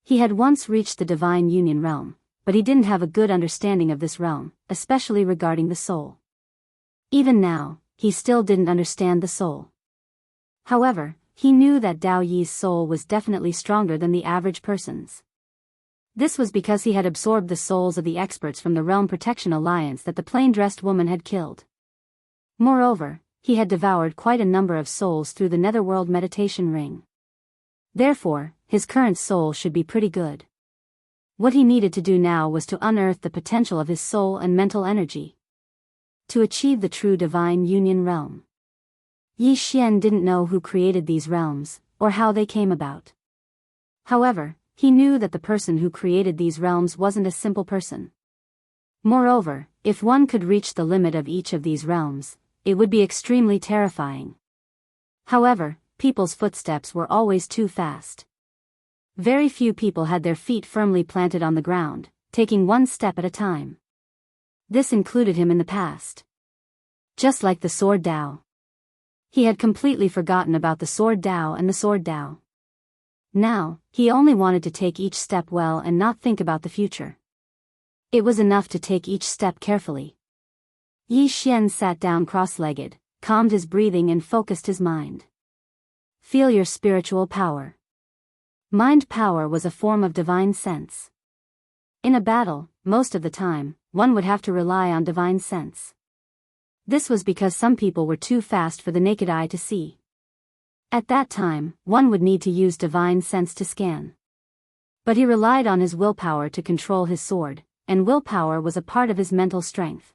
He had once reached the Divine Union Realm, but he didn't have a good understanding of this realm, especially regarding the soul. Even now, he still didn't understand the soul. However, he knew that Dao Yi's soul was definitely stronger than the average person's. This was because he had absorbed the souls of the experts from the Realm Protection Alliance that the plain-dressed woman had killed. Moreover, he had devoured quite a number of souls through the Netherworld meditation ring. Therefore, his current soul should be pretty good. What he needed to do now was to unearth the potential of his soul and mental energy. To achieve the true Divine Union Realm. Yi Xian didn't know who created these realms, or how they came about. However, he knew that the person who created these realms wasn't a simple person. Moreover, if one could reach the limit of each of these realms, it would be extremely terrifying. However, people's footsteps were always too fast. Very few people had their feet firmly planted on the ground, taking one step at a time. This included him in the past. Just like the sword Dao. He had completely forgotten about the sword Dao and the sword Dao. Now, he only wanted to take each step well and not think about the future. It was enough to take each step carefully. Yi Xian sat down cross-legged, calmed his breathing and focused his mind. Feel your spiritual power. Mind power was a form of divine sense. In a battle, most of the time, one would have to rely on divine sense. This was because some people were too fast for the naked eye to see. At that time, one would need to use divine sense to scan. But he relied on his willpower to control his sword, and willpower was a part of his mental strength.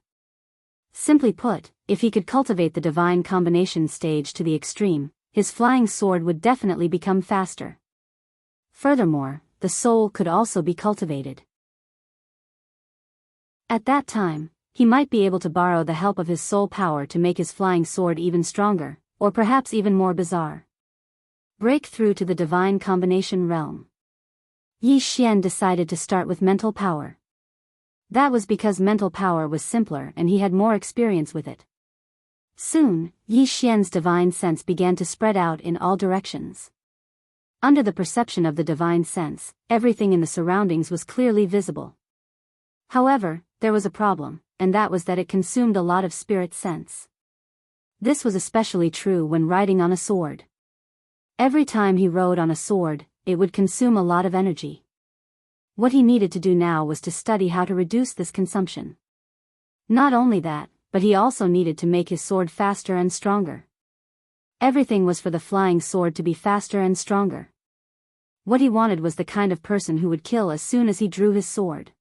Simply put, if he could cultivate the divine combination stage to the extreme, his flying sword would definitely become faster. Furthermore, the soul could also be cultivated. At that time, he might be able to borrow the help of his soul power to make his flying sword even stronger, or perhaps even more bizarre. Break through to the divine combination realm. Yi Xian decided to start with mental power. That was because mental power was simpler and he had more experience with it. Soon, Yi Xian's divine sense began to spread out in all directions. Under the perception of the divine sense, everything in the surroundings was clearly visible. However, there was a problem, and that was that it consumed a lot of spirit sense. This was especially true when riding on a sword. Every time he rode on a sword, it would consume a lot of energy. What he needed to do now was to study how to reduce this consumption. Not only that, but he also needed to make his sword faster and stronger. Everything was for the flying sword to be faster and stronger. What he wanted was the kind of person who would kill as soon as he drew his sword.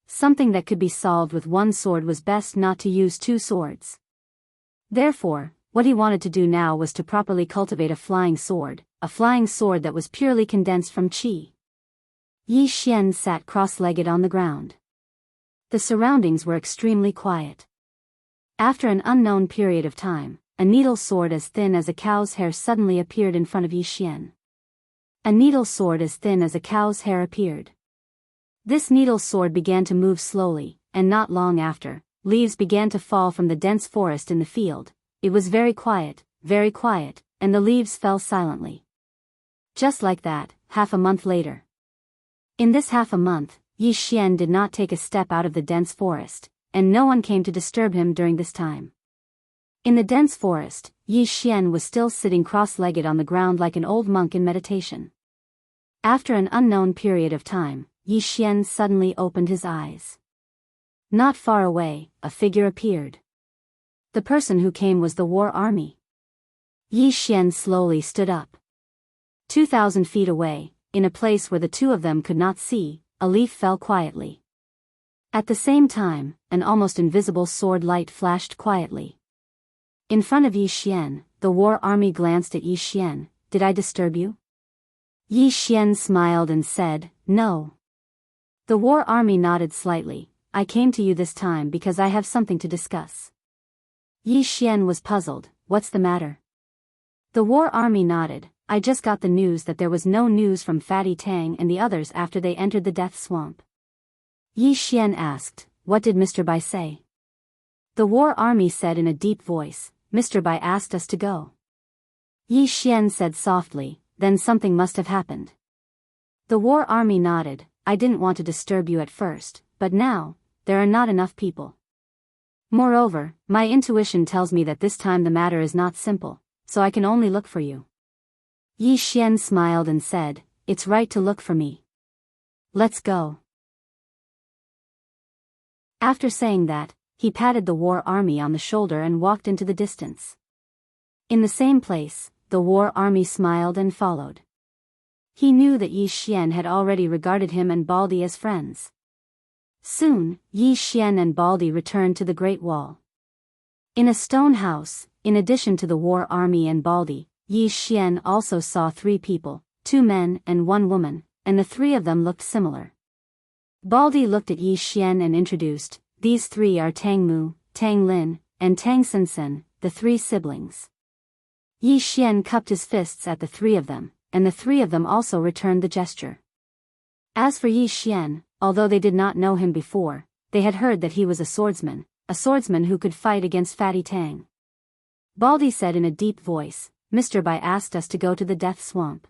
Something that could be solved with one sword was best not to use two swords. Therefore, what he wanted to do now was to properly cultivate a flying sword that was purely condensed from qi. Yi Xian sat cross-legged on the ground. The surroundings were extremely quiet. After an unknown period of time, a needle sword as thin as a cow's hair suddenly appeared in front of Yi Xian. A needle sword as thin as a cow's hair appeared. This needle sword began to move slowly, and not long after, leaves began to fall from the dense forest in the field. It was very quiet, and the leaves fell silently. Just like that, half a month later. In this half a month, Yi Xian did not take a step out of the dense forest, and no one came to disturb him during this time. In the dense forest, Yi Xian was still sitting cross-legged on the ground like an old monk in meditation. After an unknown period of time, Yi Xian suddenly opened his eyes. Not far away, a figure appeared. The person who came was the war army. Yi Xian slowly stood up. 2,000 feet away, in a place where the two of them could not see, a leaf fell quietly. At the same time, an almost invisible sword light flashed quietly. In front of Yi Xian, the war army glanced at Yi Xian. Did I disturb you? Yi Xian smiled and said, no. The war army nodded slightly. I came to you this time because I have something to discuss. Yi Xian was puzzled. What's the matter? The war army nodded. I just got the news that there was no news from Fatty Tang and the others after they entered the death swamp. Yi Xian asked, what did Mr. Bai say? The war army said in a deep voice, Mr. Bai asked us to go. Yi Xian said softly, then something must have happened. The war army nodded. I didn't want to disturb you at first, but now, there are not enough people. Moreover, my intuition tells me that this time the matter is not simple, so I can only look for you. Yi Xian smiled and said, it's right to look for me. Let's go. After saying that, he patted the war army on the shoulder and walked into the distance. In the same place, the war army smiled and followed. He knew that Yi Xian had already regarded him and Baldi as friends. Soon, Yi Xian and Baldi returned to the Great Wall. In a stone house, in addition to the war army and Baldi, Yi Xian also saw 3 people, 2 men and 1 woman, and the 3 of them looked similar. Baldi looked at Yi Xian and introduced, these 3 are Tang Mu, Tang Lin, and Tang Sensen, the 3 siblings. Yi Xian cupped his fists at the three of them, and the three of them also returned the gesture. As for Yi Xian, although they did not know him before, they had heard that he was a swordsman who could fight against Fatty Tang. Baldy said in a deep voice, "Mr. Bai asked us to go to the Death Swamp.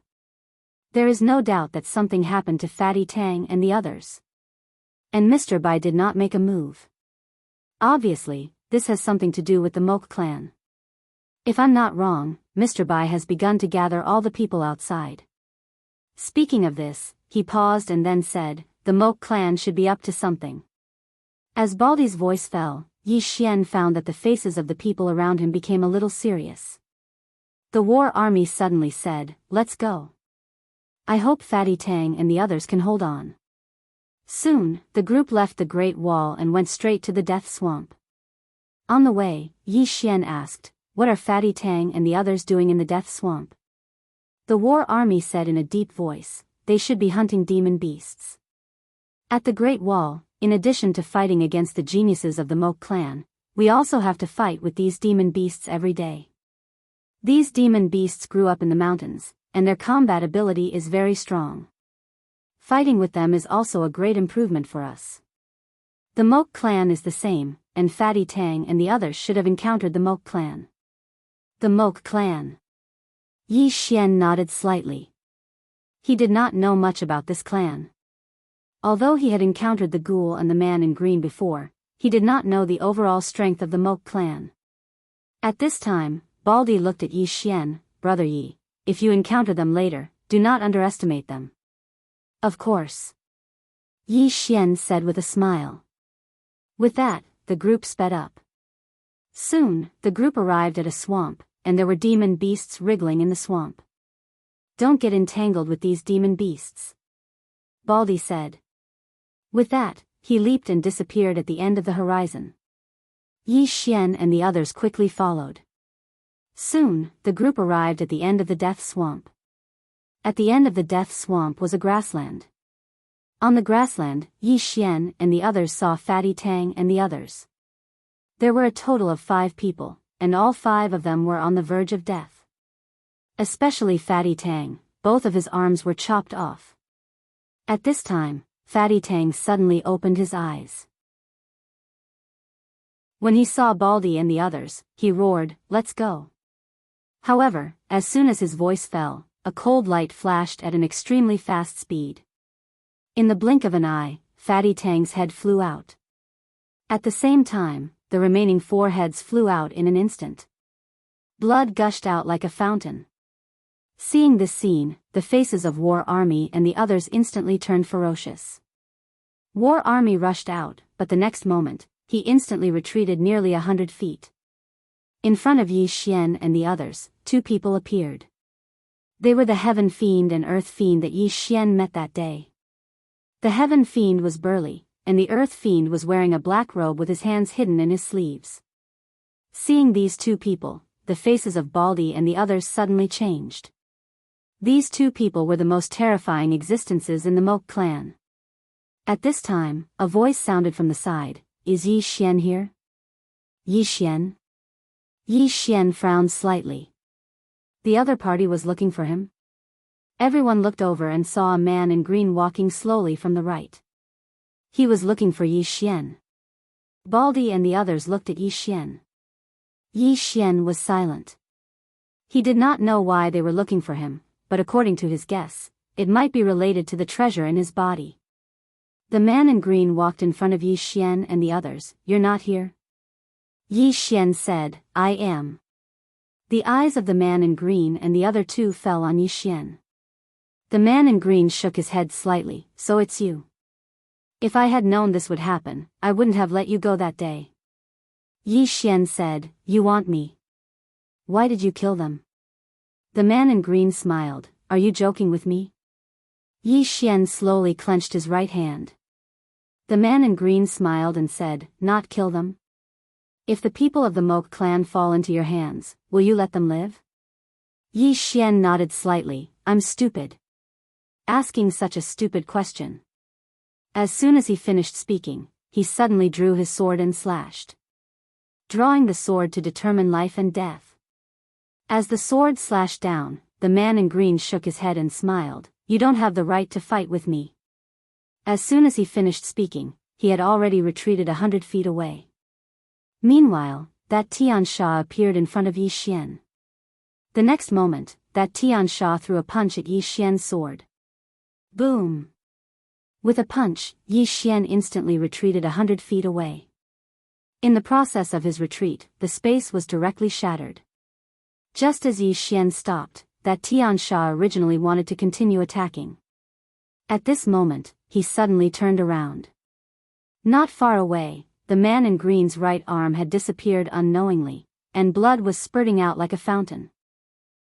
There is no doubt that something happened to Fatty Tang and the others. And Mr. Bai did not make a move. Obviously, this has something to do with the Mok clan. If I'm not wrong, Mr. Bai has begun to gather all the people outside." Speaking of this, he paused and then said, "The Mok clan should be up to something." As Baldy's voice fell, Yi Xian found that the faces of the people around him became a little serious. The war army suddenly said, "Let's go. I hope Fatty Tang and the others can hold on." Soon, the group left the Great Wall and went straight to the Death Swamp. On the way, Yi Xian asked, "What are Fatty Tang and the others doing in the Death Swamp?" The war army said in a deep voice, "They should be hunting demon beasts." At the Great Wall, in addition to fighting against the geniuses of the Mok clan, we also have to fight with these demon beasts every day. These demon beasts grew up in the mountains, and their combat ability is very strong. Fighting with them is also a great improvement for us. The Mok clan is the same, and Fatty Tang and the others should have encountered the Mok clan. The Mok clan. Yi Xian nodded slightly. He did not know much about this clan. Although he had encountered the ghoul and the man in green before, he did not know the overall strength of the Mok clan. At this time, Baldy looked at Yi Xian, "Brother Yi, if you encounter them later, do not underestimate them." "Of course," Yi Xian said with a smile. With that, the group sped up. Soon, the group arrived at a swamp, and there were demon beasts wriggling in the swamp. "Don't get entangled with these demon beasts," Baldy said. With that, he leaped and disappeared at the end of the horizon. Yi Xian and the others quickly followed. Soon, the group arrived at the end of the Death Swamp. At the end of the Death Swamp was a grassland. On the grassland, Yi Xian and the others saw Fatty Tang and the others. There were a total of 5 people, and all 5 of them were on the verge of death. Especially Fatty Tang, both of his arms were chopped off. At this time, Fatty Tang suddenly opened his eyes. When he saw Baldy and the others, he roared, "Let's go." However, as soon as his voice fell, a cold light flashed at an extremely fast speed. In the blink of an eye, Fatty Tang's head flew out. At the same time, the remaining 4 heads flew out in an instant. Blood gushed out like a fountain. Seeing this scene, the faces of War Army and the others instantly turned ferocious. War Army rushed out, but the next moment, he instantly retreated nearly 100 feet. In front of Yi Xian and the others, 2 people appeared. They were the Heaven Fiend and Earth Fiend that Yi Xian met that day. The Heaven Fiend was burly, and the Earth Fiend was wearing a black robe with his hands hidden in his sleeves. Seeing these 2 people, the faces of Baldy and the others suddenly changed. These 2 people were the most terrifying existences in the Mok clan. At this time, a voice sounded from the side, "Is Yi Xian here?" "Yi Xian?" Yi Xian frowned slightly. The other party was looking for him. Everyone looked over and saw a man in green walking slowly from the right. He was looking for Yi Xian. Baldy and the others looked at Yi Xian. Yi Xian was silent. He did not know why they were looking for him, but according to his guess, it might be related to the treasure in his body. The man in green walked in front of Yi Xian and the others. "You're not here?" Yi Xian said, "I am." The eyes of the man in green and the other 2 fell on Yi Xian. The man in green shook his head slightly. "So it's you. If I had known this would happen, I wouldn't have let you go that day." Yi Xian said, "You want me? Why did you kill them?" The man in green smiled. "Are you joking with me?" Yi Xian slowly clenched his right hand. The man in green smiled and said, "Not kill them? If the people of the Mok clan fall into your hands, will you let them live?" Yi Xian nodded slightly. "I'm stupid. Asking such a stupid question." As soon as he finished speaking, he suddenly drew his sword and slashed. Drawing the sword to determine life and death. As the sword slashed down, the man in green shook his head and smiled. You don't have the right to fight with me. As soon as he finished speaking, he had already retreated 100 feet away. Meanwhile, that Tian Sha appeared in front of Yi Xian. The next moment, that Tian Sha threw a punch at Yi Xian's sword. Boom! With a punch, Yi Xian instantly retreated 100 feet away. In the process of his retreat, the space was directly shattered. Just as Yi Xian stopped, that Tian Sha originally wanted to continue attacking. At this moment, he suddenly turned around. Not far away, the man in green's right arm had disappeared unknowingly, and blood was spurting out like a fountain.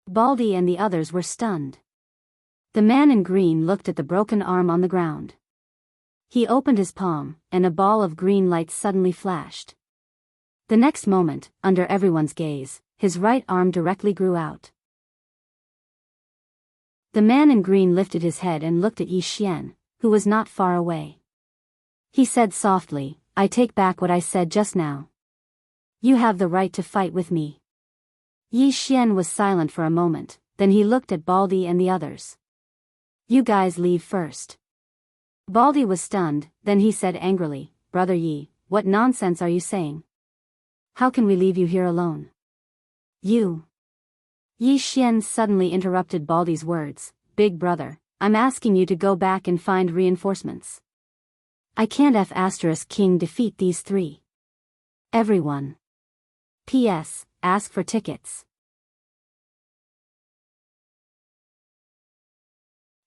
Baldy and the others were stunned. The man in green looked at the broken arm on the ground. He opened his palm, and a ball of green light suddenly flashed. The next moment, under everyone's gaze, his right arm directly grew out. The man in green lifted his head and looked at Yi Xian, who was not far away. He said softly, I take back what I said just now. You have the right to fight with me. Yi Xian was silent for a moment, then he looked at Baldy and the others. You guys leave first. Baldy was stunned, then he said angrily, Brother Yi, what nonsense are you saying? How can we leave you here alone? You. Yi Xian suddenly interrupted Baldy's words, Big brother, I'm asking you to go back and find reinforcements. I can't King defeat these three. Everyone. P.S. Ask for tickets.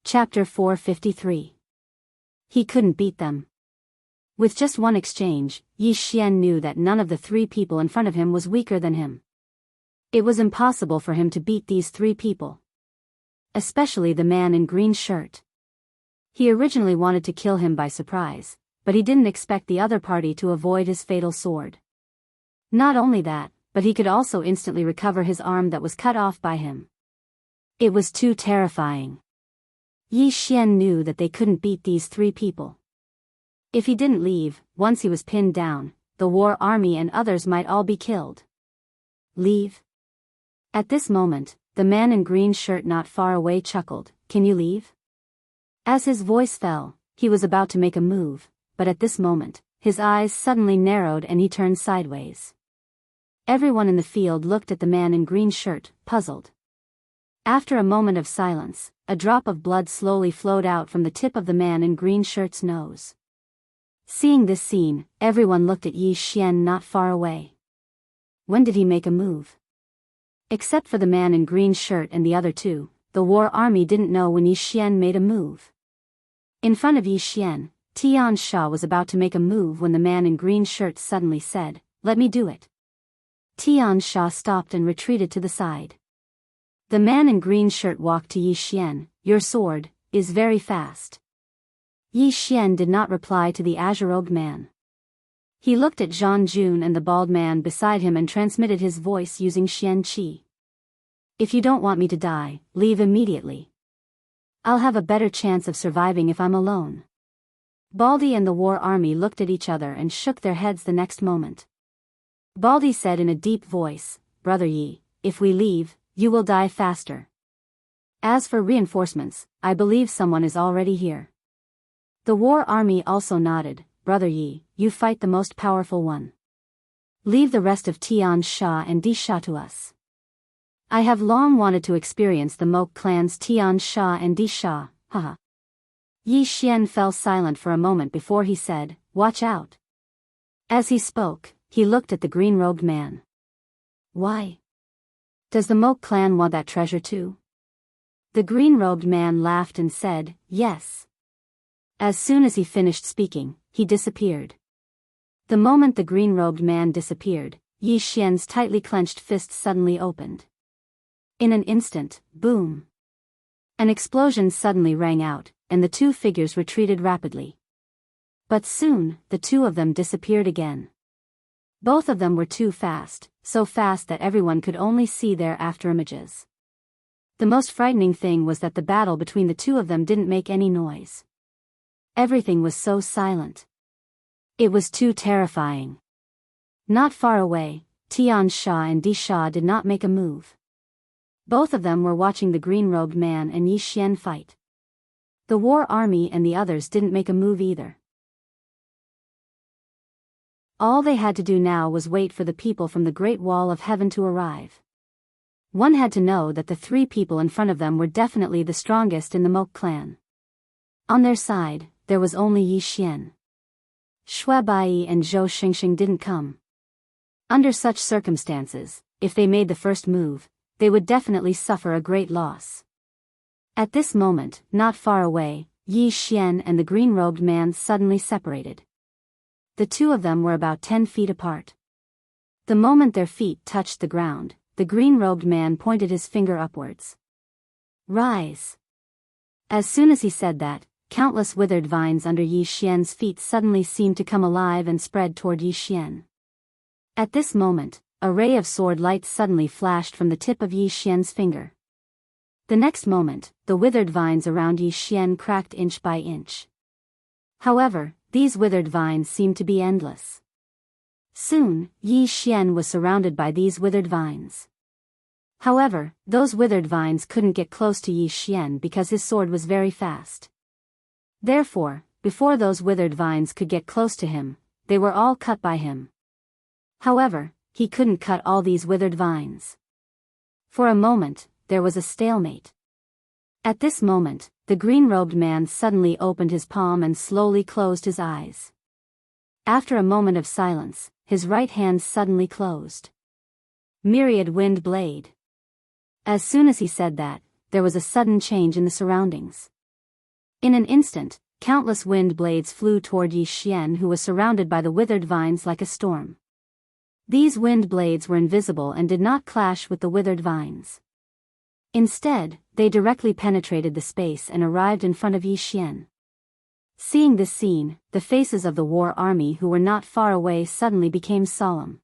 Chapter 453. He couldn't beat them. With just one exchange, Yi Xian knew that none of the three people in front of him was weaker than him. It was impossible for him to beat these three people. Especially the man in green shirt. He originally wanted to kill him by surprise, but he didn't expect the other party to avoid his fatal sword. Not only that, but he could also instantly recover his arm that was cut off by him. It was too terrifying. Yi Xian knew that they couldn't beat these three people. If he didn't leave, once he was pinned down, the war army and others might all be killed. Leave? At this moment, the man in green shirt not far away chuckled, Can you leave? As his voice fell, he was about to make a move, but at this moment, his eyes suddenly narrowed and he turned sideways. Everyone in the field looked at the man in green shirt, puzzled. After a moment of silence, a drop of blood slowly flowed out from the tip of the man in green shirt's nose. Seeing this scene, everyone looked at Yi Xian not far away. When did he make a move? Except for the man in green shirt and the other two, the war army didn't know when Yi Xian made a move. In front of Yi Xian, Tian Sha was about to make a move when the man in green shirt suddenly said, Let me do it. Tian Sha stopped and retreated to the side. The man in green shirt walked to Yi Xian, Your sword is very fast. Yi Xian did not reply to the azure-robed man. He looked at Zhang Jun and the bald man beside him and transmitted his voice using Xian Qi. If you don't want me to die, leave immediately. I'll have a better chance of surviving if I'm alone. Baldy and the war army looked at each other and shook their heads the next moment. Baldy said in a deep voice, Brother Yi, if we leave, you will die faster. As for reinforcements, I believe someone is already here. The war army also nodded, Brother Yi, you fight the most powerful one. Leave the rest of Tian Sha and Di Sha to us. I have long wanted to experience the Mok clan's Tian Sha and Di Sha, haha. Yi Xian fell silent for a moment before he said, Watch out. As he spoke, he looked at the green-robed man. Why? Does the Mok clan want that treasure too? The green-robed man laughed and said, Yes. As soon as he finished speaking, he disappeared. The moment the green-robed man disappeared, Yi Xian's tightly clenched fist suddenly opened. In an instant, boom! An explosion suddenly rang out, and the two figures retreated rapidly. But soon, the two of them disappeared again. Both of them were too fast, so fast that everyone could only see their afterimages. The most frightening thing was that the battle between the two of them didn't make any noise. Everything was so silent. It was too terrifying. Not far away, Tian Sha and Di Sha did not make a move. Both of them were watching the green-robed man and Yi Xian fight. The war army and the others didn't make a move either. All they had to do now was wait for the people from the Great Wall of Heaven to arrive. One had to know that the three people in front of them were definitely the strongest in the Mok clan. On their side, there was only Yi Xian. Xue Bai and Zhou Xingxing didn't come. Under such circumstances, if they made the first move, they would definitely suffer a great loss. At this moment, not far away, Yi Xian and the green-robed man suddenly separated. The two of them were about 10 feet apart. The moment their feet touched the ground, the green-robed man pointed his finger upwards. Rise! As soon as he said that, countless withered vines under Yi Xian's feet suddenly seemed to come alive and spread toward Yi Xian. At this moment, a ray of sword light suddenly flashed from the tip of Yi Xian's finger. The next moment, the withered vines around Yi Xian cracked inch by inch. However, these withered vines seemed to be endless. Soon, Yi Xian was surrounded by these withered vines. However, those withered vines couldn't get close to Yi Xian because his sword was very fast. Therefore, before those withered vines could get close to him, they were all cut by him. However, he couldn't cut all these withered vines. For a moment, there was a stalemate. At this moment, the green-robed man suddenly opened his palm and slowly closed his eyes. After a moment of silence, his right hand suddenly closed. Myriad Wind Blade. As soon as he said that, there was a sudden change in the surroundings. In an instant, countless wind blades flew toward Yi Xian, who was surrounded by the withered vines like a storm. These wind blades were invisible and did not clash with the withered vines. Instead, they directly penetrated the space and arrived in front of Yi Xian. Seeing this scene, the faces of the war army who were not far away suddenly became solemn.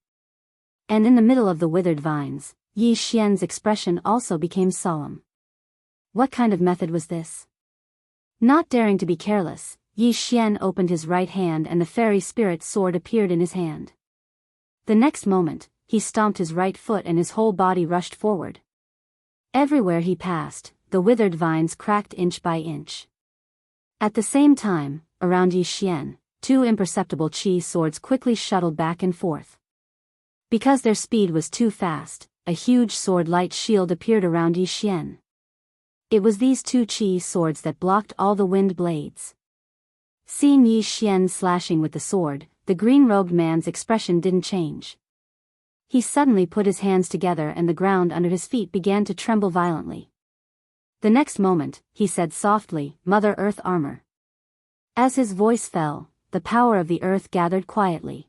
And in the middle of the withered vines, Yi Xian's expression also became solemn. What kind of method was this? Not daring to be careless, Yi Xian opened his right hand and the fairy spirit sword appeared in his hand. The next moment, he stomped his right foot and his whole body rushed forward. Everywhere he passed, the withered vines cracked inch by inch. At the same time, around Yi Xian, two imperceptible qi swords quickly shuttled back and forth. Because their speed was too fast, a huge sword-light shield appeared around Yi Xian. It was these two qi swords that blocked all the wind blades. Seeing Yi Xian slashing with the sword, the green-robed man's expression didn't change. He suddenly put his hands together and the ground under his feet began to tremble violently. The next moment, he said softly, "Mother Earth Armor." As his voice fell, the power of the earth gathered quietly.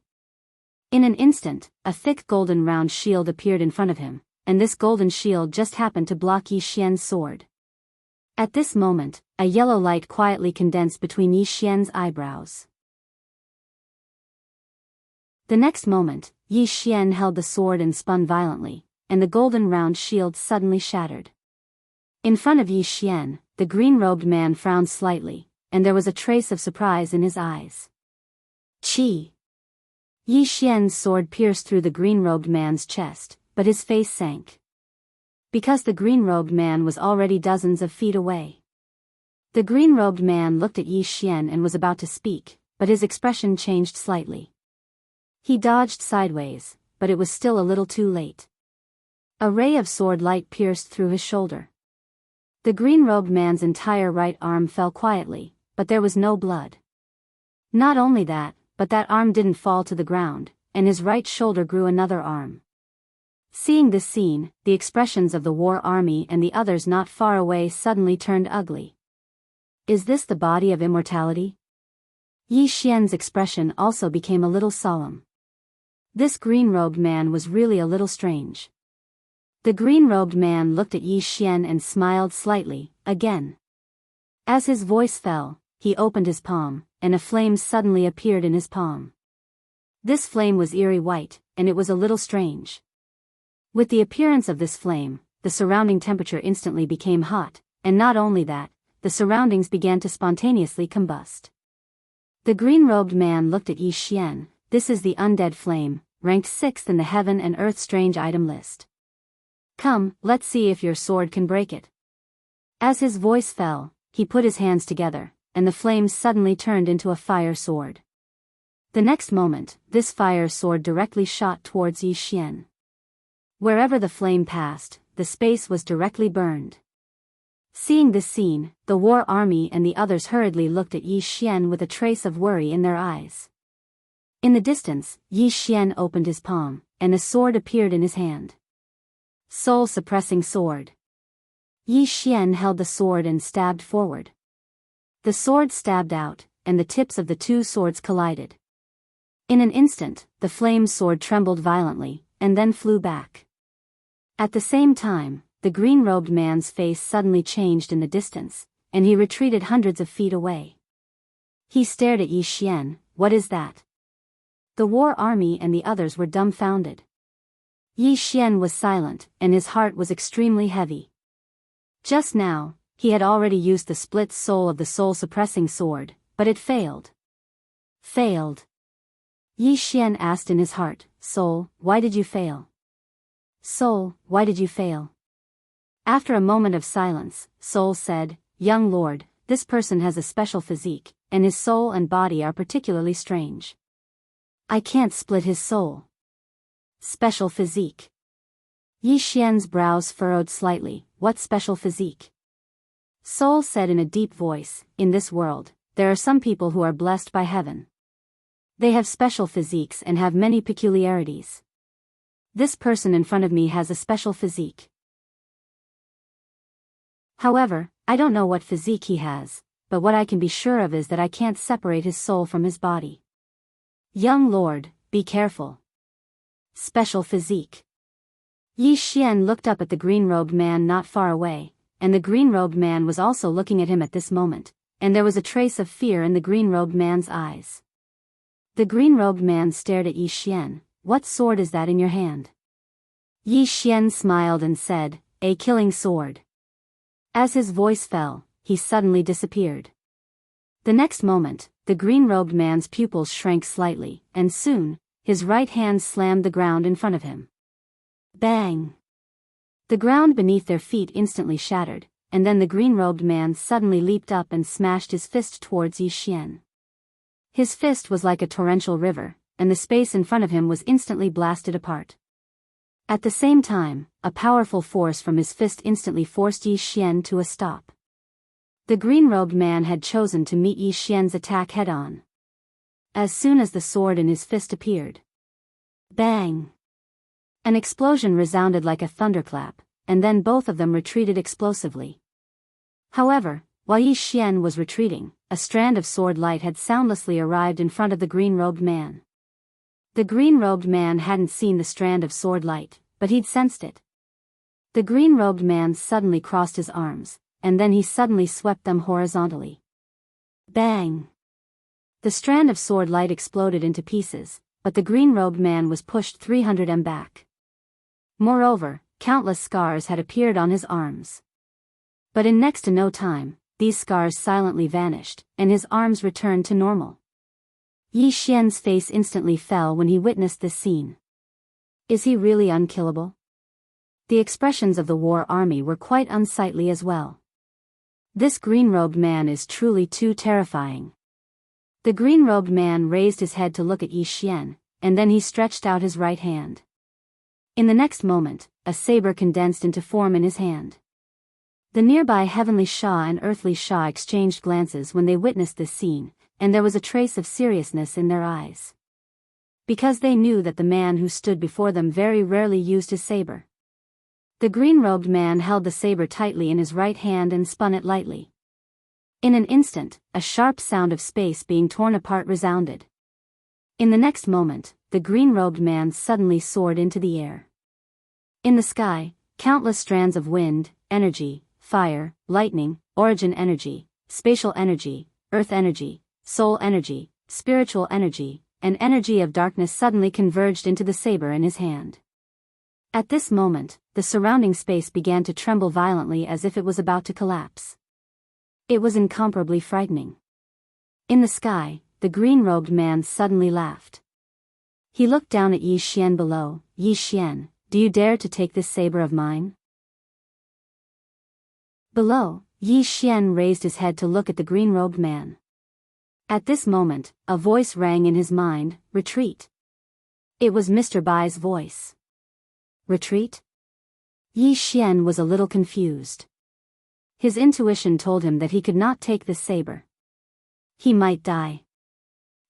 In an instant, a thick golden round shield appeared in front of him, and this golden shield just happened to block Yi Xian's sword. At this moment, a yellow light quietly condensed between Yi Xian's eyebrows. The next moment, Yi Xian held the sword and spun violently, and the golden round shield suddenly shattered. In front of Yi Xian, the green-robed man frowned slightly, and there was a trace of surprise in his eyes. Qi! Yi Xian's sword pierced through the green-robed man's chest, but his face sank. Because the green-robed man was already dozens of feet away. The green-robed man looked at Yi Xian and was about to speak, but his expression changed slightly. He dodged sideways, but it was still a little too late. A ray of sword light pierced through his shoulder. The green-robed man's entire right arm fell quietly, but there was no blood. Not only that, but that arm didn't fall to the ground, and his right shoulder grew another arm. Seeing this scene, the expressions of the war army and the others not far away suddenly turned ugly. Is this the body of immortality? Yi Xian's expression also became a little solemn. This green-robed man was really a little strange. The green-robed man looked at Yi Xian and smiled slightly, again. As his voice fell, he opened his palm, and a flame suddenly appeared in his palm. This flame was eerie white, and it was a little strange. With the appearance of this flame, the surrounding temperature instantly became hot, and not only that, the surroundings began to spontaneously combust. The green-robed man looked at Yi Xian. This is the undead flame, ranked 6th in the heaven and earth strange item list. Come, let's see if your sword can break it. As his voice fell, he put his hands together, and the flames suddenly turned into a fire sword. The next moment, this fire sword directly shot towards Yi Xian. Wherever the flame passed, the space was directly burned. Seeing this scene, the war army and the others hurriedly looked at Yi Xian with a trace of worry in their eyes. In the distance, Yi Xian opened his palm, and a sword appeared in his hand. Soul-suppressing sword. Yi Xian held the sword and stabbed forward. The sword stabbed out, and the tips of the two swords collided. In an instant, the flame sword trembled violently, and then flew back. At the same time, the green-robed man's face suddenly changed in the distance, and he retreated hundreds of feet away. He stared at Yi Xian. What is that? The war army and the others were dumbfounded. Yi Xian was silent, and his heart was extremely heavy. Just now, he had already used the split soul of the soul-suppressing sword, but it failed. Failed. Yi Xian asked in his heart, Soul, why did you fail? Soul, why did you fail? After a moment of silence, Soul said, Young lord, this person has a special physique, and his soul and body are particularly strange. I can't split his soul. Special physique. Yi Xian's brows furrowed slightly. What special physique? Soul said in a deep voice, In this world, there are some people who are blessed by heaven. They have special physiques and have many peculiarities. This person in front of me has a special physique. However, I don't know what physique he has, but what I can be sure of is that I can't separate his soul from his body. Young lord, be careful. Special physique. Yi Xian looked up at the green-robed man not far away, and the green-robed man was also looking at him at this moment, and there was a trace of fear in the green-robed man's eyes. The green-robed man stared at Yi Xian. What sword is that in your hand? Yi Xian smiled and said, A killing sword. As his voice fell, he suddenly disappeared. The next moment, the green-robed man's pupils shrank slightly, and soon, his right hand slammed the ground in front of him. Bang! The ground beneath their feet instantly shattered, and then the green-robed man suddenly leaped up and smashed his fist towards Yi Xian. His fist was like a torrential river, and the space in front of him was instantly blasted apart. At the same time, a powerful force from his fist instantly forced Yi Xian to a stop. The green-robed man had chosen to meet Yi Xian's attack head-on. As soon as the sword in his fist appeared. Bang! An explosion resounded like a thunderclap, and then both of them retreated explosively. However, while Yi Xian was retreating, a strand of sword light had soundlessly arrived in front of the green-robed man. The green-robed man hadn't seen the strand of sword light, but he'd sensed it. The green-robed man suddenly crossed his arms, and then he suddenly swept them horizontally. Bang! The strand of sword light exploded into pieces, but the green-robed man was pushed 300 m back. Moreover, countless scars had appeared on his arms. But in next to no time, these scars silently vanished, and his arms returned to normal. Yi Xian's face instantly fell when he witnessed this scene. Is he really unkillable? The expressions of the war army were quite unsightly as well. This green-robed man is truly too terrifying. The green-robed man raised his head to look at Yi Xian, and then he stretched out his right hand. In the next moment, a saber condensed into form in his hand. The nearby heavenly Shah and earthly Shah exchanged glances when they witnessed this scene, and there was a trace of seriousness in their eyes. Because they knew that the man who stood before them very rarely used his saber. The green-robed man held the saber tightly in his right hand and spun it lightly. In an instant, a sharp sound of space being torn apart resounded. In the next moment, the green-robed man suddenly soared into the air. In the sky, countless strands of wind, energy, fire, lightning, origin energy, spatial energy, earth energy, soul energy, spiritual energy, and energy of darkness suddenly converged into the saber in his hand. At this moment, the surrounding space began to tremble violently as if it was about to collapse. It was incomparably frightening. In the sky, the green-robed man suddenly laughed. He looked down at Yi Xian below. Yi Xian, do you dare to take this saber of mine? Below, Yi Xian raised his head to look at the green-robed man. At this moment, a voice rang in his mind, retreat. It was Mr. Bai's voice. Retreat? Yi Xian was a little confused. His intuition told him that he could not take this saber. He might die.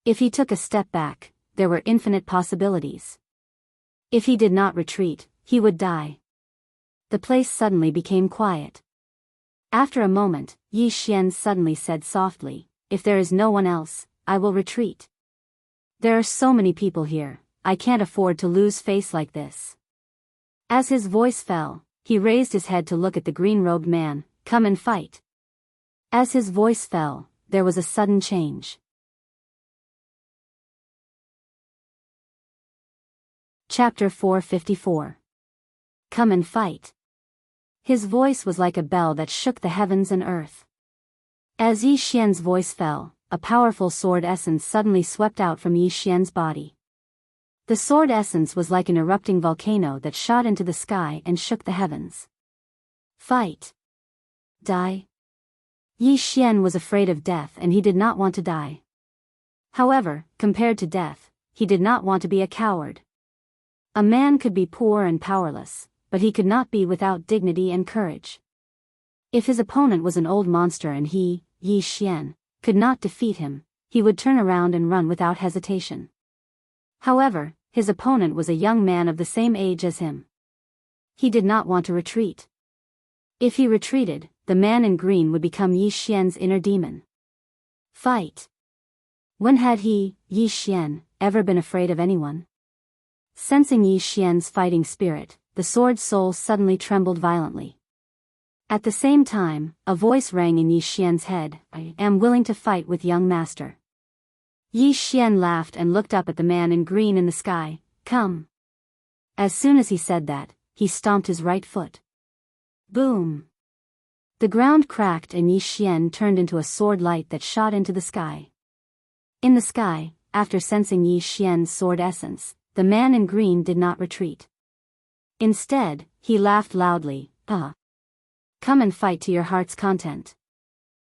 If he took a step back, there were infinite possibilities. If he did not retreat, he would die. The place suddenly became quiet. After a moment, Yi Xian suddenly said softly, if there is no one else, I will retreat. There are so many people here, I can't afford to lose face like this. As his voice fell, he raised his head to look at the green-robed man, come and fight. As his voice fell, there was a sudden change. Chapter 454. Come and fight. His voice was like a bell that shook the heavens and earth. As Yi Xian's voice fell, a powerful sword essence suddenly swept out from Yi Xian's body. The sword essence was like an erupting volcano that shot into the sky and shook the heavens. Fight. Die. Yi Xian was afraid of death and he did not want to die. However, compared to death, he did not want to be a coward. A man could be poor and powerless, but he could not be without dignity and courage. If his opponent was an old monster and he, Yi Xian, could not defeat him, he would turn around and run without hesitation. However, his opponent was a young man of the same age as him. He did not want to retreat. If he retreated, the man in green would become Yi Xian's inner demon. Fight. When had he, Yi Xian, ever been afraid of anyone? Sensing Yi Xian's fighting spirit, the sword soul suddenly trembled violently. At the same time, a voice rang in Yi Xian's head, I am willing to fight with young master. Yi Xian laughed and looked up at the man in green in the sky, come. As soon as he said that, he stomped his right foot. Boom! The ground cracked and Yi Xian turned into a sword light that shot into the sky. In the sky, after sensing Yi Xian's sword essence, the man in green did not retreat. Instead, he laughed loudly, Come and fight to your heart's content.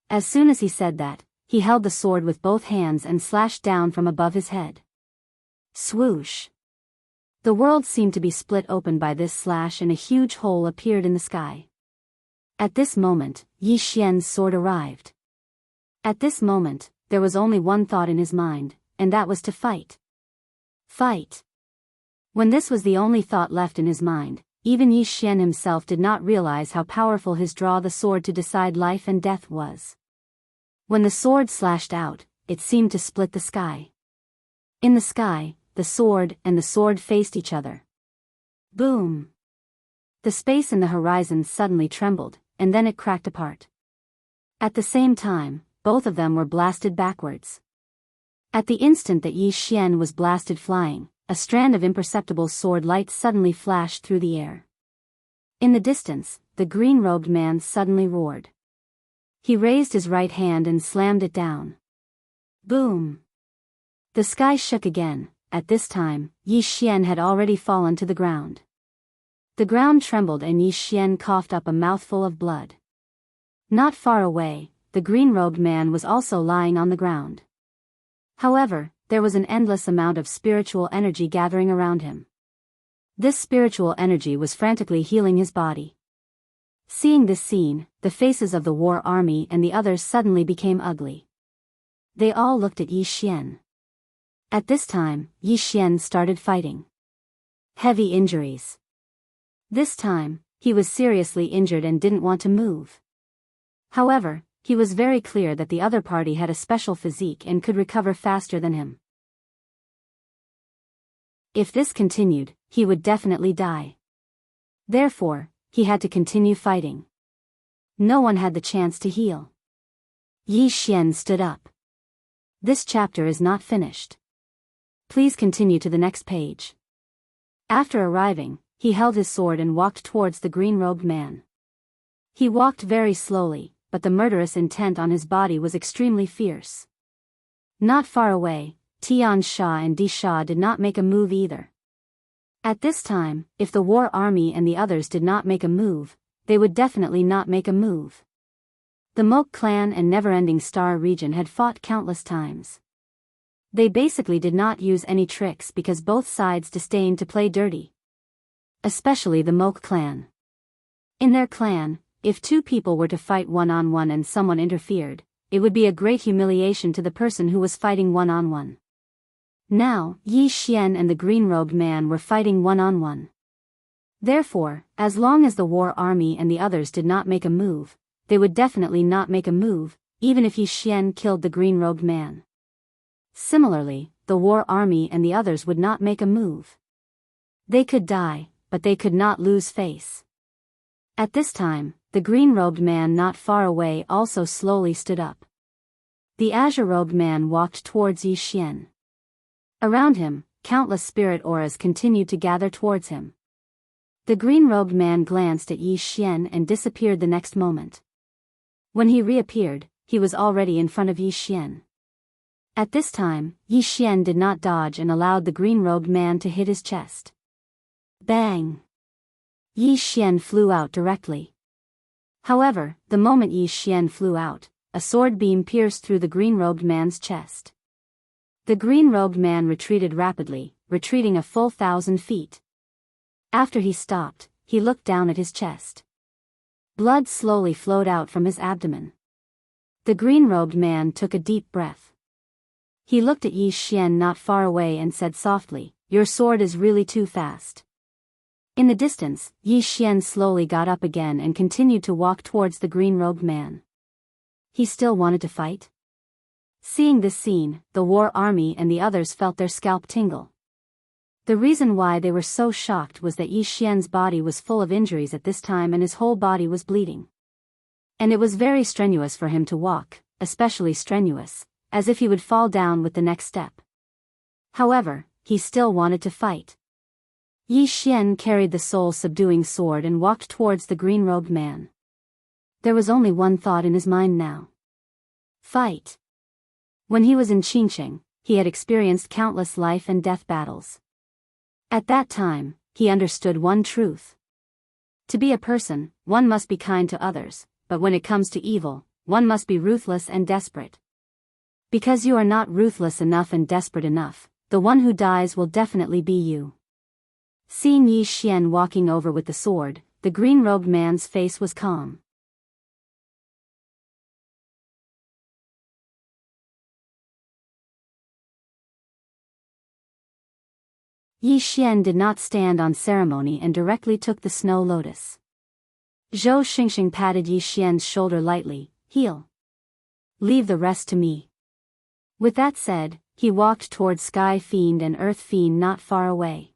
As soon as he said that, he held the sword with both hands and slashed down from above his head. Swoosh! The world seemed to be split open by this slash and a huge hole appeared in the sky. At this moment, Yi Xian's sword arrived. At this moment, there was only one thought in his mind, and that was to fight. Fight! When this was the only thought left in his mind, even Yi Xian himself did not realize how powerful his draw the sword to decide life and death was. When the sword slashed out, it seemed to split the sky. In the sky, the sword and the sword faced each other. Boom! The space in the horizon suddenly trembled, and then it cracked apart. At the same time, both of them were blasted backwards. At the instant that Yi Xian was blasted flying, a strand of imperceptible sword light suddenly flashed through the air. In the distance, the green-robed man suddenly roared. He raised his right hand and slammed it down. Boom! The sky shook again. At this time, Yi Xian had already fallen to the ground. The ground trembled and Yi Xian coughed up a mouthful of blood. Not far away, the green-robed man was also lying on the ground. However, there was an endless amount of spiritual energy gathering around him. This spiritual energy was frantically healing his body. Seeing this scene, the faces of the war army and the others suddenly became ugly. They all looked at Yi Xian. At this time, Yi Xian started fighting. Heavy injuries. This time, he was seriously injured and didn't want to move. However, he was very clear that the other party had a special physique and could recover faster than him. If this continued, he would definitely die. Therefore, he had to continue fighting. No one had the chance to heal. Yi Xian stood up. This chapter is not finished. Please continue to the next page. After arriving, he held his sword and walked towards the green-robed man. He walked very slowly, but the murderous intent on his body was extremely fierce. Not far away, Tian Sha and Di Sha did not make a move either. At this time, if the war army and the others did not make a move, they would definitely not make a move. The Moke clan and Never-Ending Star region had fought countless times. They basically did not use any tricks because both sides disdained to play dirty. Especially the Moke clan. In their clan, if two people were to fight one-on-one and someone interfered, it would be a great humiliation to the person who was fighting one-on-one. Now, Yi Xian and the green-robed man were fighting one-on-one. Therefore, as long as the war army and the others did not make a move, they would definitely not make a move, even if Yi Xian killed the green-robed man. Similarly, the war army and the others would not make a move. They could die, but they could not lose face. At this time, the green-robed man not far away also slowly stood up. The azure-robed man walked towards Yi Xian. Around him, countless spirit auras continued to gather towards him. The green-robed man glanced at Yi Xian and disappeared the next moment. When he reappeared, he was already in front of Yi Xian. At this time, Yi Xian did not dodge and allowed the green-robed man to hit his chest. Bang! Yi Xian flew out directly. However, the moment Yi Xian flew out, a sword beam pierced through the green-robed man's chest. The green-robed man retreated rapidly, retreating a full 1,000 feet. After he stopped, he looked down at his chest. Blood slowly flowed out from his abdomen. The green-robed man took a deep breath. He looked at Yi Xian not far away and said softly, "Your sword is really too fast." In the distance, Yi Xian slowly got up again and continued to walk towards the green-robed man. He still wanted to fight? Seeing this scene, the war army and the others felt their scalp tingle. The reason why they were so shocked was that Yi Xian's body was full of injuries at this time and his whole body was bleeding. And it was very strenuous for him to walk, especially strenuous, as if he would fall down with the next step. However, he still wanted to fight. Yi Xian carried the soul-subduing sword and walked towards the green-robed man. There was only one thought in his mind now. Fight. When he was in Qingsheng, he had experienced countless life and death battles. At that time, he understood one truth. To be a person, one must be kind to others, but when it comes to evil, one must be ruthless and desperate. Because you are not ruthless enough and desperate enough, the one who dies will definitely be you. Seeing Yi Xian walking over with the sword, the green-robed man's face was calm. Yi Xian did not stand on ceremony and directly took the snow lotus. Zhou Xingxing patted Yi Xian's shoulder lightly, "Heal. Leave the rest to me." With that said, he walked towards Sky Fiend and Earth Fiend not far away.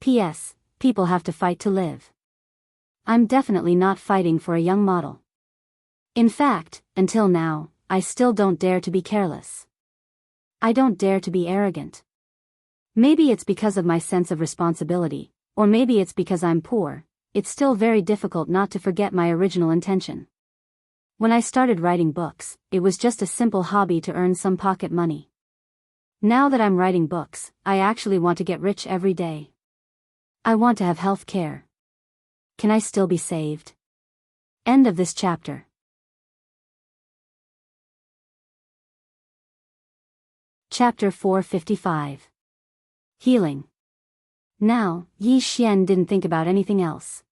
P.S. People have to fight to live. I'm definitely not fighting for a young model. In fact, until now, I still don't dare to be careless. I don't dare to be arrogant. Maybe it's because of my sense of responsibility, or maybe it's because I'm poor. It's still very difficult not to forget my original intention. When I started writing books, it was just a simple hobby to earn some pocket money. Now that I'm writing books, I actually want to get rich every day. I want to have health care. Can I still be saved? End of this chapter. Chapter 455. Healing. Now, Yi Xian didn't think about anything else.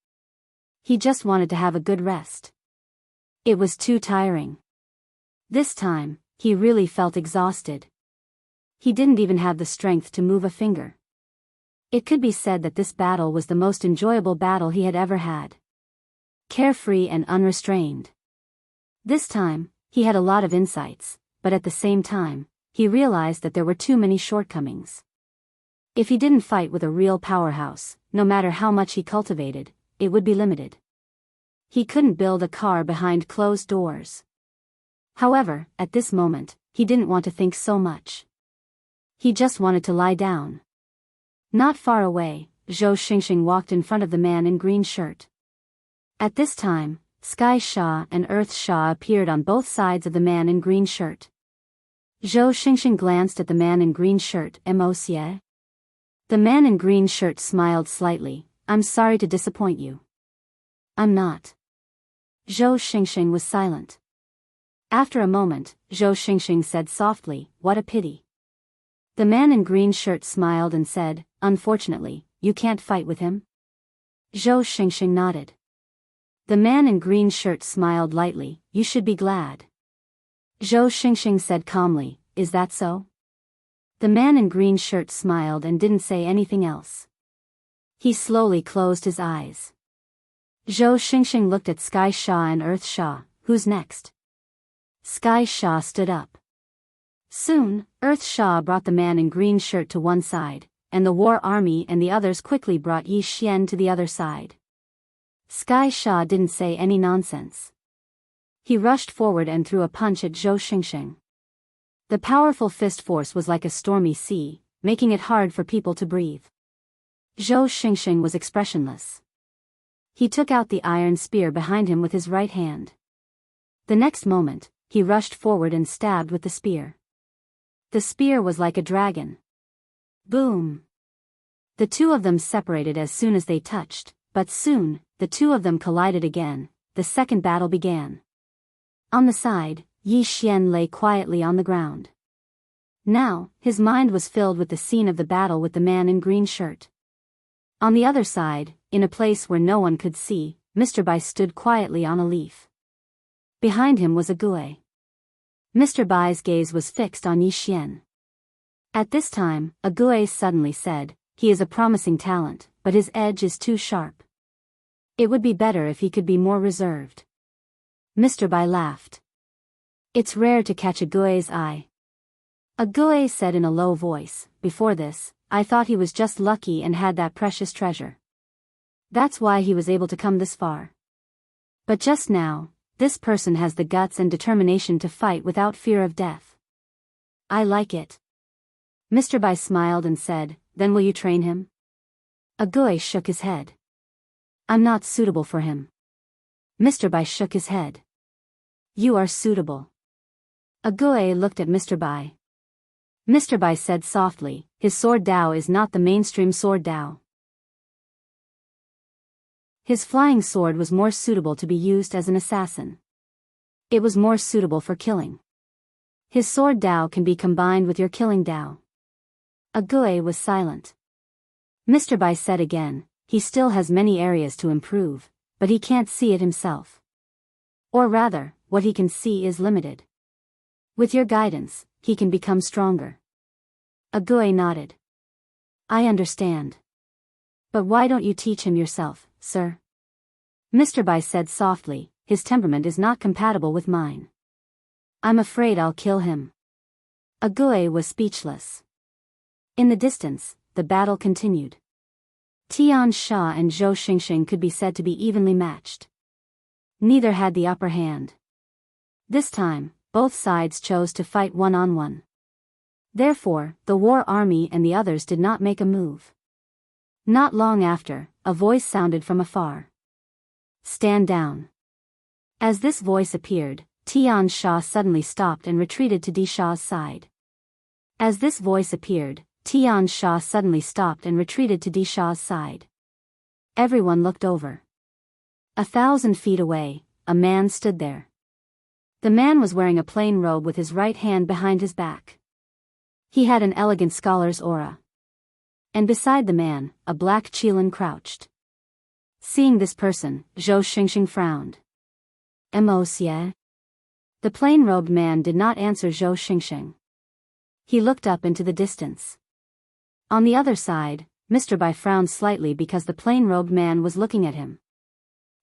He just wanted to have a good rest. It was too tiring. This time, he really felt exhausted. He didn't even have the strength to move a finger. It could be said that this battle was the most enjoyable battle he had ever had. Carefree and unrestrained. This time, he had a lot of insights, but at the same time, he realized that there were too many shortcomings. If he didn't fight with a real powerhouse, no matter how much he cultivated, it would be limited. He couldn't build a car behind closed doors. However, at this moment, he didn't want to think so much. He just wanted to lie down. Not far away, Zhou Xingxing walked in front of the man in green shirt. At this time, Sky Sha and Earth Sha appeared on both sides of the man in green shirt. Zhou Xingxing glanced at the man in green shirt, "Emocie?" The man in green shirt smiled slightly. I'm sorry to disappoint you. I'm not. Zhou Xingxing was silent. After a moment, Zhou Xingxing said softly, what a pity. The man in green shirt smiled and said, unfortunately, you can't fight with him? Zhou Xingxing nodded. The man in green shirt smiled lightly, you should be glad. Zhou Xingxing said calmly, is that so? The man in green shirt smiled and didn't say anything else. He slowly closed his eyes. Zhou Xingxing looked at Sky Sha and Earth Sha, who's next? Sky Sha stood up. Soon, Earth Sha brought the man in green shirt to one side, and the war army and the others quickly brought Yi Xian to the other side. Sky Sha didn't say any nonsense. He rushed forward and threw a punch at Zhou Xingxing. The powerful fist force was like a stormy sea, making it hard for people to breathe. Zhou Xingxing was expressionless. He took out the iron spear behind him with his right hand. The next moment, he rushed forward and stabbed with the spear. The spear was like a dragon. Boom! The two of them separated as soon as they touched, but soon, the two of them collided again. The second battle began. On the side, Yi Xian lay quietly on the ground. Now, his mind was filled with the scene of the battle with the man in green shirt. On the other side, in a place where no one could see, Mr. Bai stood quietly on a leaf. Behind him was a Gui. Mr. Bai's gaze was fixed on Yi Xian. At this time, a Gui suddenly said, he is a promising talent, but his edge is too sharp. It would be better if he could be more reserved. Mr. Bai laughed. It's rare to catch a Gui's eye. A Gui said in a low voice, before this, I thought he was just lucky and had that precious treasure. That's why he was able to come this far. But just now, this person has the guts and determination to fight without fear of death. I like it. Mr. Bai smiled and said, then will you train him? A Gui shook his head. I'm not suitable for him. Mr. Bai shook his head. You are suitable. A Gui looked at Mr. Bai. Mr. Bai said softly, his sword Dao is not the mainstream sword Dao. His flying sword was more suitable to be used as an assassin. It was more suitable for killing. His sword Dao can be combined with your killing Dao. A Gui was silent. Mr. Bai said again, he still has many areas to improve, but he can't see it himself. Or rather, what he can see is limited. With your guidance, he can become stronger. A Gui nodded. I understand. But why don't you teach him yourself, sir? Mr. Bai said softly, his temperament is not compatible with mine. I'm afraid I'll kill him. A Gui was speechless. In the distance, the battle continued. Tian Sha and Zhou Xingxing could be said to be evenly matched. Neither had the upper hand. This time, both sides chose to fight one-on-one. Therefore, the war army and the others did not make a move. Not long after, a voice sounded from afar. Stand down. As this voice appeared, Tian Sha suddenly stopped and retreated to Di Sha's side. As this voice appeared, Tian Sha suddenly stopped and retreated to Di Sha's side. Everyone looked over. 1,000 feet away, a man stood there. The man was wearing a plain robe with his right hand behind his back. He had an elegant scholar's aura. And beside the man, a black Qilin crouched. Seeing this person, Zhou Xingxing frowned. Emosia? The plain-robed man did not answer Zhou Xingxing. He looked up into the distance. On the other side, Mr. Bai frowned slightly because the plain-robed man was looking at him.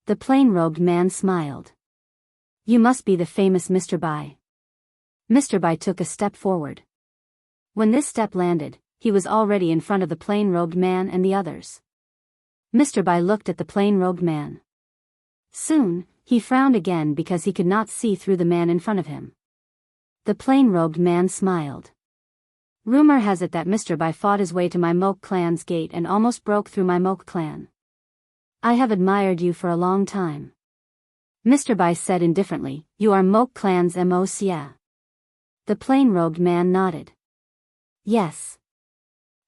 The plain-robed man smiled. You must be the famous Mr. Bai. Mr. Bai took a step forward. When this step landed, he was already in front of the plain-robed man and the others. Mr. Bai looked at the plain-robed man. Soon, he frowned again because he could not see through the man in front of him. The plain-robed man smiled. Rumor has it that Mr. Bai fought his way to my Moke clan's gate and almost broke through my Moke clan. I have admired you for a long time. Mr. Bai said indifferently, you are Moke clan's Mo Xia. The plain-robed man nodded. Yes.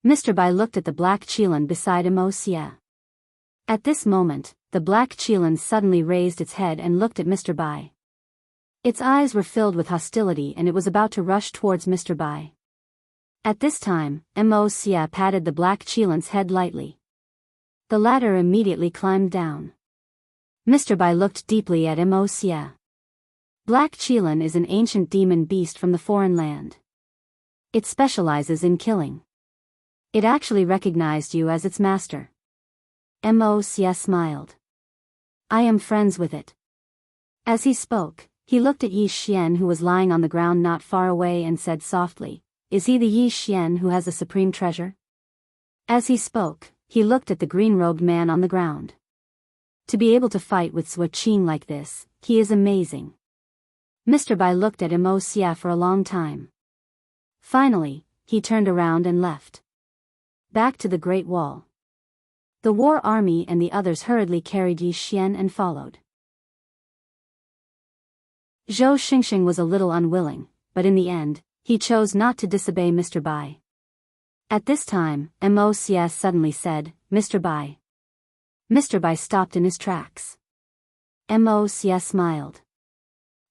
Mr. Bai looked at the black Qilin beside Wuxia. At this moment, the black Qilin suddenly raised its head and looked at Mr. Bai. Its eyes were filled with hostility and it was about to rush towards Mr. Bai. At this time, Wuxia patted the black Qilin's head lightly. The latter immediately climbed down. Mr. Bai looked deeply at Wuxia. Black Qilin is an ancient demon beast from the foreign land. It specializes in killing. It actually recognized you as its master. Wuxia smiled. I am friends with it. As he spoke, he looked at Yi Xian who was lying on the ground not far away and said softly, Is he the Yi Xian who has the supreme treasure? As he spoke, he looked at the green-robed man on the ground. To be able to fight with Sua Qing like this, he is amazing. Mr. Bai looked at Wuxia for a long time. Finally, he turned around and left. Back to the Great Wall. The war army and the others hurriedly carried Yi Xian and followed. Zhou Xingxing was a little unwilling, but in the end, he chose not to disobey Mr. Bai. At this time, Wuxia suddenly said, Mr. Bai. Mr. Bai stopped in his tracks. Wuxia smiled.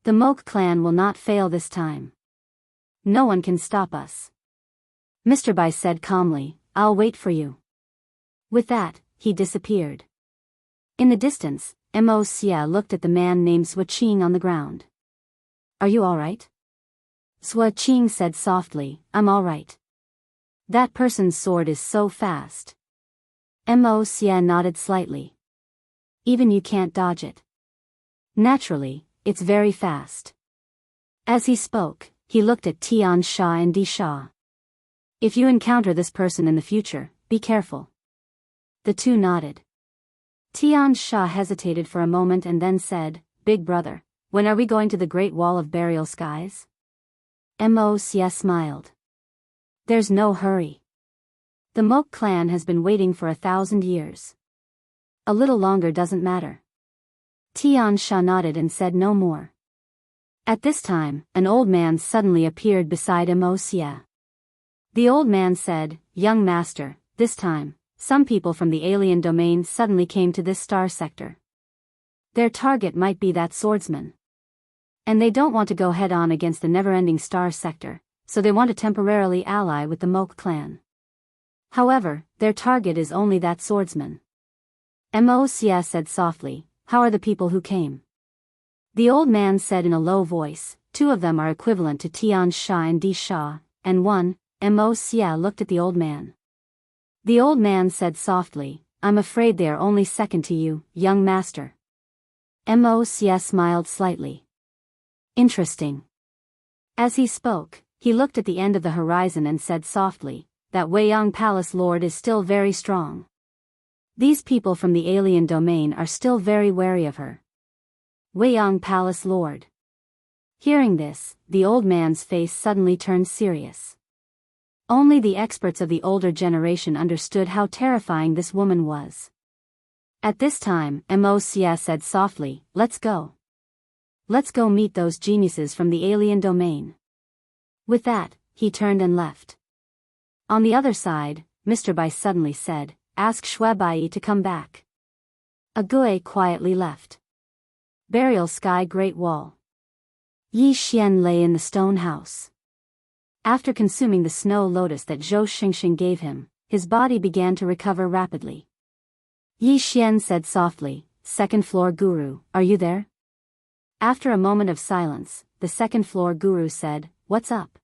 The Moke clan will not fail this time. No one can stop us. Mr. Bai said calmly, I'll wait for you. With that, he disappeared. In the distance, Wuxia looked at the man named Sua Qing on the ground. Are you all right? Sua Qing said softly, I'm all right. That person's sword is so fast. Wuxia nodded slightly. Even you can't dodge it. Naturally, it's very fast. As he spoke, he looked at Tian Sha and Di Sha. If you encounter this person in the future, be careful. The two nodded. Tian Sha hesitated for a moment and then said, Big brother, when are we going to the Great Wall of Burial Skies? Wuxia smiled. There's no hurry. The Moke clan has been waiting for 1,000 years. A little longer doesn't matter. Tian Sha nodded and said no more. At this time, an old man suddenly appeared beside Wuxia. The old man said, Young master, this time, some people from the alien domain suddenly came to this star sector. Their target might be that swordsman. And they don't want to go head-on against the never-ending star sector, so they want to temporarily ally with the Moke clan. However, their target is only that swordsman. Wuxia said softly, How are the people who came? The old man said in a low voice, 2 of them are equivalent to Tian Sha and Di Sha, and 1, Wuxia looked at the old man. The old man said softly, I'm afraid they are only second to you, young master. Wuxia smiled slightly. Interesting. As he spoke, he looked at the end of the horizon and said softly, That Weiyang Palace Lord is still very strong. These people from the alien domain are still very wary of her. Weiyang Palace Lord. Hearing this, the old man's face suddenly turned serious. Only the experts of the older generation understood how terrifying this woman was. At this time, Wuxia said softly, Let's go. Let's go meet those geniuses from the alien domain. With that, he turned and left. On the other side, Mr. Bai suddenly said, Ask Shui Bai to come back. Agui quietly left. Burial Sky Great Wall. Yi Xian lay in the stone house. After consuming the snow lotus that Zhou Xingxing gave him, his body began to recover rapidly. Yi Xian said softly, Second floor guru, are you there? After a moment of silence, the second floor guru said, What's up?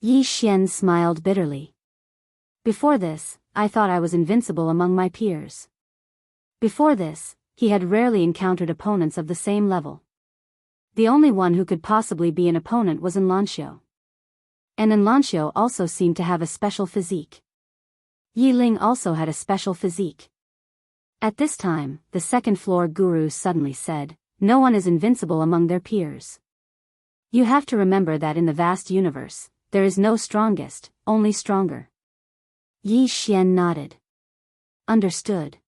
Yi Xian smiled bitterly. Before this, I thought I was invincible among my peers. Before this, he had rarely encountered opponents of the same level. The only one who could possibly be an opponent was Enlancio. And Enlancio also seemed to have a special physique. Yi Ling also had a special physique. At this time, the second floor guru suddenly said, No one is invincible among their peers. You have to remember that in the vast universe, there is no strongest, only stronger. Yi Xian nodded. Understood.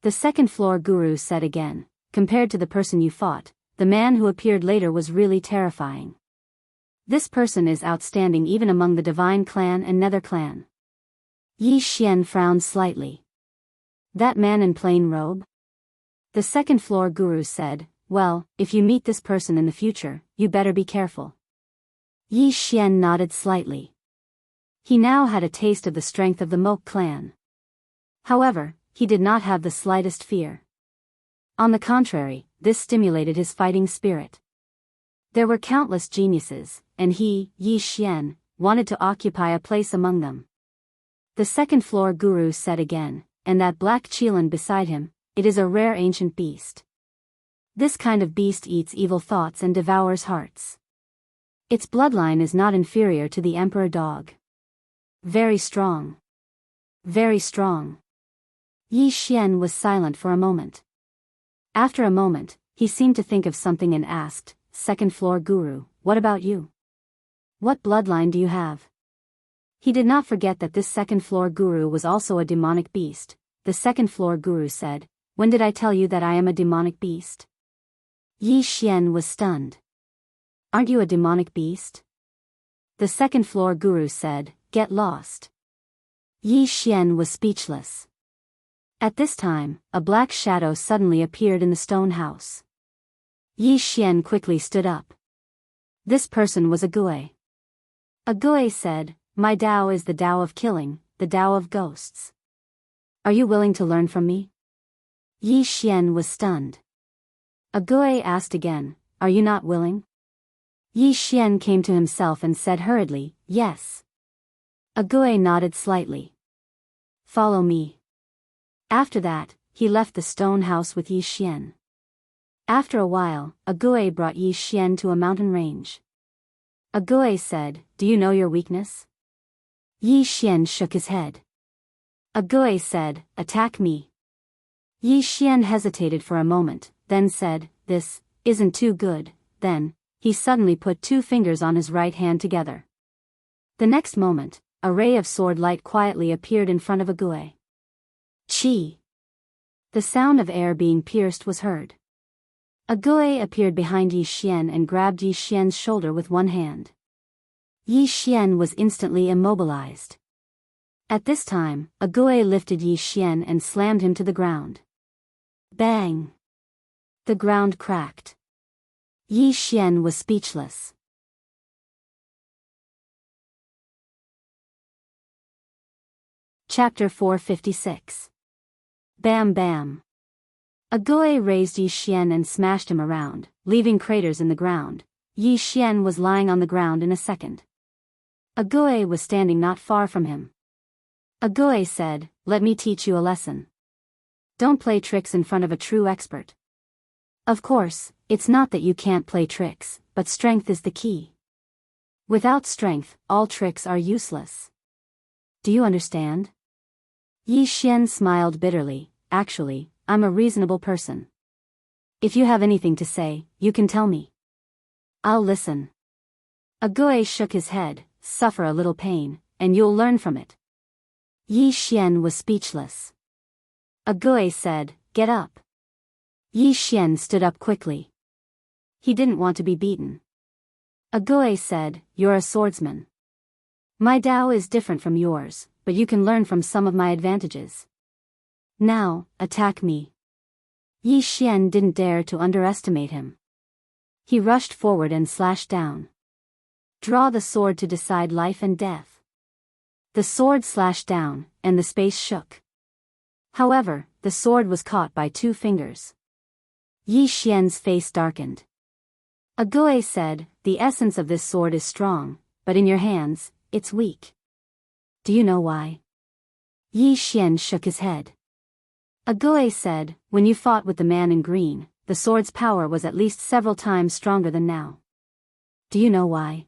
The second floor guru said again, Compared to the person you fought, the man who appeared later was really terrifying. This person is outstanding even among the Divine Clan and Nether Clan. Yi Xian frowned slightly. That man in plain robe? The second floor guru said, well, if you meet this person in the future, you better be careful. Yi Xian nodded slightly. He now had a taste of the strength of the Moke clan. However, he did not have the slightest fear. On the contrary, this stimulated his fighting spirit. There were countless geniuses, and he, Yi Xian, wanted to occupy a place among them. The second floor guru said again, and that black Qilin beside him, it is a rare ancient beast. This kind of beast eats evil thoughts and devours hearts. Its bloodline is not inferior to the emperor dog. Very strong. Very strong. Yi Xian was silent for a moment. After a moment, he seemed to think of something and asked, second floor guru, what about you? What bloodline do you have? He did not forget that this second floor guru was also a demonic beast. The second floor guru said, when did I tell you that I am a demonic beast? Yi Xian was stunned. Aren't you a demonic beast? The second floor guru said, get lost. Yi Xian was speechless. At this time, a black shadow suddenly appeared in the stone house. Yi Xian quickly stood up. This person was a Gui. A Gui said, my Tao is the Tao of killing, the Tao of ghosts. Are you willing to learn from me? Yi Xian was stunned. A Gui asked again, are you not willing? Yi Xian came to himself and said hurriedly, yes. A Gui nodded slightly. Follow me. After that, he left the stone house with Yi Xian. After a while, a Gui brought Yi Xian to a mountain range. A Gui said, do you know your weakness? Yi Xian shook his head. A Gui said, attack me. Yi Xian hesitated for a moment, then said, this isn't too good. Then, he suddenly put two fingers on his right hand together. The next moment, a ray of sword light quietly appeared in front of a Gui. Chi. The sound of air being pierced was heard. A Gui appeared behind Yi Xian and grabbed Yi Xian's shoulder with one hand. Yi Xian was instantly immobilized. At this time, a Gui lifted Yi Xian and slammed him to the ground. Bang! The ground cracked. Yi Xian was speechless. Chapter 456. Bam Bam. A Gui raised Yi Xian and smashed him around, leaving craters in the ground. Yi Xian was lying on the ground in a second. A Gui was standing not far from him. A Gui said, let me teach you a lesson. Don't play tricks in front of a true expert. Of course, it's not that you can't play tricks, but strength is the key. Without strength, all tricks are useless. Do you understand? Yi Xian smiled bitterly, actually, I'm a reasonable person. If you have anything to say, you can tell me. I'll listen. A Gui shook his head, suffer a little pain, and you'll learn from it. Yi Xian was speechless. A Gui said, get up. Yi Xian stood up quickly. He didn't want to be beaten. A Gui said, you're a swordsman. My Tao is different from yours, but you can learn from some of my advantages. Now, attack me. Yi Xian didn't dare to underestimate him. He rushed forward and slashed down. Draw the sword to decide life and death. The sword slashed down, and the space shook. However, the sword was caught by two fingers. Yi Xian's face darkened. A Gui said, the essence of this sword is strong, but in your hands, it's weak. Do you know why? Yi Xian shook his head. A Gui said, when you fought with the man in green, the sword's power was at least several times stronger than now. Do you know why?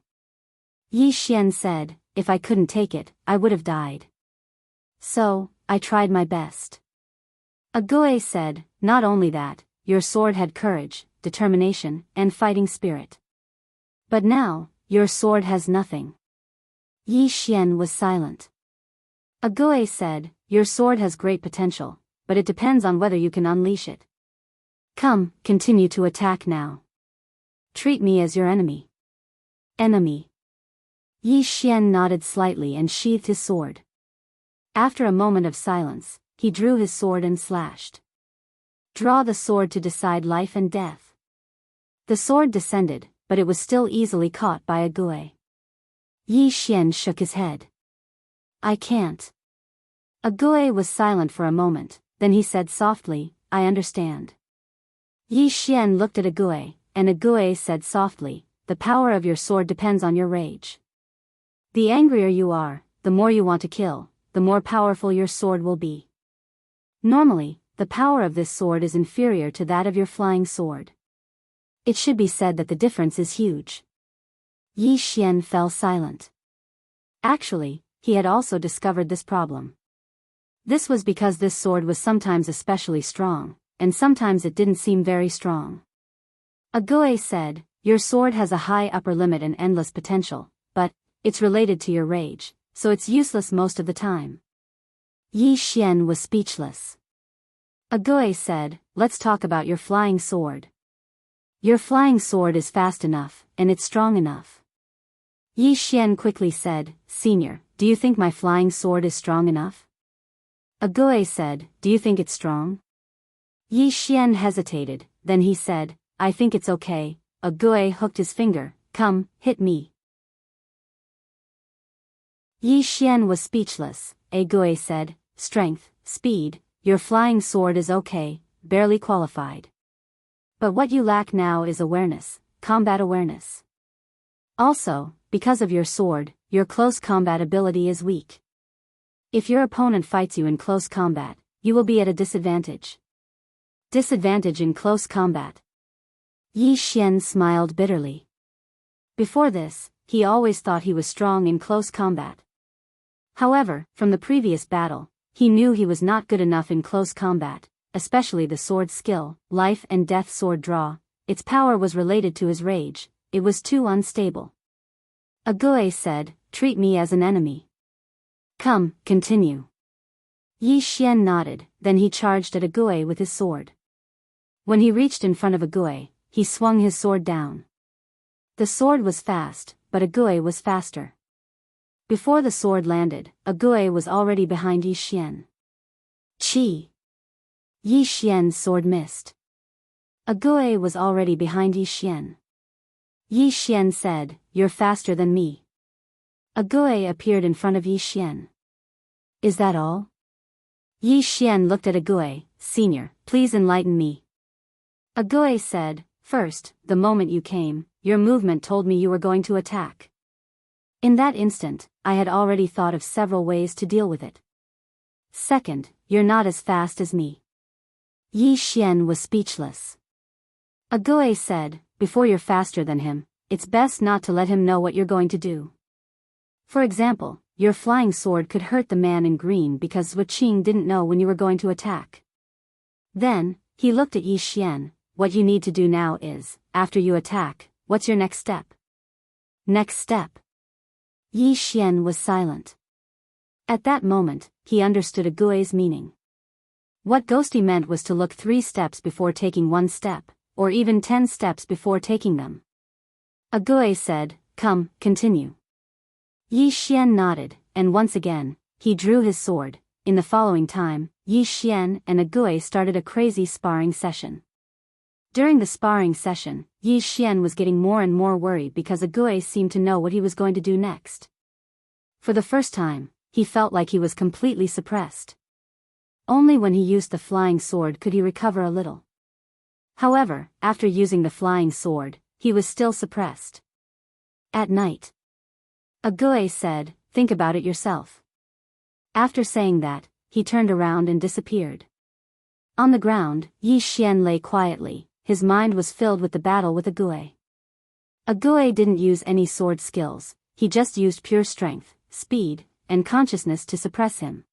Yi Xian said, if I couldn't take it, I would have died. So, I tried my best. A Gui said, not only that, your sword had courage, determination, and fighting spirit. But now, your sword has nothing. Yi Xian was silent. A Gui said, your sword has great potential, but it depends on whether you can unleash it. Come, continue to attack now. Treat me as your enemy. Enemy. Yi Xian nodded slightly and sheathed his sword. After a moment of silence, he drew his sword and slashed. Draw the sword to decide life and death. The sword descended, but it was still easily caught by a Gui. Yi Xian shook his head. I can't. A Gui was silent for a moment, then he said softly, I understand. Yi Xian looked at a Gui, and a Gui said softly, the power of your sword depends on your rage. The angrier you are, the more you want to kill, the more powerful your sword will be. Normally, the power of this sword is inferior to that of your flying sword. It should be said that the difference is huge. Yi Xian fell silent. Actually, he had also discovered this problem. This was because this sword was sometimes especially strong, and sometimes it didn't seem very strong. A Gui said, your sword has a high upper limit and endless potential, but it's related to your rage, so it's useless most of the time. Yi Xian was speechless. A Gui said, let's talk about your flying sword. Your flying sword is fast enough, and it's strong enough. Yi Xian quickly said, Senior, do you think my flying sword is strong enough? A Gui said, do you think it's strong? Yi Xian hesitated, then he said, I think it's okay. A Gui hooked his finger, come, hit me. Yi Xian was speechless. A Gui said, strength, speed, your flying sword is okay, barely qualified. But what you lack now is awareness, combat awareness. Also, because of your sword, your close combat ability is weak. If your opponent fights you in close combat, you will be at a disadvantage. Disadvantage in close combat. Yi Xian smiled bitterly. Before this, he always thought he was strong in close combat. However, from the previous battle, he knew he was not good enough in close combat, especially the sword skill, life and death sword draw. Its power was related to his rage, it was too unstable. A Gui said, treat me as an enemy. Come, continue. Yi Xian nodded, then he charged at a Gui with his sword. When he reached in front of a Gui, he swung his sword down. The sword was fast, but a Gui was faster. Before the sword landed, a Gui was already behind Yi Xian. Chi! Yi Xian's sword missed. A Gui was already behind Yi Xian. Yi Xian said, you're faster than me. A Gui appeared in front of Yi Xian. Is that all? Yi Xian looked at a Gui, Senior, please enlighten me. A Gui said, first, the moment you came, your movement told me you were going to attack. In that instant, I had already thought of several ways to deal with it. Second, you're not as fast as me. Yi Xian was speechless. A Gui said, before you're faster than him, it's best not to let him know what you're going to do. For example, your flying sword could hurt the man in green because Wuqing didn't know when you were going to attack. Then, he looked at Yi Xian, what you need to do now is, after you attack, what's your next step? Next step. Yi Xian was silent. At that moment, he understood a Gui's meaning. What Ghosty meant was to look 3 steps before taking 1 step, or even 10 steps before taking them. A Gui said, come, continue. Yi Xian nodded, and once again, he drew his sword. In the following time, Yi Xian and a Gui started a crazy sparring session. During the sparring session, Yi Xian was getting more and more worried because a Gui seemed to know what he was going to do next. For the first time, he felt like he was completely suppressed. Only when he used the flying sword could he recover a little. However, after using the flying sword, he was still suppressed. At night, a Gui said, think about it yourself. After saying that, he turned around and disappeared. On the ground, Yi Xian lay quietly. His mind was filled with the battle with a Gui. A Gui didn't use any sword skills, he just used pure strength, speed, and consciousness to suppress him.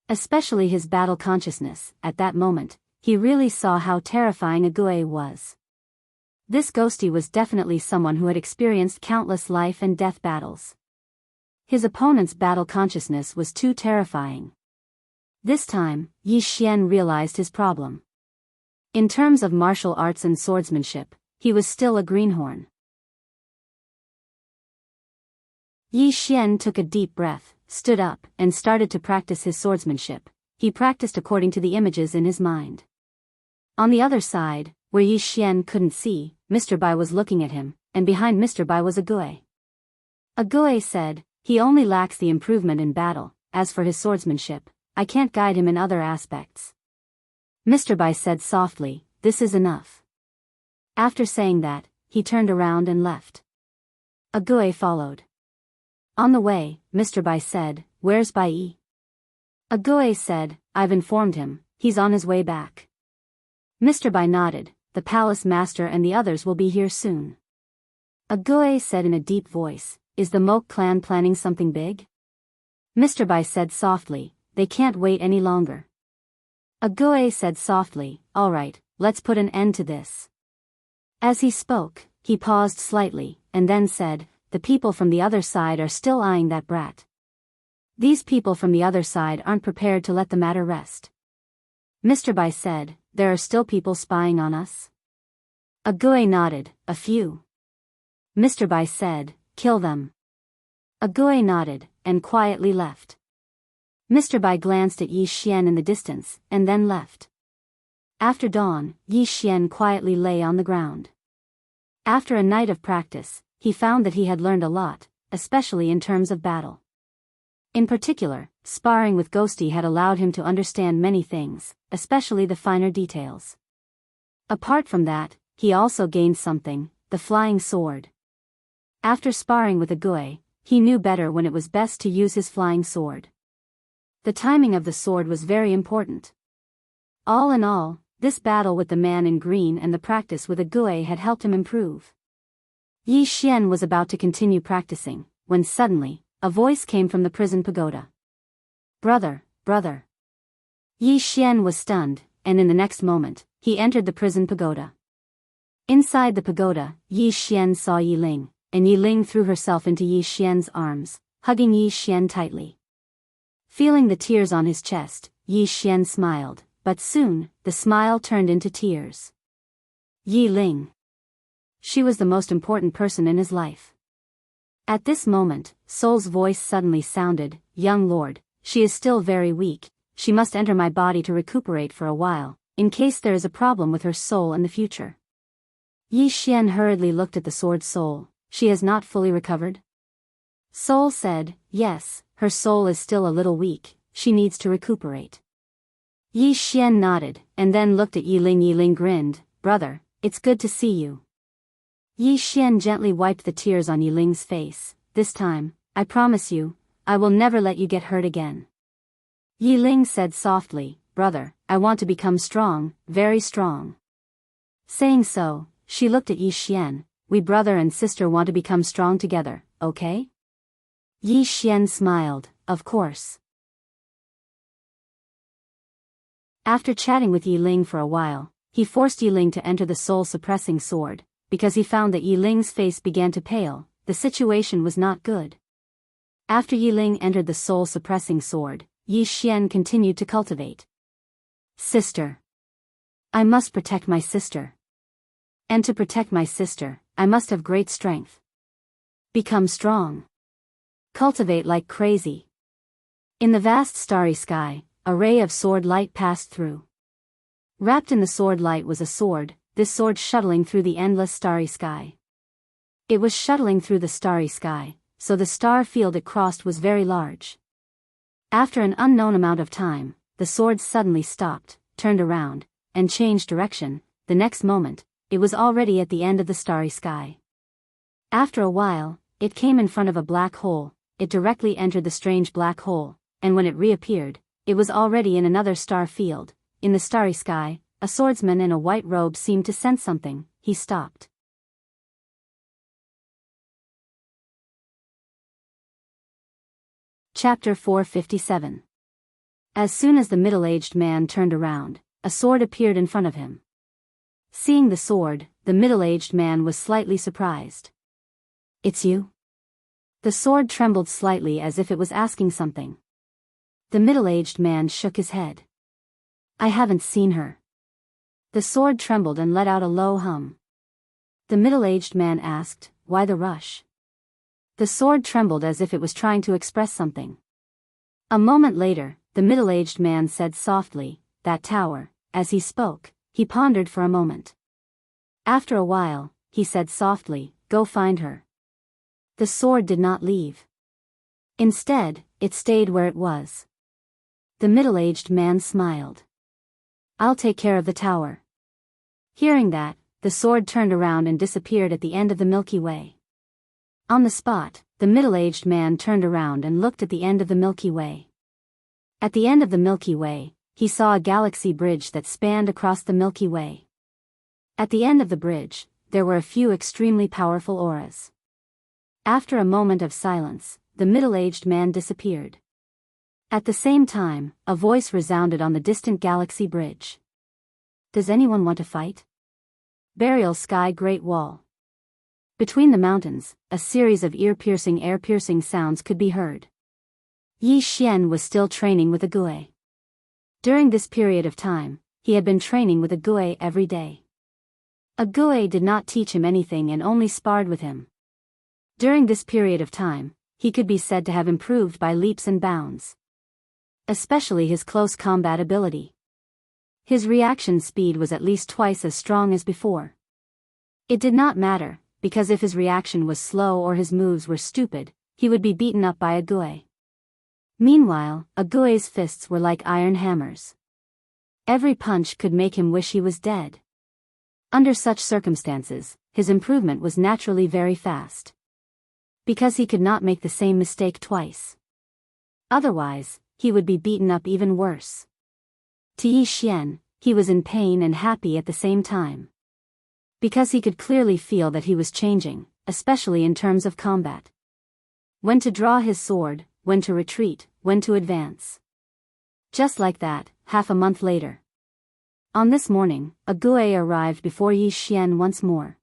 Especially his battle consciousness. At that moment, he really saw how terrifying a Gui was. This Ghosty was definitely someone who had experienced countless life and death battles. His opponent's battle consciousness was too terrifying. This time, Yi Xian realized his problem. In terms of martial arts and swordsmanship, he was still a greenhorn. Yi Xian took a deep breath, stood up, and started to practice his swordsmanship. He practiced according to the images in his mind. On the other side, where Yi Xian couldn't see, Mr. Bai was looking at him, and behind Mr. Bai was a Gui. A Gui said, "He only lacks the improvement in battle. As for his swordsmanship, I can't guide him in other aspects." Mr. Bai said softly, "This is enough." After saying that, he turned around and left. A Gui followed. On the way, Mr. Bai said, "Where's Bai Yi?" A Gui said, "I've informed him, he's on his way back." Mr. Bai nodded, "The palace master and the others will be here soon." A Gui said in a deep voice, "Is the Mok clan planning something big?" Mr. Bai said softly, "They can't wait any longer." A Gui said softly, "All right, let's put an end to this." As he spoke, he paused slightly, and then said, "The people from the other side are still eyeing that brat. These people from the other side aren't prepared to let the matter rest." Mr. Bai said, "There are still people spying on us?" A Gui nodded, "A few." Mr. Bai said, "Kill them." A Gui nodded, and quietly left. Mr. Bai glanced at Yi Xian in the distance, and then left. After dawn, Yi Xian quietly lay on the ground. After a night of practice, he found that he had learned a lot, especially in terms of battle. In particular, sparring with Ghosty had allowed him to understand many things, especially the finer details. Apart from that, he also gained something, the flying sword. After sparring with a Gui, he knew better when it was best to use his flying sword. The timing of the sword was very important. All in all, this battle with the man in green and the practice with a Gui had helped him improve. Yi Xian was about to continue practicing, when suddenly, a voice came from the prison pagoda. "Brother, brother." Yi Xian was stunned, and in the next moment, he entered the prison pagoda. Inside the pagoda, Yi Xian saw Yi Ling, and Yi Ling threw herself into Yi Xian's arms, hugging Yi Xian tightly. Feeling the tears on his chest, Yi Xian smiled, but soon, the smile turned into tears. Yi Ling. She was the most important person in his life. At this moment, Soul's voice suddenly sounded, "Young lord, she is still very weak, she must enter my body to recuperate for a while, in case there is a problem with her soul in the future." Yi Xian hurriedly looked at the sword Soul. "She has not fully recovered?" Soul said, "Yes, her soul is still a little weak, she needs to recuperate." Yi Xian nodded, and then looked at Yi Ling. Yi Ling grinned, "Brother, it's good to see you." Yi Xian gently wiped the tears on Yi Ling's face. "This time, I promise you, I will never let you get hurt again." Yi Ling said softly, "Brother, I want to become strong, very strong." Saying so, she looked at Yi Xian. "We brother and sister want to become strong together, okay?" Yi Xian smiled, "Of course." After chatting with Yi Ling for a while, he forced Yi Ling to enter the soul-suppressing sword. Because he found that Yi Ling's face began to pale, the situation was not good. After Yi Ling entered the soul-suppressing sword, Yi Xian continued to cultivate. "Sister. I must protect my sister. And to protect my sister, I must have great strength. Become strong. Cultivate like crazy." In the vast starry sky, a ray of sword light passed through. Wrapped in the sword light was a sword, this sword shuttling through the endless starry sky. It was shuttling through the starry sky, so the star field it crossed was very large. After an unknown amount of time, the sword suddenly stopped, turned around, and changed direction. The next moment, it was already at the end of the starry sky. After a while, it came in front of a black hole. It directly entered the strange black hole, and when it reappeared, it was already in another star field. In the starry sky, a swordsman in a white robe seemed to sense something. He stopped. Chapter 457. As soon as the middle-aged man turned around, a sword appeared in front of him. Seeing the sword, the middle-aged man was slightly surprised. "It's you?" The sword trembled slightly as if it was asking something. The middle-aged man shook his head. "I haven't seen her." The sword trembled and let out a low hum. The middle-aged man asked, "Why the rush?" The sword trembled as if it was trying to express something. A moment later, the middle-aged man said softly, "That tower." As he spoke, he pondered for a moment. After a while, he said softly, "Go find her." The sword did not leave. Instead, it stayed where it was. The middle-aged man smiled. "I'll take care of the tower." Hearing that, the sword turned around and disappeared at the end of the Milky Way. On the spot, the middle-aged man turned around and looked at the end of the Milky Way. At the end of the Milky Way, he saw a galaxy bridge that spanned across the Milky Way. At the end of the bridge, there were a few extremely powerful auras. After a moment of silence, the middle-aged man disappeared. At the same time, a voice resounded on the distant galaxy bridge. "Does anyone want to fight?" Burial Sky Great Wall. Between the mountains, a series of air-piercing sounds could be heard. Yi Xian was still training with a Gui. During this period of time, he had been training with a Gui every day. A Gui did not teach him anything and only sparred with him. During this period of time, he could be said to have improved by leaps and bounds. Especially his close combat ability. His reaction speed was at least twice as strong as before. It did not matter, because if his reaction was slow or his moves were stupid, he would be beaten up by a Gui. Meanwhile, a Gui's fists were like iron hammers. Every punch could make him wish he was dead. Under such circumstances, his improvement was naturally very fast. Because he could not make the same mistake twice. Otherwise, he would be beaten up even worse. To Yi Xian, he was in pain and happy at the same time. Because he could clearly feel that he was changing, especially in terms of combat. When to draw his sword, when to retreat, when to advance. Just like that, half a month later. On this morning, a Gui arrived before Yi Xian once more.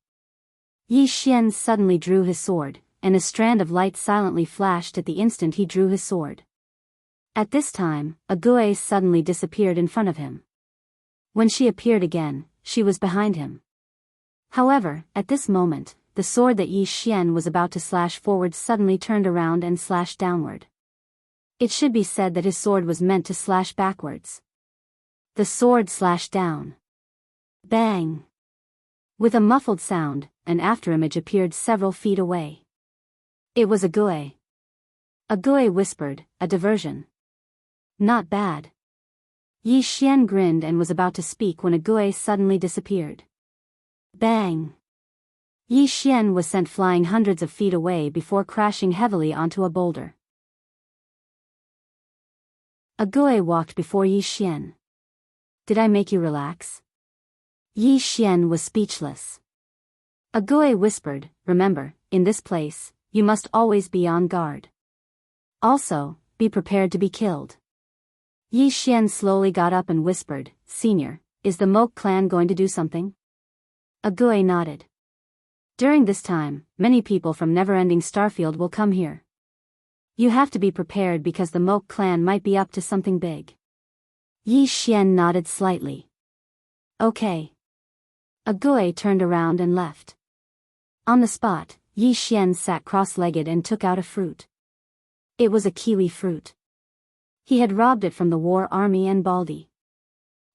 Yi Xian suddenly drew his sword, and a strand of light silently flashed at the instant he drew his sword. At this time, a Gui suddenly disappeared in front of him. When she appeared again, she was behind him. However, at this moment, the sword that Yi Xian was about to slash forward suddenly turned around and slashed downward. It should be said that his sword was meant to slash backwards. The sword slashed down. Bang! With a muffled sound, an afterimage appeared several feet away. It was a Gui. A Gui whispered, "A diversion. Not bad." Yi Xian grinned and was about to speak when a Gui suddenly disappeared. Bang! Yi Xian was sent flying hundreds of feet away before crashing heavily onto a boulder. A Gui walked before Yi Xian. "Did I make you relax?" Yi Xian was speechless. A Gui whispered, "Remember, in this place, you must always be on guard. Also, be prepared to be killed." Yi Xian slowly got up and whispered, "Senior, is the Moke clan going to do something?" A Gui nodded. "During this time, many people from Neverending Starfield will come here. You have to be prepared because the Moke clan might be up to something big." Yi Xian nodded slightly. "Okay." A Gui turned around and left. On the spot, Yi Xian sat cross-legged and took out a fruit. It was a kiwi fruit. He had robbed it from the war army and Baldi.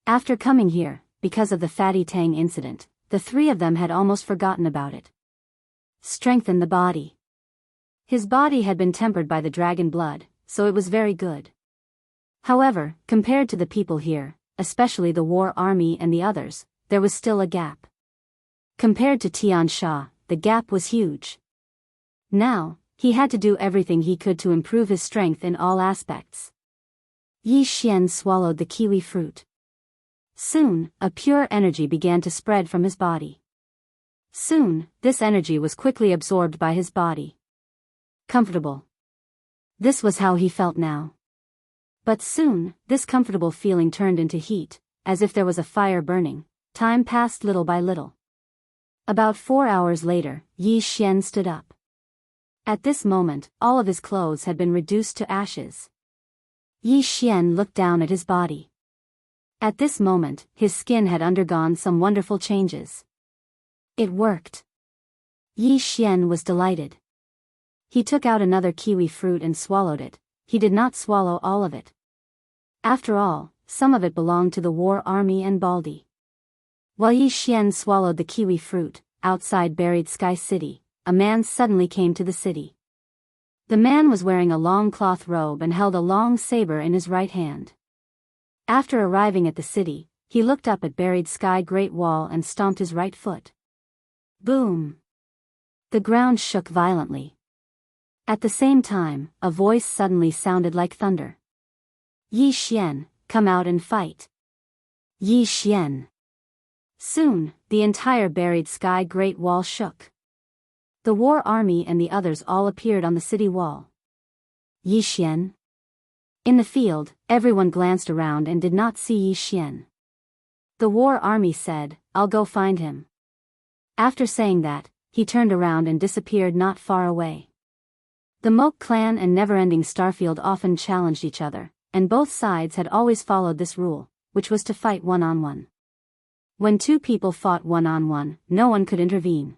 After coming here, because of the Fatty Tang incident, the three of them had almost forgotten about it. Strengthen the body. His body had been tempered by the dragon blood, so it was very good. However, compared to the people here, especially the war army and the others, there was still a gap. Compared to Tian Sha, the gap was huge. Now, he had to do everything he could to improve his strength in all aspects. Yi Xian swallowed the kiwi fruit. Soon, a pure energy began to spread from his body. Soon, this energy was quickly absorbed by his body. Comfortable. This was how he felt now. But soon, this comfortable feeling turned into heat, as if there was a fire burning. Time passed little by little. About 4 hours later, Yi Xian stood up. At this moment, all of his clothes had been reduced to ashes. Yi Xian looked down at his body. At this moment, his skin had undergone some wonderful changes. It worked. Yi Xian was delighted. He took out another kiwi fruit and swallowed it. He did not swallow all of it. After all, some of it belonged to the war army and Baldi. While Yi Xian swallowed the kiwi fruit, outside Buried Sky City, a man suddenly came to the city. The man was wearing a long cloth robe and held a long saber in his right hand. After arriving at the city, he looked up at Buried Sky Great Wall and stomped his right foot. Boom! The ground shook violently. At the same time, a voice suddenly sounded like thunder. Yi Xian, come out and fight. Yi Xian. Soon, the entire Buried Sky Great Wall shook. The war army and the others all appeared on the city wall. Yi Xian. In the field, everyone glanced around and did not see Yi Xian. The war army said, I'll go find him. After saying that, he turned around and disappeared not far away. The Moke clan and Neverending Starfield often challenged each other, and both sides had always followed this rule, which was to fight one-on-one. When two people fought one-on-one, no one could intervene.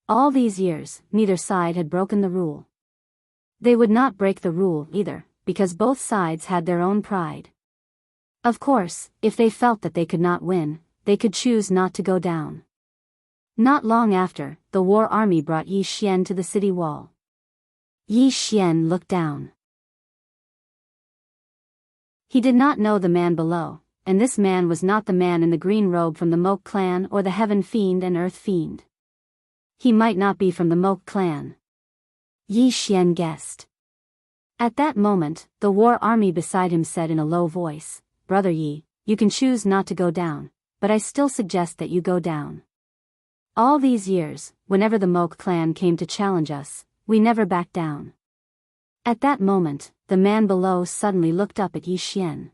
All these years, neither side had broken the rule. They would not break the rule either, because both sides had their own pride. Of course, if they felt that they could not win, they could choose not to go down. Not long after, the war army brought Yi Xian to the city wall. Yi Xian looked down. He did not know the man below, and this man was not the man in the green robe from the Moke clan or the Heaven Fiend and Earth Fiend. He might not be from the Moke clan. Yi Xian guessed. At that moment, the war army beside him said in a low voice, Brother Yi, you can choose not to go down, but I still suggest that you go down. All these years, whenever the Moke clan came to challenge us, we never backed down. At that moment, the man below suddenly looked up at Yi Xian.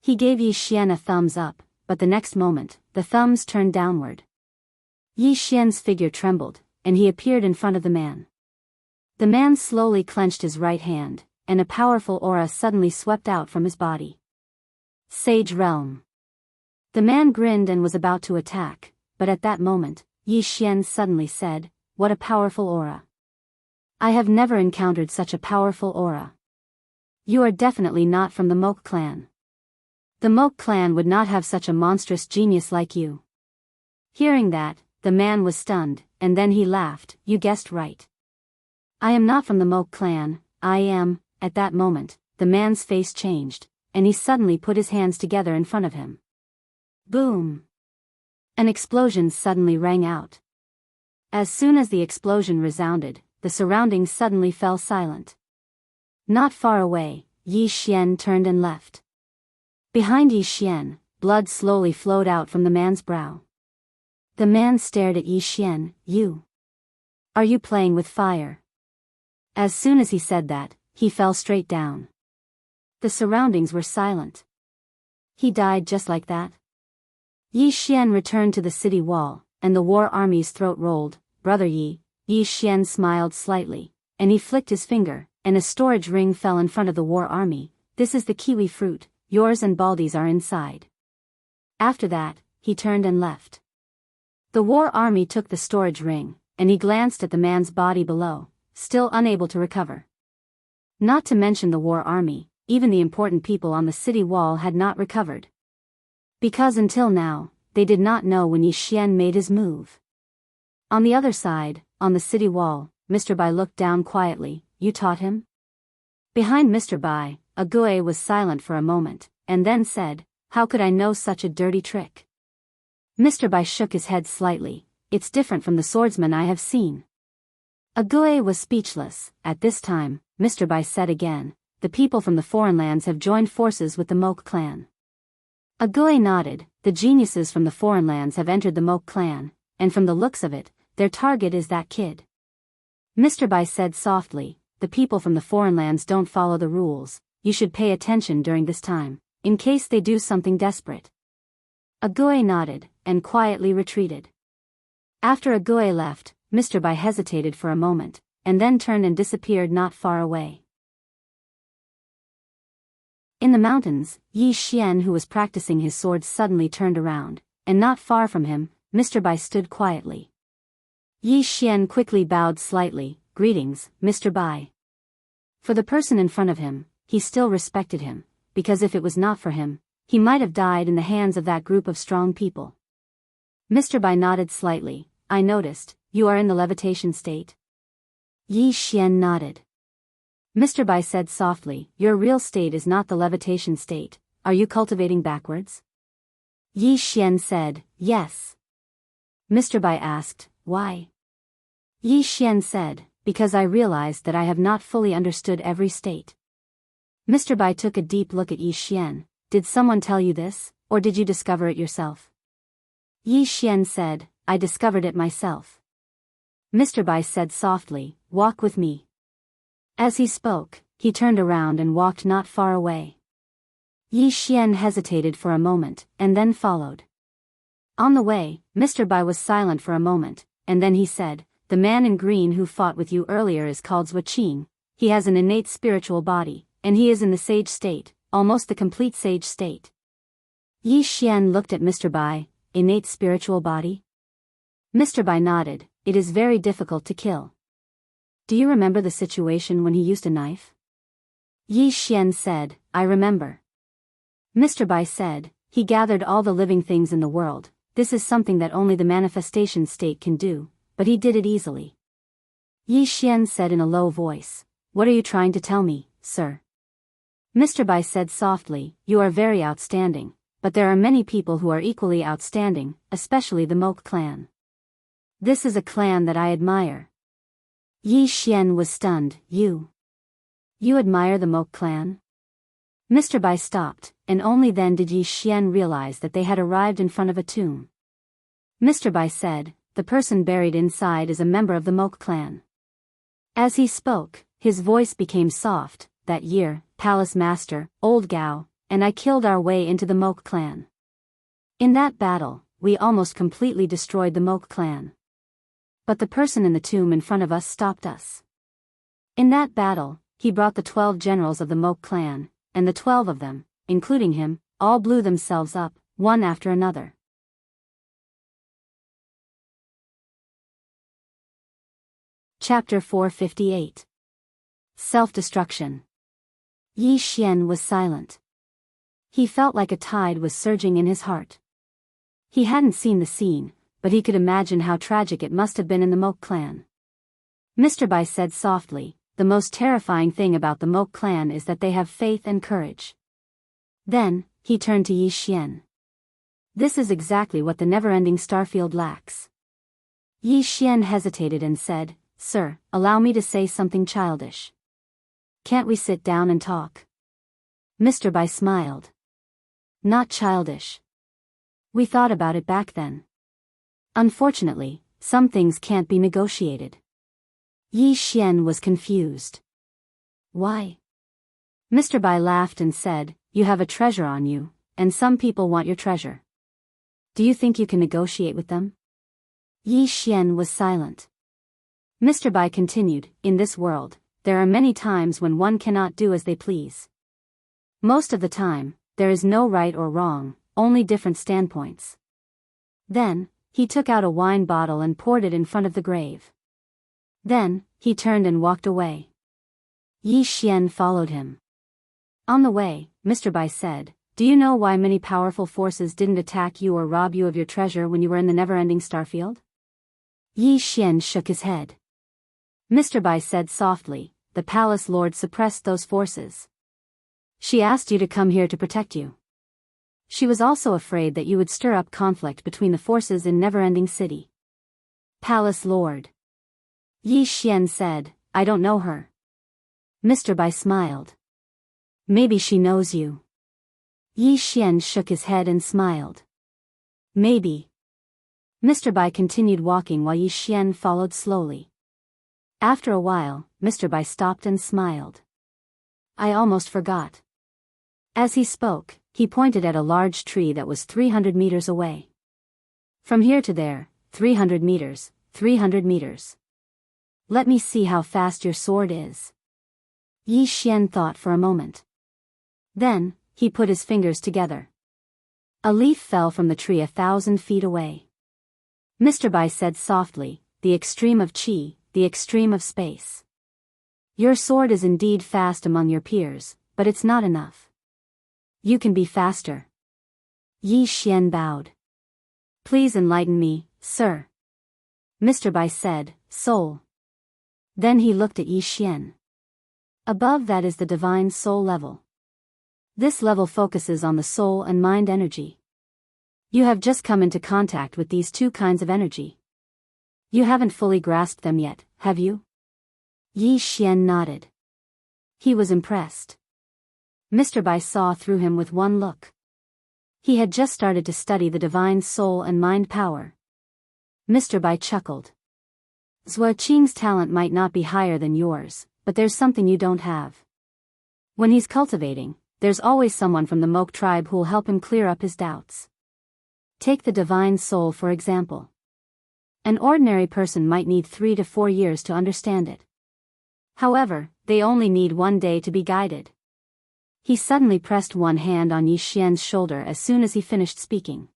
He gave Yi Xian a thumbs up, but the next moment, the thumbs turned downward. Yi Xian's figure trembled, and he appeared in front of the man. The man slowly clenched his right hand, and a powerful aura suddenly swept out from his body. Sage Realm. The man grinned and was about to attack, but at that moment, Yi Xian suddenly said, What a powerful aura. I have never encountered such a powerful aura. You are definitely not from the Moke clan. The Moke clan would not have such a monstrous genius like you. Hearing that, the man was stunned, and then he laughed, You guessed right. I am not from the Moke clan, I am. At that moment, the man's face changed, and he suddenly put his hands together in front of him. Boom! An explosion suddenly rang out. As soon as the explosion resounded, the surroundings suddenly fell silent. Not far away, Yi Xian turned and left. Behind Yi Xian, blood slowly flowed out from the man's brow. The man stared at Yi Xian, You. Are you playing with fire? As soon as he said that, he fell straight down. The surroundings were silent. He died just like that. Yi Xian returned to the city wall, and the war army's throat rolled. Brother Yi, Yi Xian smiled slightly, and he flicked his finger, and a storage ring fell in front of the war army. This is the kiwi fruit, yours and Baldi's are inside. After that, he turned and left. The war army took the storage ring, and he glanced at the man's body below, still unable to recover. Not to mention the war army, even the important people on the city wall had not recovered. Because until now, they did not know when Yi Xian made his move. On the other side, on the city wall, Mr. Bai looked down quietly. You taught him? Behind Mr. Bai, a Gui was silent for a moment, and then said, How could I know such a dirty trick? Mr. Bai shook his head slightly. It's different from the swordsman I have seen. A Gui was speechless. At this time, Mr. Bai said again, The people from the foreign lands have joined forces with the Moke clan. A Gui nodded. The geniuses from the foreign lands have entered the Moke clan, and from the looks of it, their target is that kid. Mr. Bai said softly, The people from the foreign lands don't follow the rules. You should pay attention during this time, in case they do something desperate. A Gui nodded, and quietly retreated. After a Gui left, Mr. Bai hesitated for a moment, and then turned and disappeared not far away. In the mountains, Yi Xian, who was practicing his sword, suddenly turned around, and not far from him, Mr. Bai stood quietly. Yi Xian quickly bowed slightly. "Greetings, Mr. Bai." For the person in front of him, he still respected him, because if it was not for him, he might have died in the hands of that group of strong people. Mr. Bai nodded slightly. "I noticed, you are in the levitation state." Yi Xian nodded. Mr. Bai said softly, "Your real state is not the levitation state. Are you cultivating backwards?" Yi Xian said, "Yes." Mr. Bai asked, "Why?" Yi Xian said, "Because I realized that I have not fully understood every state." Mr. Bai took a deep look at Yi Xian. "Did someone tell you this, or did you discover it yourself?" Yi Xian said, "I discovered it myself." Mr. Bai said softly, "Walk with me." As he spoke, he turned around and walked not far away. Yi Xian hesitated for a moment, and then followed. On the way, Mr. Bai was silent for a moment, and then he said, "The man in green who fought with you earlier is called Zhuqing. He has an innate spiritual body, and he is in the sage state, almost the complete sage state." Yi Xian looked at Mr. Bai. "Innate spiritual body?" Mr. Bai nodded. "It is very difficult to kill." "Do you remember the situation when he used a knife?" Yi Xian said, "I remember." Mr. Bai said, "He gathered all the living things in the world. This is something that only the manifestation state can do, but he did it easily." Yi Xian said in a low voice, "What are you trying to tell me, sir?" Mr. Bai said softly, "You are very outstanding, but there are many people who are equally outstanding, especially the Mok clan. This is a clan that I admire." Yi Xian was stunned. You admire the Mok clan?" Mr. Bai stopped, and only then did Yi Xian realize that they had arrived in front of a tomb. Mr. Bai said, "The person buried inside is a member of the Mok clan." As he spoke, his voice became soft. "That year, Palace Master, Old Gao, and I killed our way into the Mok clan. In that battle, we almost completely destroyed the Mok clan. But the person in the tomb in front of us stopped us. In that battle, he brought the 12 generals of the Mok clan, and the 12 of them, including him, all blew themselves up, one after another." Chapter 458. Self-Destruction. Yi Xian was silent. He felt like a tide was surging in his heart. He hadn't seen the scene, but he could imagine how tragic it must have been in the Mok clan. Mr. Bai said softly, "The most terrifying thing about the Mok clan is that they have faith and courage." Then, he turned to Yi Xian. "This is exactly what the never-ending starfield lacks." Yi Xian hesitated and said, "Sir, allow me to say something childish. Can't we sit down and talk?" Mr. Bai smiled. "Not childish. We thought about it back then. Unfortunately, some things can't be negotiated." Yi Xian was confused. "Why?" Mr. Bai laughed and said, "You have a treasure on you, and some people want your treasure. Do you think you can negotiate with them?" Yi Xian was silent. Mr. Bai continued, "In this world, there are many times when one cannot do as they please. Most of the time, there is no right or wrong, only different standpoints." Then, he took out a wine bottle and poured it in front of the grave. Then, he turned and walked away. Yi Xian followed him. On the way, Mr. Bai said, "Do you know why many powerful forces didn't attack you or rob you of your treasure when you were in the never-ending starfield?" Yi Xian shook his head. Mr. Bai said softly, "The palace lord suppressed those forces. She asked you to come here to protect you. She was also afraid that you would stir up conflict between the forces in Never-Ending City." "Palace Lord?" Yi Xian said, "I don't know her." Mr. Bai smiled. "Maybe she knows you." Yi Xian shook his head and smiled. "Maybe." Mr. Bai continued walking while Yi Xian followed slowly. After a while, Mr. Bai stopped and smiled. "I almost forgot." As he spoke, he pointed at a large tree that was 300 meters away. "From here to there, 300 meters, 300 meters. Let me see how fast your sword is." Yi Xian thought for a moment. Then, he put his fingers together. A leaf fell from the tree 1,000 feet away. Mr. Bai said softly, "The extreme of qi, the extreme of space. Your sword is indeed fast among your peers, but it's not enough. You can be faster. Yi Xian bowed. Please enlighten me, sir. Mr. Bai said, soul. Then he looked at Yi Xian. Above that is the divine soul level. This level focuses on the soul and mind energy. You have just come into contact with these two kinds of energy. You haven't fully grasped them yet, have you? Yi Xian nodded. He was impressed. Mr. Bai saw through him with one look. He had just started to study the divine soul and mind power. Mr. Bai chuckled. Zhua Qing's talent might not be higher than yours, but there's something you don't have. When he's cultivating, there's always someone from the Moke tribe who'll help him clear up his doubts. Take the divine soul for example. An ordinary person might need 3 to 4 years to understand it. However, they only need 1 day to be guided. He suddenly pressed one hand on Yi Xian's shoulder as soon as he finished speaking.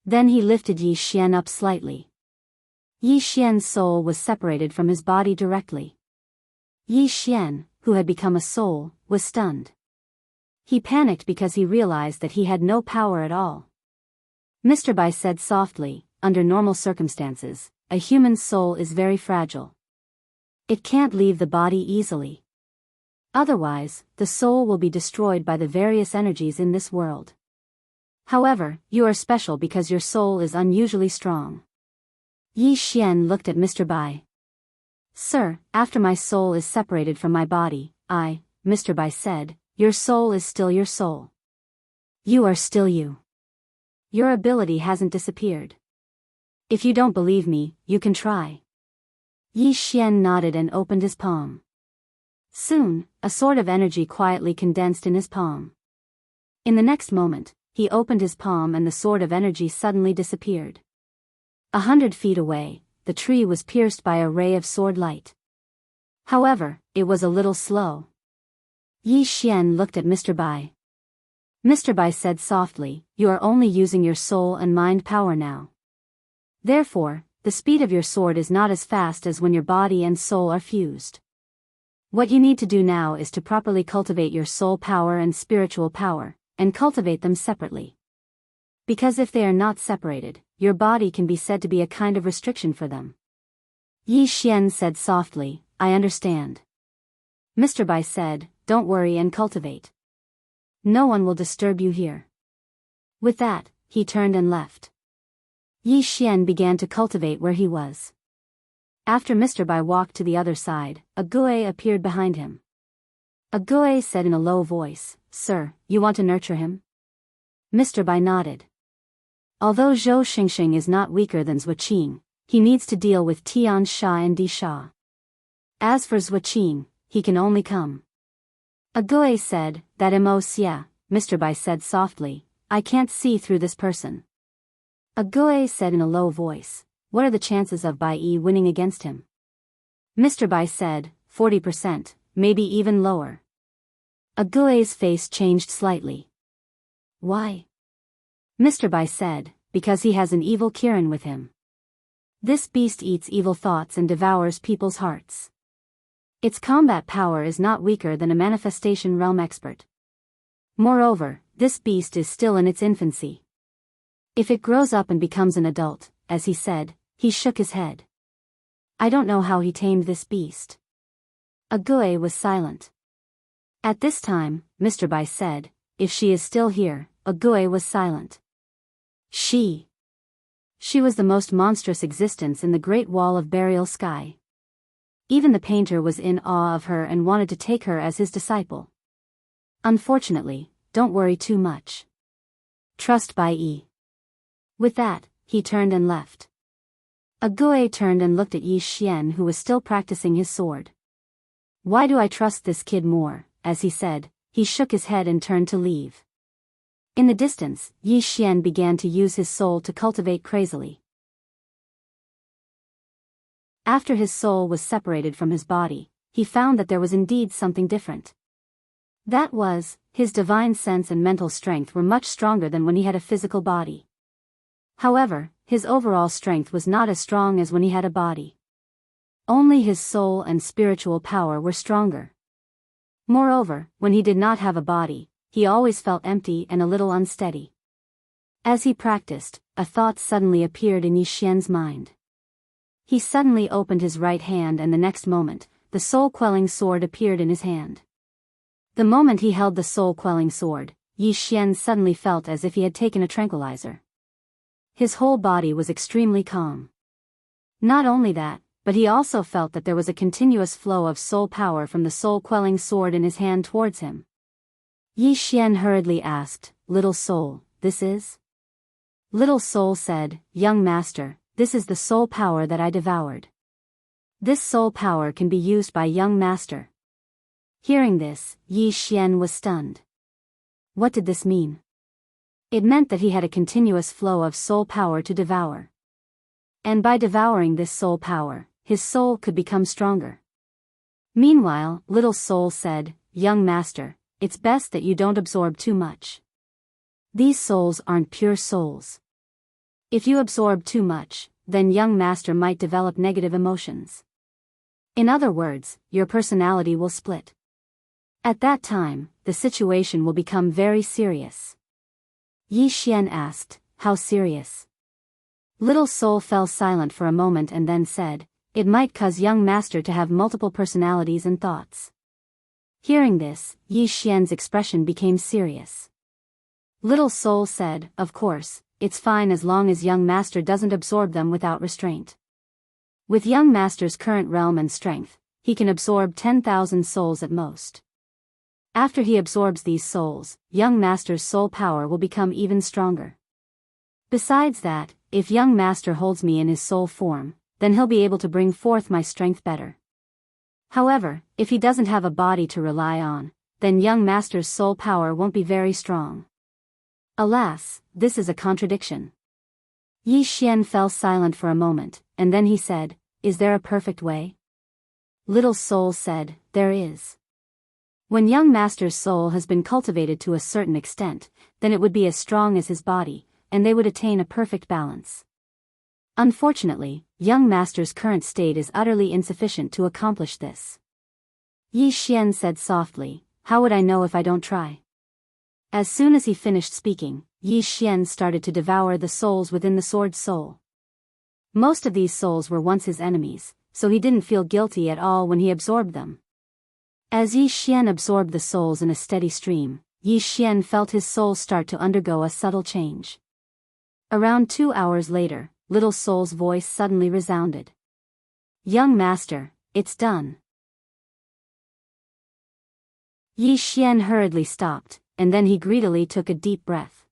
Then he lifted Yi Xian up slightly. Yi Xian's soul was separated from his body directly. Yi Xian, who had become a soul, was stunned. He panicked because he realized that he had no power at all. Mr. Bai said softly, under normal circumstances, a human soul is very fragile. It can't leave the body easily. Otherwise, the soul will be destroyed by the various energies in this world. However, you are special because your soul is unusually strong. Yi Xian looked at Mr. Bai. Sir, after my soul is separated from my body, Mr. Bai said, your soul is still your soul. You are still you. Your ability hasn't disappeared. If you don't believe me, you can try. Yi Xian nodded and opened his palm. Soon, a sword of energy quietly condensed in his palm. In the next moment, he opened his palm and the sword of energy suddenly disappeared. 100 feet away, the tree was pierced by a ray of sword light. However, it was a little slow. Yi Xian looked at Mr. Bai. Mr. Bai said softly, you are only using your soul and mind power now. Therefore, the speed of your sword is not as fast as when your body and soul are fused. What you need to do now is to properly cultivate your soul power and spiritual power, and cultivate them separately. Because if they are not separated, your body can be said to be a kind of restriction for them. Yi Xian said softly, I understand. Mr. Bai said, don't worry and cultivate. No one will disturb you here. With that, he turned and left. Yi Xian began to cultivate where he was. After Mr. Bai walked to the other side, a Gue appeared behind him. A Gue said in a low voice, Sir, you want to nurture him? Mr. Bai nodded. Although Zhou Xingxing is not weaker than Zhua Qing, he needs to deal with Tian Sha and Di Sha. As for Zhua Qing, he can only come. A Gue said, that Mosya, Mr. Bai said softly, I can't see through this person. A Gue said in a low voice, what are the chances of Bai Yi winning against him? Mr. Bai said, 40%, maybe even lower. A Gue's face changed slightly. Why? Mr. Bai said, because he has an evil Kirin with him. This beast eats evil thoughts and devours people's hearts. Its combat power is not weaker than a manifestation realm expert. Moreover, this beast is still in its infancy. If it grows up and becomes an adult, as he said, he shook his head. I don't know how he tamed this beast. A Gue was silent. At this time, Mr. Bai said, if she is still here, a Gue was silent. She was the most monstrous existence in the Great Wall of Burial Sky. Even the painter was in awe of her and wanted to take her as his disciple. Unfortunately, don't worry too much. Trust Bai Yi. With that, he turned and left. A Gue turned and looked at Yi Xian who was still practicing his sword. Why do I trust this kid more? As he said, he shook his head and turned to leave. In the distance, Yi Xian began to use his soul to cultivate crazily. After his soul was separated from his body, he found that there was indeed something different. That was, his divine sense and mental strength were much stronger than when he had a physical body. However, his overall strength was not as strong as when he had a body. Only his soul and spiritual power were stronger. Moreover, when he did not have a body, he always felt empty and a little unsteady. As he practiced, a thought suddenly appeared in Yi Xian's mind. He suddenly opened his right hand, and the next moment, the soul-quelling sword appeared in his hand. The moment he held the soul-quelling sword, Yi Xian suddenly felt as if he had taken a tranquilizer. His whole body was extremely calm. Not only that, but he also felt that there was a continuous flow of soul power from the soul-quelling sword in his hand towards him. Yi Xian hurriedly asked, "Little soul, this is?" Little soul said, "Young master, this is the soul power that I devoured. This soul power can be used by young master." Hearing this, Yi Xian was stunned. What did this mean? It meant that he had a continuous flow of soul power to devour. And by devouring this soul power, his soul could become stronger. Meanwhile, little soul said, "Young master, it's best that you don't absorb too much. These souls aren't pure souls. If you absorb too much, then young master might develop negative emotions. In other words, your personality will split. At that time, the situation will become very serious." Yi Xian asked, "How serious?" Little soul fell silent for a moment and then said, "It might cause young master to have multiple personalities and thoughts." Hearing this, Yi Xian's expression became serious. Little soul said, "Of course, it's fine as long as young master doesn't absorb them without restraint. With young master's current realm and strength, he can absorb 10,000 souls at most. After he absorbs these souls, young master's soul power will become even stronger. Besides that, if young master holds me in his soul form, then he'll be able to bring forth my strength better. However, if he doesn't have a body to rely on, then young master's soul power won't be very strong." Alas, this is a contradiction. Yi Xian fell silent for a moment, and then he said, "Is there a perfect way?" Little soul said, "There is. When young master's soul has been cultivated to a certain extent, then it would be as strong as his body, and they would attain a perfect balance. Unfortunately, young master's current state is utterly insufficient to accomplish this." Yi Xian said softly, "How would I know if I don't try?" As soon as he finished speaking, Yi Xian started to devour the souls within the sword's soul. Most of these souls were once his enemies, so he didn't feel guilty at all when he absorbed them. As Yi Xian absorbed the souls in a steady stream, Yi Xian felt his soul start to undergo a subtle change. Around 2 hours later, little soul's voice suddenly resounded. "Young master, it's done." Yi Xian hurriedly stopped, and then he greedily took a deep breath.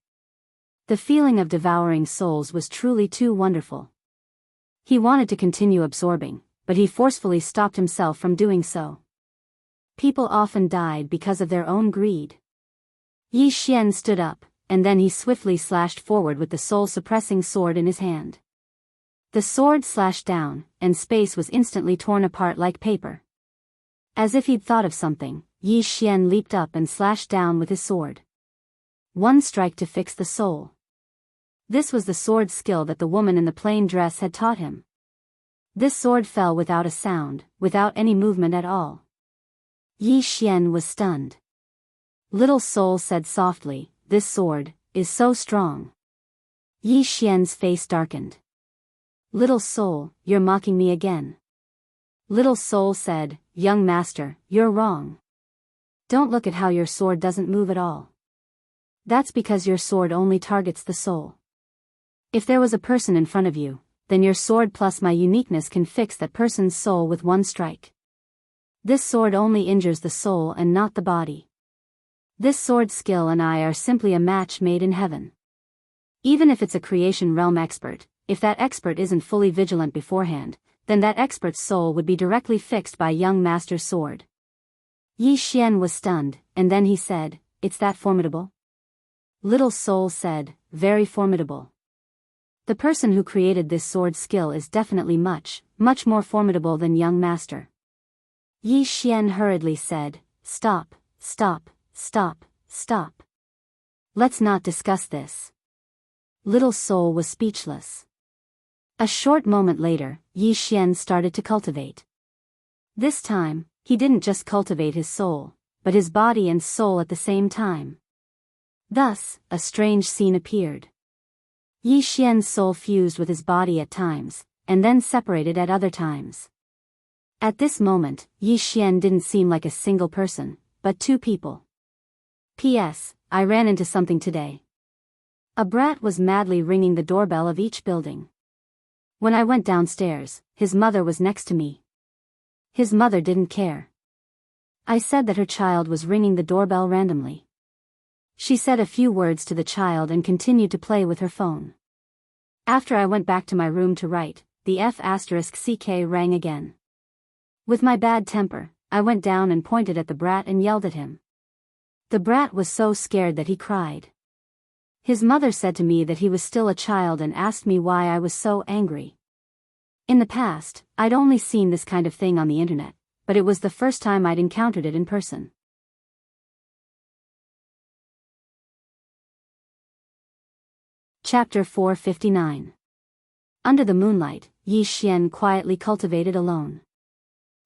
The feeling of devouring souls was truly too wonderful. He wanted to continue absorbing, but he forcefully stopped himself from doing so. People often died because of their own greed. Yi Xian stood up, and then he swiftly slashed forward with the soul-suppressing sword in his hand. The sword slashed down, and space was instantly torn apart like paper. As if he'd thought of something, Yi Xian leaped up and slashed down with his sword. One strike to fix the soul. This was the sword skill that the woman in the plain dress had taught him. This sword fell without a sound, without any movement at all. Yi Xian was stunned. Little soul said softly, "This sword is so strong." Yi Xian's face darkened. "Little soul, you're mocking me again." Little soul said, "Young master, you're wrong. Don't look at how your sword doesn't move at all. That's because your sword only targets the soul. If there was a person in front of you, then your sword plus my uniqueness can fix that person's soul with one strike. This sword only injures the soul and not the body. This sword skill and I are simply a match made in heaven. Even if it's a creation realm expert, if that expert isn't fully vigilant beforehand, then that expert's soul would be directly fixed by young master's sword." Yi Xian was stunned, and then he said, "It's that formidable?" Little soul said, "Very formidable. The person who created this sword skill is definitely much, much more formidable than young master." Yi Xian hurriedly said, "Stop, stop, stop, stop. Let's not discuss this." Little soul was speechless. A short moment later, Yi Xian started to cultivate. This time, he didn't just cultivate his soul, but his body and soul at the same time. Thus, a strange scene appeared. Yi Xian's soul fused with his body at times, and then separated at other times. At this moment, Yi Xian didn't seem like a single person, but two people. P.S. I ran into something today. A brat was madly ringing the doorbell of each building. When I went downstairs, his mother was next to me. His mother didn't care. I said that her child was ringing the doorbell randomly. She said a few words to the child and continued to play with her phone. After I went back to my room to write, the F***ck rang again. With my bad temper, I went down and pointed at the brat and yelled at him. The brat was so scared that he cried. His mother said to me that he was still a child and asked me why I was so angry. In the past, I'd only seen this kind of thing on the internet, but it was the first time I'd encountered it in person. Chapter 459. Under the moonlight, Yi Xian quietly cultivated alone.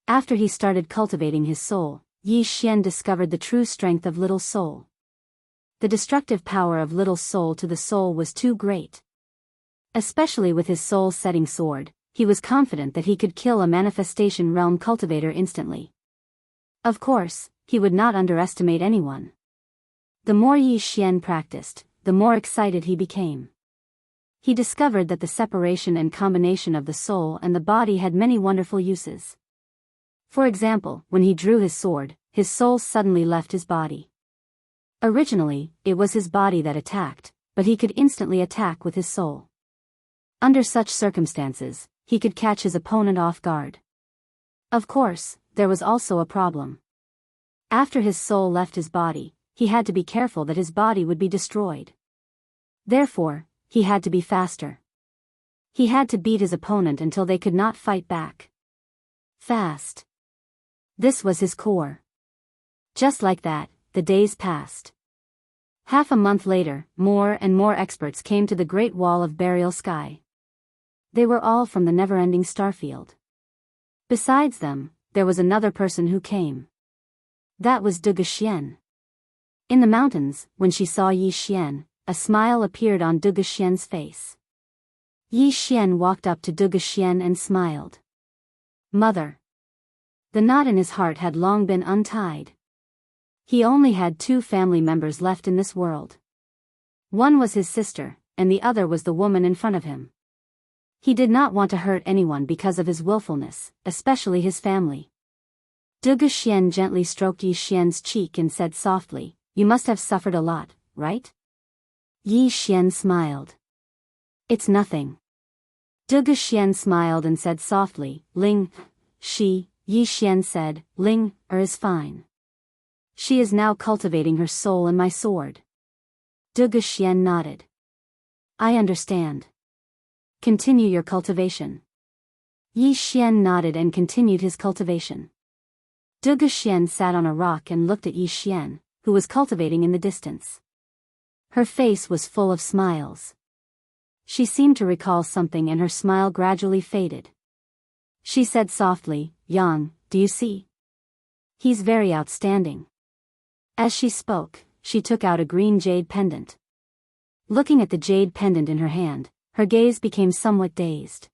After he started cultivating his soul, Yi Xian discovered the true strength of little soul. The destructive power of little soul to the soul was too great. Especially with his soul-setting sword, he was confident that he could kill a manifestation realm cultivator instantly. Of course, he would not underestimate anyone. The more Yi Xian practiced, the more excited he became. He discovered that the separation and combination of the soul and the body had many wonderful uses. For example, when he drew his sword, his soul suddenly left his body. Originally, it was his body that attacked, but he could instantly attack with his soul. Under such circumstances, he could catch his opponent off guard. Of course, there was also a problem. After his soul left his body, he had to be careful that his body would be destroyed. Therefore, he had to be faster. He had to beat his opponent until they could not fight back. Fast. This was his core. Just like that, the days passed. Half a month later, more and more experts came to the Great Wall of Burial Sky. They were all from the never-ending starfield. Besides them, there was another person who came. That was Duge Xian. In the mountains, when she saw Yi Xian, a smile appeared on Duge Xian's face. Yi Xian walked up to Duge Xian and smiled. Mother. The knot in his heart had long been untied. He only had two family members left in this world. One was his sister, and the other was the woman in front of him. He did not want to hurt anyone because of his willfulness, especially his family. Duge Xian gently stroked Yi Xian's cheek and said softly, "You must have suffered a lot, right?" Yi Xian smiled. "It's nothing." Duge Xian smiled and said softly, "Ling, she," Yi Xian said, "Ling, is fine. She is now cultivating her soul in my sword." Duge Xian nodded. "I understand. Continue your cultivation." Yi Xian nodded and continued his cultivation. Duge Xian sat on a rock and looked at Yi Xian, who was cultivating in the distance. Her face was full of smiles. She seemed to recall something and her smile gradually faded. She said softly, "Yang, do you see? He's very outstanding." As she spoke, she took out a green jade pendant. Looking at the jade pendant in her hand, her gaze became somewhat dazed.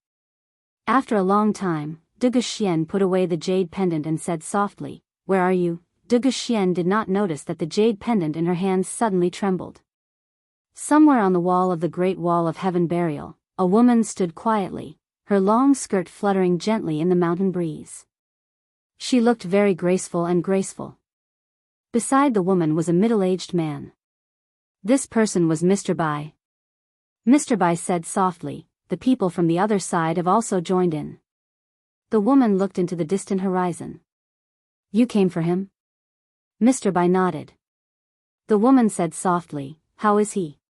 After a long time, Duge Xian put away the jade pendant and said softly, "Where are you?" Duge Xian did not notice that the jade pendant in her hands suddenly trembled. Somewhere on the wall of the Great Wall of Heaven Burial, a woman stood quietly, her long skirt fluttering gently in the mountain breeze. She looked very graceful and graceful. Beside the woman was a middle-aged man. This person was Mr. Bai. Mr. Bai said softly, "The people from the other side have also joined in." The woman looked into the distant horizon. "You came for him?" Mr. Bai nodded. The woman said softly, "How is he?"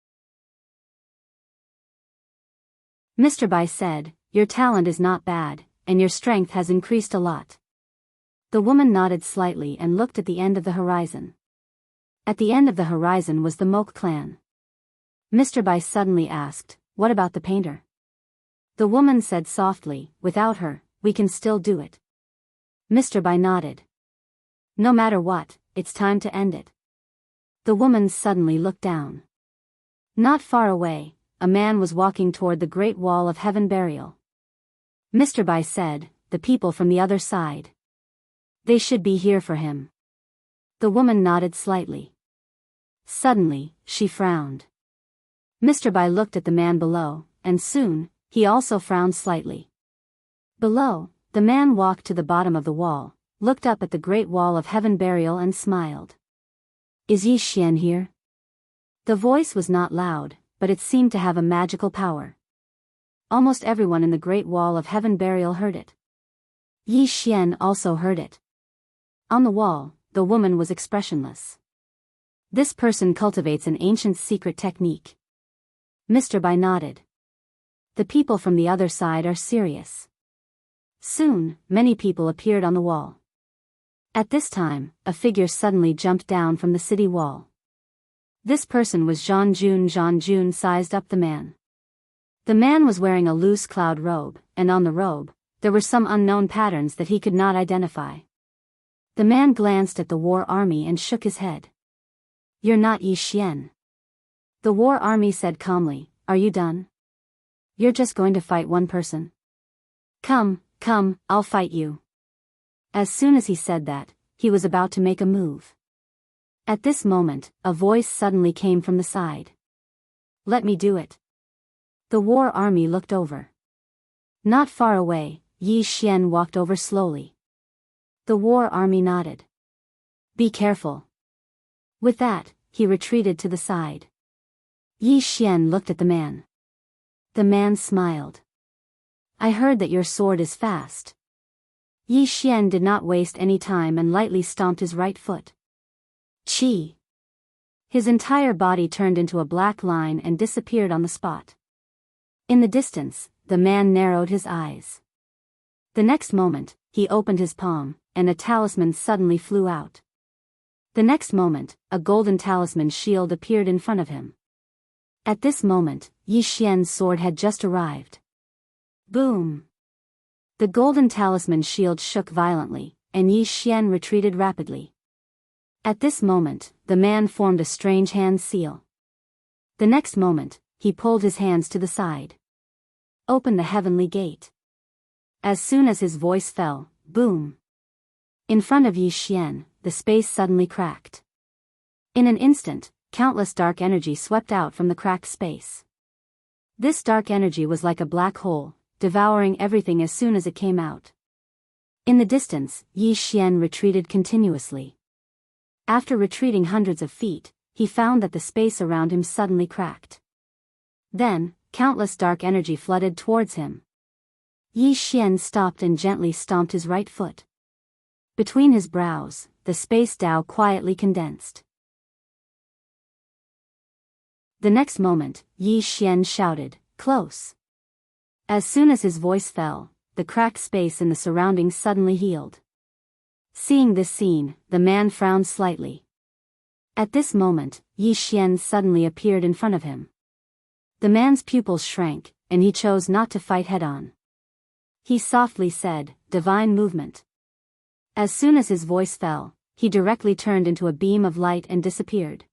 Mr. Bai said, "Your talent is not bad, and your strength has increased a lot." The woman nodded slightly and looked at the end of the horizon. At the end of the horizon was the Mok clan. Mr. Bai suddenly asked, "What about the painter?" The woman said softly, without her, we can still do it. Mr. Bai nodded. No matter what, it's time to end it. The woman suddenly looked down. Not far away, a man was walking toward the Great Wall of Heaven burial. Mr. Bai said, the people from the other side. They should be here for him. The woman nodded slightly. Suddenly, she frowned. Mr. Bai looked at the man below, and soon, he also frowned slightly. Below, the man walked to the bottom of the wall, looked up at the Great Wall of Heaven burial and smiled. Is Yi Xian here? The voice was not loud, but it seemed to have a magical power. Almost everyone in the Great Wall of Heaven burial heard it. Yi Xian also heard it. On the wall, the woman was expressionless. This person cultivates an ancient secret technique. Mr. Bai nodded. The people from the other side are serious. Soon, many people appeared on the wall. At this time, a figure suddenly jumped down from the city wall. This person was Zhang Jun. Zhang Jun sized up the man. The man was wearing a loose cloud robe, and on the robe, there were some unknown patterns that he could not identify. The man glanced at the war army and shook his head. You're not Yi Xian. The war army said calmly, are you done? You're just going to fight one person? Come, I'll fight you. As soon as he said that, he was about to make a move. At this moment, a voice suddenly came from the side. Let me do it. The war army looked over. Not far away, Yi Xian walked over slowly. The war army nodded. Be careful. With that, he retreated to the side. Yi Xian looked at the man. The man smiled. I heard that your sword is fast. Yi Xian did not waste any time and lightly stomped his right foot. Chi! His entire body turned into a black line and disappeared on the spot. In the distance, the man narrowed his eyes. The next moment, he opened his palm, and a talisman suddenly flew out. The next moment, a golden talisman shield appeared in front of him. At this moment, Yi Xian's sword had just arrived. Boom! The golden talisman shield shook violently, and Yi Xian retreated rapidly. At this moment, the man formed a strange hand seal. The next moment, he pulled his hands to the side. Open the heavenly gate. As soon as his voice fell, boom! In front of Yi Xian, the space suddenly cracked. In an instant, countless dark energy swept out from the cracked space. This dark energy was like a black hole, devouring everything as soon as it came out. In the distance, Yi Xian retreated continuously. After retreating hundreds of feet, he found that the space around him suddenly cracked. Then, countless dark energy flooded towards him. Yi Xian stopped and gently stomped his right foot. Between his brows, the space Tao quietly condensed. The next moment, Yi Xian shouted, close. As soon as his voice fell, the cracked space in the surroundings suddenly healed. Seeing this scene, the man frowned slightly. At this moment, Yi Xian suddenly appeared in front of him. The man's pupils shrank, and he chose not to fight head-on. He softly said, divine movement. As soon as his voice fell, he directly turned into a beam of light and disappeared.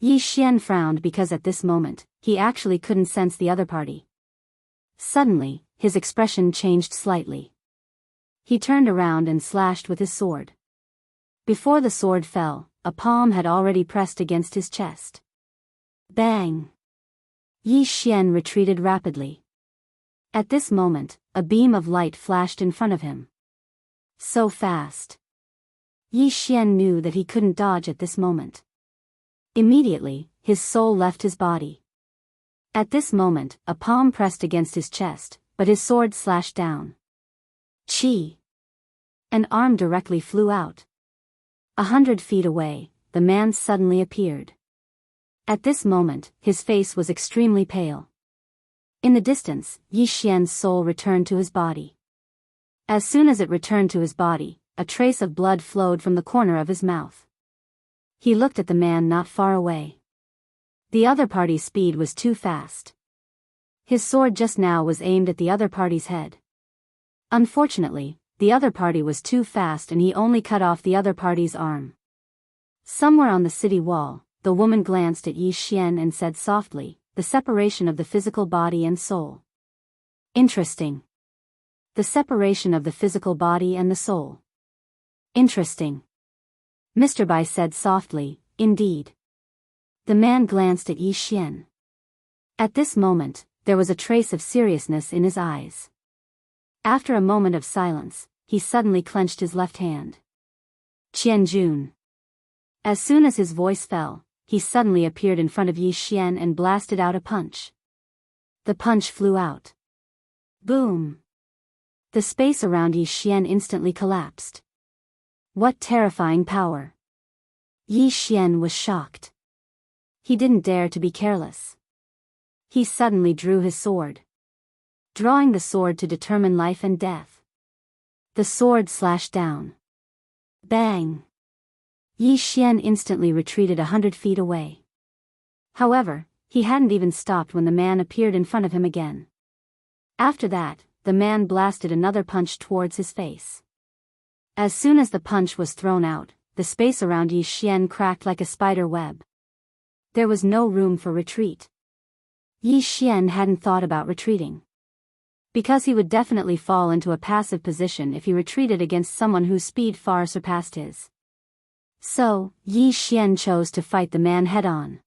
Yi Xian frowned because at this moment, he actually couldn't sense the other party. Suddenly, his expression changed slightly. He turned around and slashed with his sword. Before the sword fell, a palm had already pressed against his chest. Bang! Yi Xian retreated rapidly. At this moment, a beam of light flashed in front of him. So fast. Yi Xian knew that he couldn't dodge at this moment. Immediately, his soul left his body. At this moment, a palm pressed against his chest, but his sword slashed down. Chi! An arm directly flew out. 100 feet away, the man suddenly appeared. At this moment, his face was extremely pale. In the distance, Yi Xian's soul returned to his body. As soon as it returned to his body, a trace of blood flowed from the corner of his mouth. He looked at the man not far away. The other party's speed was too fast. His sword just now was aimed at the other party's head. Unfortunately, the other party was too fast and he only cut off the other party's arm. Somewhere on the city wall, the woman glanced at Yi Xian and said softly, "The separation of the physical body and soul." Interesting. The separation of the physical body and the soul. Interesting. Mr. Bai said softly, "Indeed." The man glanced at Yi Xian. At this moment, there was a trace of seriousness in his eyes. After a moment of silence, he suddenly clenched his left hand. Qianjun. As soon as his voice fell, he suddenly appeared in front of Yi Xian and blasted out a punch. The punch flew out. Boom! The space around Yi Xian instantly collapsed. What terrifying power! Yi Xian was shocked. He didn't dare to be careless. He suddenly drew his sword. Drawing the sword to determine life and death. The sword slashed down. Bang! Yi Xian instantly retreated 100 feet away. However, he hadn't even stopped when the man appeared in front of him again. After that, the man blasted another punch towards his face. As soon as the punch was thrown out, the space around Yi Xian cracked like a spider web. There was no room for retreat. Yi Xian hadn't thought about retreating. Because he would definitely fall into a passive position if he retreated against someone whose speed far surpassed his. So, Yi Xian chose to fight the man head-on.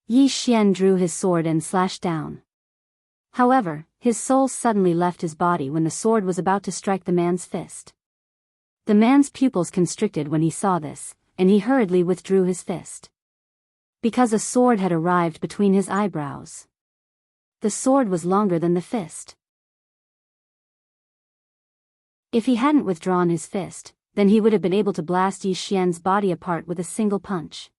Yi Xian drew his sword and slashed down. However, his soul suddenly left his body when the sword was about to strike the man's fist. The man's pupils constricted when he saw this, and he hurriedly withdrew his fist. Because a sword had arrived between his eyebrows. The sword was longer than the fist. If he hadn't withdrawn his fist, then he would have been able to blast Yi Xian's body apart with a single punch.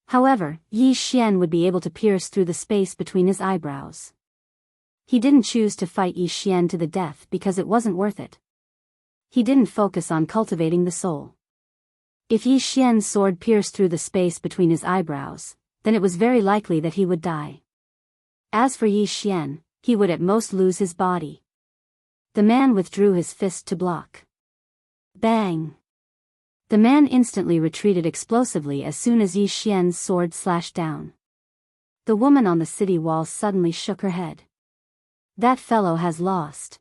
However, Yi Xian would be able to pierce through the space between his eyebrows. He didn't choose to fight Yi Xian to the death because it wasn't worth it. He didn't focus on cultivating the soul. If Yi Xian's sword pierced through the space between his eyebrows, then it was very likely that he would die. As for Yi Xian, he would at most lose his body. The man withdrew his fist to block. Bang! The man instantly retreated explosively as soon as Yi Xian's sword slashed down. The woman on the city wall suddenly shook her head. That fellow has lost.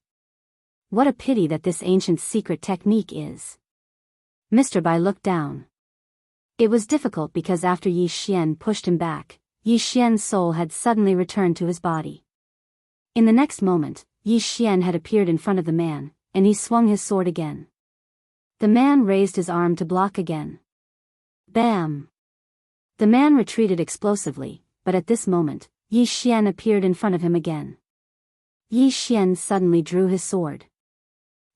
What a pity that this ancient secret technique is. Mr. Bai looked down. It was difficult because after Yi Xian pushed him back, Yi Xian's soul had suddenly returned to his body. In the next moment, Yi Xian had appeared in front of the man, and he swung his sword again. The man raised his arm to block again. Bam! The man retreated explosively, but at this moment, Yi Xian appeared in front of him again. Yi Xian suddenly drew his sword.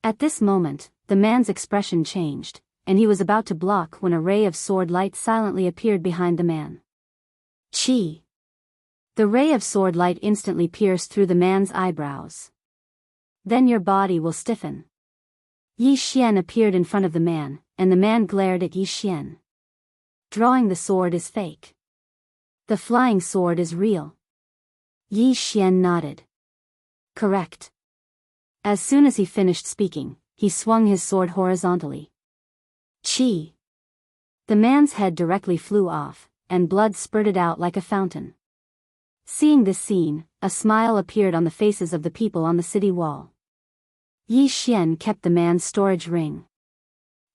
At this moment, the man's expression changed, and he was about to block when a ray of sword light silently appeared behind the man. Chi! The ray of sword light instantly pierced through the man's eyebrows. Then your body will stiffen. Yi Xian appeared in front of the man, and the man glared at Yi Xian. Drawing the sword is fake. The flying sword is real. Yi Xian nodded. Correct. As soon as he finished speaking, he swung his sword horizontally. Chi! The man's head directly flew off, and blood spurted out like a fountain. Seeing this scene, a smile appeared on the faces of the people on the city wall. Yi Xian kept the man's storage ring.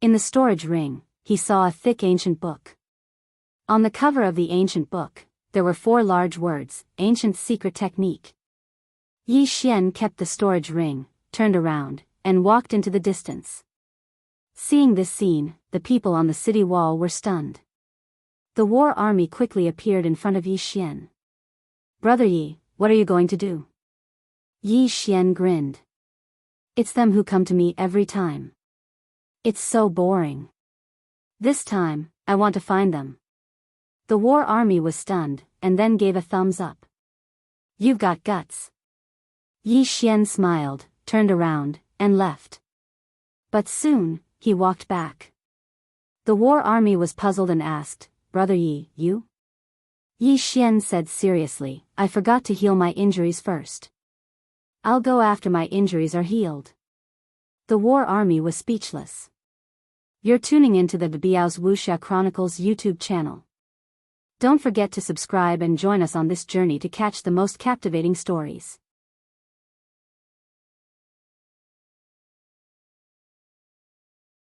In the storage ring, he saw a thick ancient book. On the cover of the ancient book, there were 4 large words, Ancient Secret Technique. Yi Xian kept the storage ring, turned around, and walked into the distance. Seeing this scene, the people on the city wall were stunned. The war army quickly appeared in front of Yi Xian. Brother Yi, what are you going to do? Yi Xian grinned. It's them who come to me every time. It's so boring. This time, I want to find them. The war army was stunned, and then gave a thumbs up. You've got guts. Yi Xian smiled, turned around, and left. But soon, he walked back. The war army was puzzled and asked, Brother Yi, you? Yi Xian said seriously, I forgot to heal my injuries first. I'll go after my injuries are healed. The war army was speechless. You're tuning into the Biyao's Wuxia Chronicles YouTube channel. Don't forget to subscribe and join us on this journey to catch the most captivating stories.